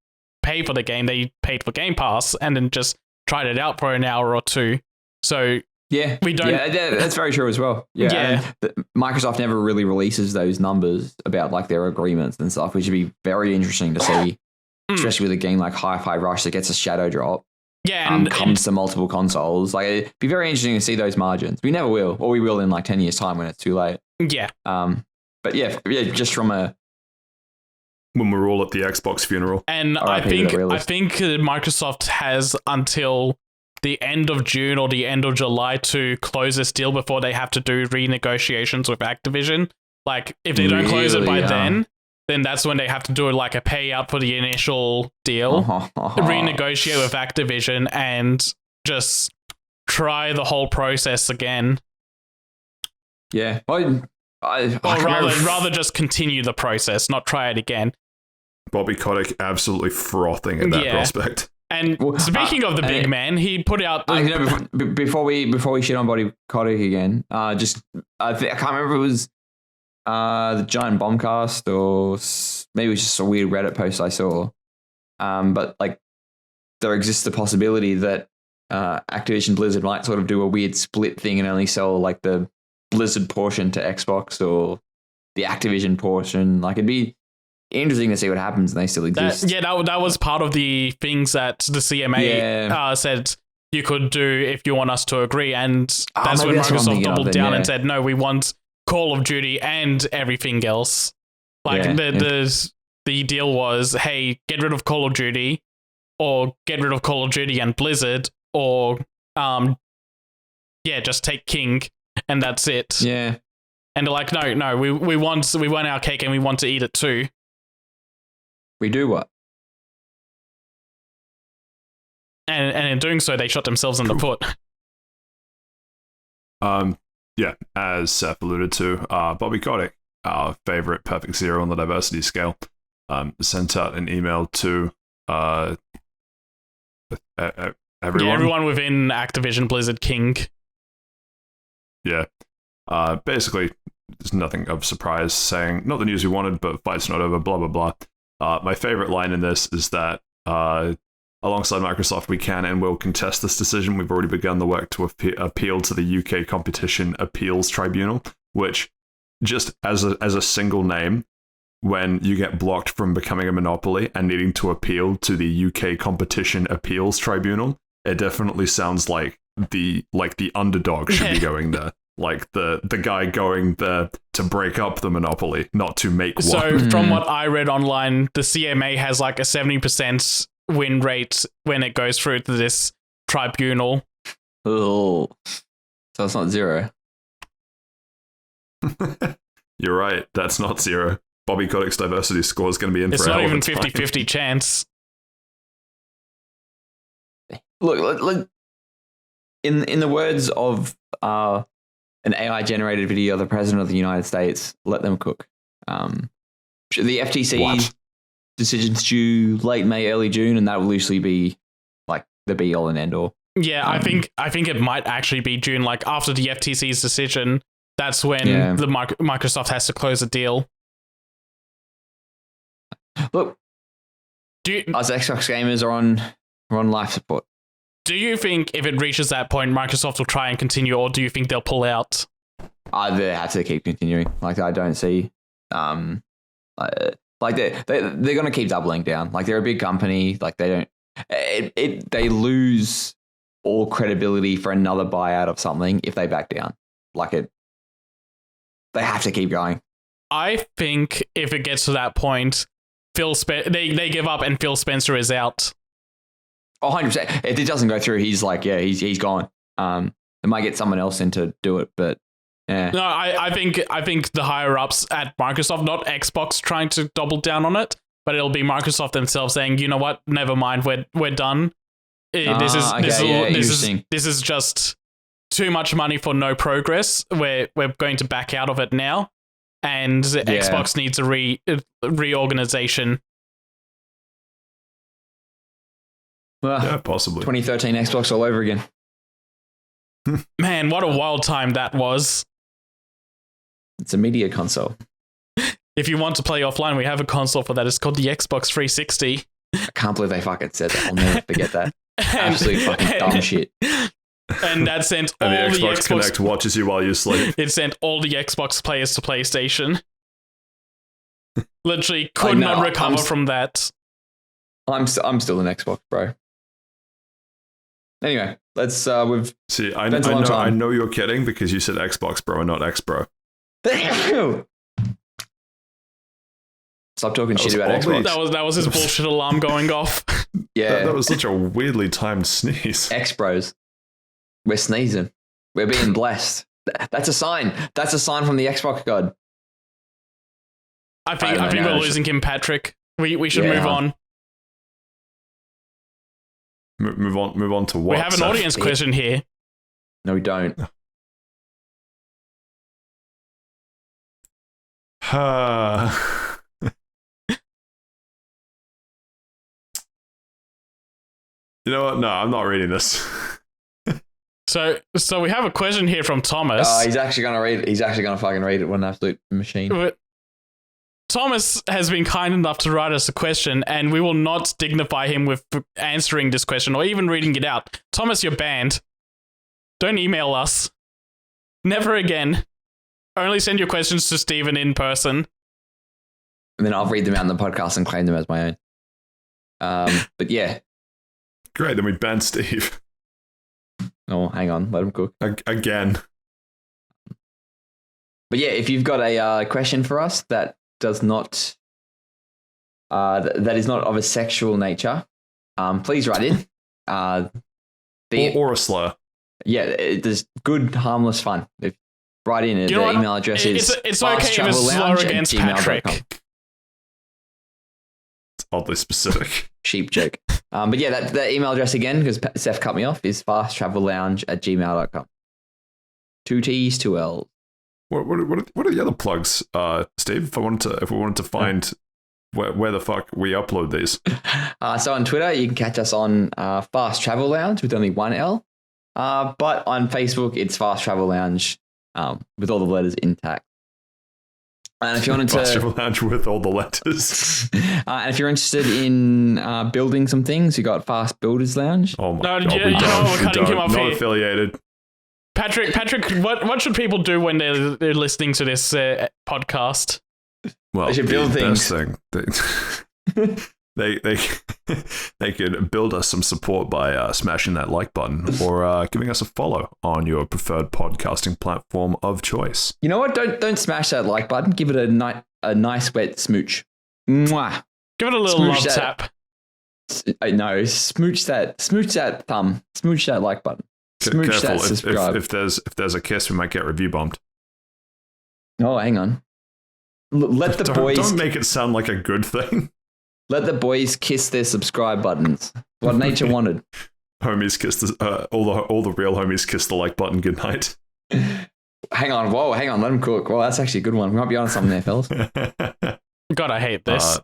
[SPEAKER 2] pay for the game. They paid for Game Pass and then just tried it out for an hour or two. So we don't. Yeah,
[SPEAKER 3] that's very true as well. Yeah. Microsoft never really releases those numbers about like their agreements and stuff, which would be very interesting to see, especially with a game like Hi-Fi Rush that gets a shadow drop.
[SPEAKER 2] Yeah, and
[SPEAKER 3] comes to multiple consoles. Like it'd be very interesting to see those margins. We never will, or we will in like 10 years' time when it's too late.
[SPEAKER 2] Yeah.
[SPEAKER 3] But just from
[SPEAKER 1] when we're all at the Xbox funeral.
[SPEAKER 2] And I think Microsoft has until the end of June or the end of July to close this deal before they have to do renegotiations with Activision. Like if they don't close it by then that's when they have to do like a payout for the initial deal, renegotiate with Activision, and just try the whole process again.
[SPEAKER 3] Yeah.
[SPEAKER 2] Rather just continue the process, not try it again.
[SPEAKER 1] Bobby Kotick absolutely frothing at that prospect.
[SPEAKER 2] And speaking of the big man, he put out...
[SPEAKER 3] before we shit on Bobby Kotick again, I can't remember if it was the Giant Bombcast or maybe it was just a weird Reddit post I saw. But like there exists the possibility that Activision Blizzard might sort of do a weird split thing and only sell like the Blizzard portion to Xbox or the Activision portion. Like it'd be interesting to see what happens, and they still exist.
[SPEAKER 2] That was part of the things that the CMA said you could do if you want us to agree, and that's when Microsoft doubled down and said, no, we want Call of Duty and everything else. Like the deal was, hey, get rid of Call of Duty, or get rid of Call of Duty and Blizzard, or just take King, and that's it.
[SPEAKER 3] Yeah.
[SPEAKER 2] And they're like, no, we want our cake and we want to eat it too.
[SPEAKER 3] We do what?
[SPEAKER 2] And in doing so, they shot themselves in the foot.
[SPEAKER 1] As Seth alluded to, Bobby Kotick our favorite Perfect Zero on the diversity scale, sent out an email to everyone.
[SPEAKER 2] Yeah, everyone within Activision Blizzard King.
[SPEAKER 1] Yeah. Basically, there's nothing of surprise saying, not the news we wanted, but fight's not over, blah, blah, blah. My favorite line in this is that alongside Microsoft, we can and will contest this decision. We've already begun the work to appeal to the UK Competition Appeals Tribunal, which, just as a single name, when you get blocked from becoming a monopoly and needing to appeal to the UK Competition Appeals Tribunal, it definitely sounds like the underdog should be going there. Like the guy going there to break up the monopoly, not to make one.
[SPEAKER 2] So from what I read online, the CMA has like a 70% win rate when it goes through to this tribunal.
[SPEAKER 3] Oh, so it's not zero.
[SPEAKER 1] You're right. That's not zero. Bobby Kotick's diversity score is going to be in
[SPEAKER 2] it's
[SPEAKER 1] for a
[SPEAKER 2] not
[SPEAKER 1] hell
[SPEAKER 2] even
[SPEAKER 1] of a time.
[SPEAKER 2] 50-50 chance.
[SPEAKER 3] Look, in the words of an AI-generated video of the President of the United States, let them cook. The FTC's decision's due late May, early June, and that will loosely be like the be-all and end-all.
[SPEAKER 2] Yeah, I think it might actually be June. Like after the FTC's decision, that's when the Microsoft has to close a deal.
[SPEAKER 3] Look, us Xbox gamers are on life support.
[SPEAKER 2] Do you think if it reaches that point, Microsoft will try and continue, or do you think they'll pull out?
[SPEAKER 3] They have to keep continuing. Like I don't see, like they're going to keep doubling down. Like they're a big company. Like they don't. They lose all credibility for another buyout of something if they back down. They have to keep going.
[SPEAKER 2] I think if it gets to that point, they give up and Phil Spencer is out.
[SPEAKER 3] 100%. If it doesn't go through, he's gone. They might get someone else in to do it, but yeah.
[SPEAKER 2] No, I think the higher ups at Microsoft, not Xbox, trying to double down on it, but it'll be Microsoft themselves saying, you know what, never mind, we're done. This is just too much money for no progress. We're going to back out of it now, and Xbox needs a reorganization.
[SPEAKER 3] Well,
[SPEAKER 1] yeah, possibly.
[SPEAKER 3] 2013 Xbox all over again.
[SPEAKER 2] Man, what a wild time that was.
[SPEAKER 3] It's a media console.
[SPEAKER 2] If you want to play offline, we have a console for that. It's called the Xbox 360.
[SPEAKER 3] I can't believe they fucking said that. I'll never forget that. Absolute fucking dumb shit.
[SPEAKER 2] And that sent all
[SPEAKER 1] and the
[SPEAKER 2] the
[SPEAKER 1] Xbox Connect watches you while you sleep.
[SPEAKER 2] It sent all the Xbox players to PlayStation. Literally could not recover from that.
[SPEAKER 3] I'm still an Xbox bro. Anyway, let's we've
[SPEAKER 1] see. I know you're kidding because you said Xbox bro and not X bro.
[SPEAKER 3] Stop talking shit about Xbox.
[SPEAKER 2] That was his bullshit alarm going off.
[SPEAKER 3] Yeah,
[SPEAKER 1] that was such a weirdly timed sneeze.
[SPEAKER 3] X bros, we're sneezing. We're being blessed. That's a sign. That's a sign from the Xbox god.
[SPEAKER 2] I think we're losing him, Patrick. We should move on.
[SPEAKER 1] Move on to what?
[SPEAKER 2] We have an audience question here.
[SPEAKER 3] No, we don't.
[SPEAKER 1] You know what? No, I'm not reading this.
[SPEAKER 2] So we have a question here from Thomas.
[SPEAKER 3] He's actually gonna read it. He's actually gonna fucking read it. What an absolute machine.
[SPEAKER 2] But Thomas has been kind enough to write us a question, and we will not dignify him with answering this question or even reading it out. Thomas, you're banned. Don't email us. Never again. Only send your questions to Steven in person.
[SPEAKER 3] And then I'll read them out in the podcast and claim them as my own. But yeah.
[SPEAKER 1] Great, then we ban Steve.
[SPEAKER 3] Oh, hang on. Let him cook.
[SPEAKER 1] Again.
[SPEAKER 3] But yeah, if you've got a question for us that does not that is not of a sexual nature, please write in.
[SPEAKER 1] Or a slur.
[SPEAKER 3] Yeah, there's good, harmless fun. Write in. The email address is
[SPEAKER 2] it's okay if it's slur against Patrick.
[SPEAKER 1] It's oddly specific.
[SPEAKER 3] Sheep joke. But yeah, that email address again, because Seth cut me off, is fasttravellounge@gmail.com. 2 T's, 2 L's.
[SPEAKER 1] What are the other plugs, Steve? If we wanted to find where the fuck we upload these.
[SPEAKER 3] So on Twitter, you can catch us on Fast Travel Lounge with only one L. But on Facebook, it's Fast Travel Lounge with all the letters intact. And if you wanted
[SPEAKER 1] Fast Travel Lounge with all the letters.
[SPEAKER 3] And if you're interested in building some things, you got Fast Builders Lounge.
[SPEAKER 1] Oh my
[SPEAKER 2] God,
[SPEAKER 1] God,
[SPEAKER 2] we're cutting him off
[SPEAKER 1] not
[SPEAKER 2] here.
[SPEAKER 1] affiliated.
[SPEAKER 2] Patrick, what should people do when they're listening to this podcast?
[SPEAKER 1] Well,
[SPEAKER 3] they should build things.
[SPEAKER 1] They could build us some support by smashing that like button or giving us a follow on your preferred podcasting platform of choice.
[SPEAKER 3] You know what? Don't smash that like button. Give it a nice wet smooch. Mwah.
[SPEAKER 2] Give it a little love tap.
[SPEAKER 3] No, smooch that thumb. Smooch that like button. Smooch
[SPEAKER 1] Careful.
[SPEAKER 3] that subscribe.
[SPEAKER 1] If there's a kiss, we might get review bombed.
[SPEAKER 3] Oh, hang on. Let the boys.
[SPEAKER 1] Don't make it sound like a good thing.
[SPEAKER 3] Let the boys kiss their subscribe buttons. What nature wanted.
[SPEAKER 1] Homies kiss all the real homies kiss the like button goodnight.
[SPEAKER 3] Hang on. Whoa, hang on. Let them cook. Well, that's actually a good one. We might be on something there, fellas.
[SPEAKER 2] God, I hate this.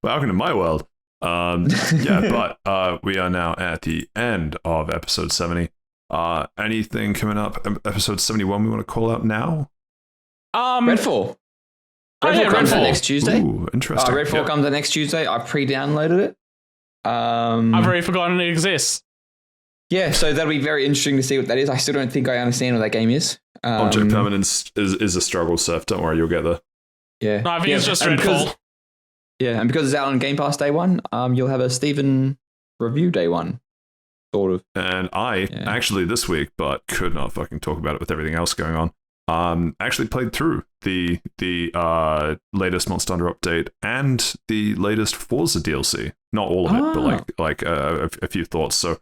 [SPEAKER 1] Welcome to my world. But we are now at the end of episode 70. Anything coming up? Episode 71 we want to call out now?
[SPEAKER 3] Redfall. Redfall comes out next Tuesday.
[SPEAKER 1] Ooh, interesting.
[SPEAKER 3] Redfall comes out next Tuesday. I pre-downloaded it.
[SPEAKER 2] I've already forgotten it exists.
[SPEAKER 3] Yeah, so that'll be very interesting to see what that is. I still don't think I understand what that game is.
[SPEAKER 1] Object permanence is a struggle, Seth. Don't worry, you'll get there.
[SPEAKER 3] Yeah.
[SPEAKER 2] No, I think it's just Redfall.
[SPEAKER 3] And because it's out on Game Pass day one, you'll have a Steven review day one, sort of.
[SPEAKER 1] And I actually this week, but could not fucking talk about it with everything else going on. Actually played through the latest Monster Hunter update and the latest Forza DLC. Not all of it, but like a few thoughts. So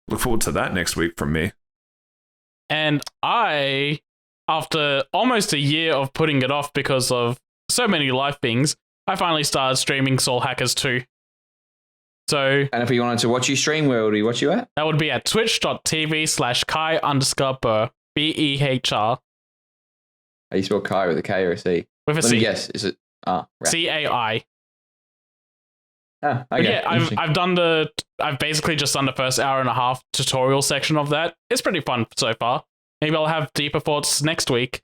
[SPEAKER 1] look forward to that next week from me.
[SPEAKER 2] And I, after almost a year of putting it off because of so many life things, I finally started streaming Soul Hackers 2. So,
[SPEAKER 3] and if you wanted to watch you stream, where would we watch you at?
[SPEAKER 2] That would be at twitch.tv/Kai_Ber, BEHR.
[SPEAKER 3] How you spell Kai with a K or a C?
[SPEAKER 2] With a
[SPEAKER 3] Let
[SPEAKER 2] C.
[SPEAKER 3] me guess. Is it
[SPEAKER 2] CAI?
[SPEAKER 3] Ah, okay.
[SPEAKER 2] Yeah, I've basically just done the first hour and a half tutorial section of that. It's pretty fun so far. Maybe I'll have deeper thoughts next week.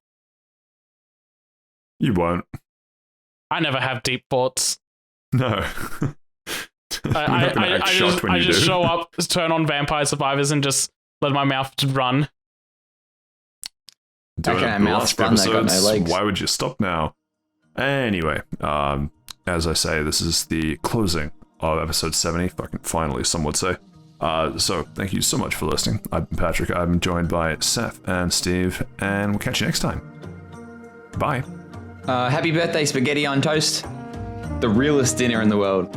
[SPEAKER 1] You won't.
[SPEAKER 2] I never have deep thoughts.
[SPEAKER 1] No.
[SPEAKER 2] I just show up, turn on Vampire Survivors, and just let my mouth run.
[SPEAKER 1] Doing
[SPEAKER 3] my mouth run? I got no legs.
[SPEAKER 1] Why would you stop now? Anyway, as I say, this is the closing of episode 70. Fucking finally, some would say. So thank you so much for listening. I've been Patrick. I've been joined by Seth and Steve, and we'll catch you next time. Bye.
[SPEAKER 3] Happy birthday, spaghetti on toast. The realest dinner in the world.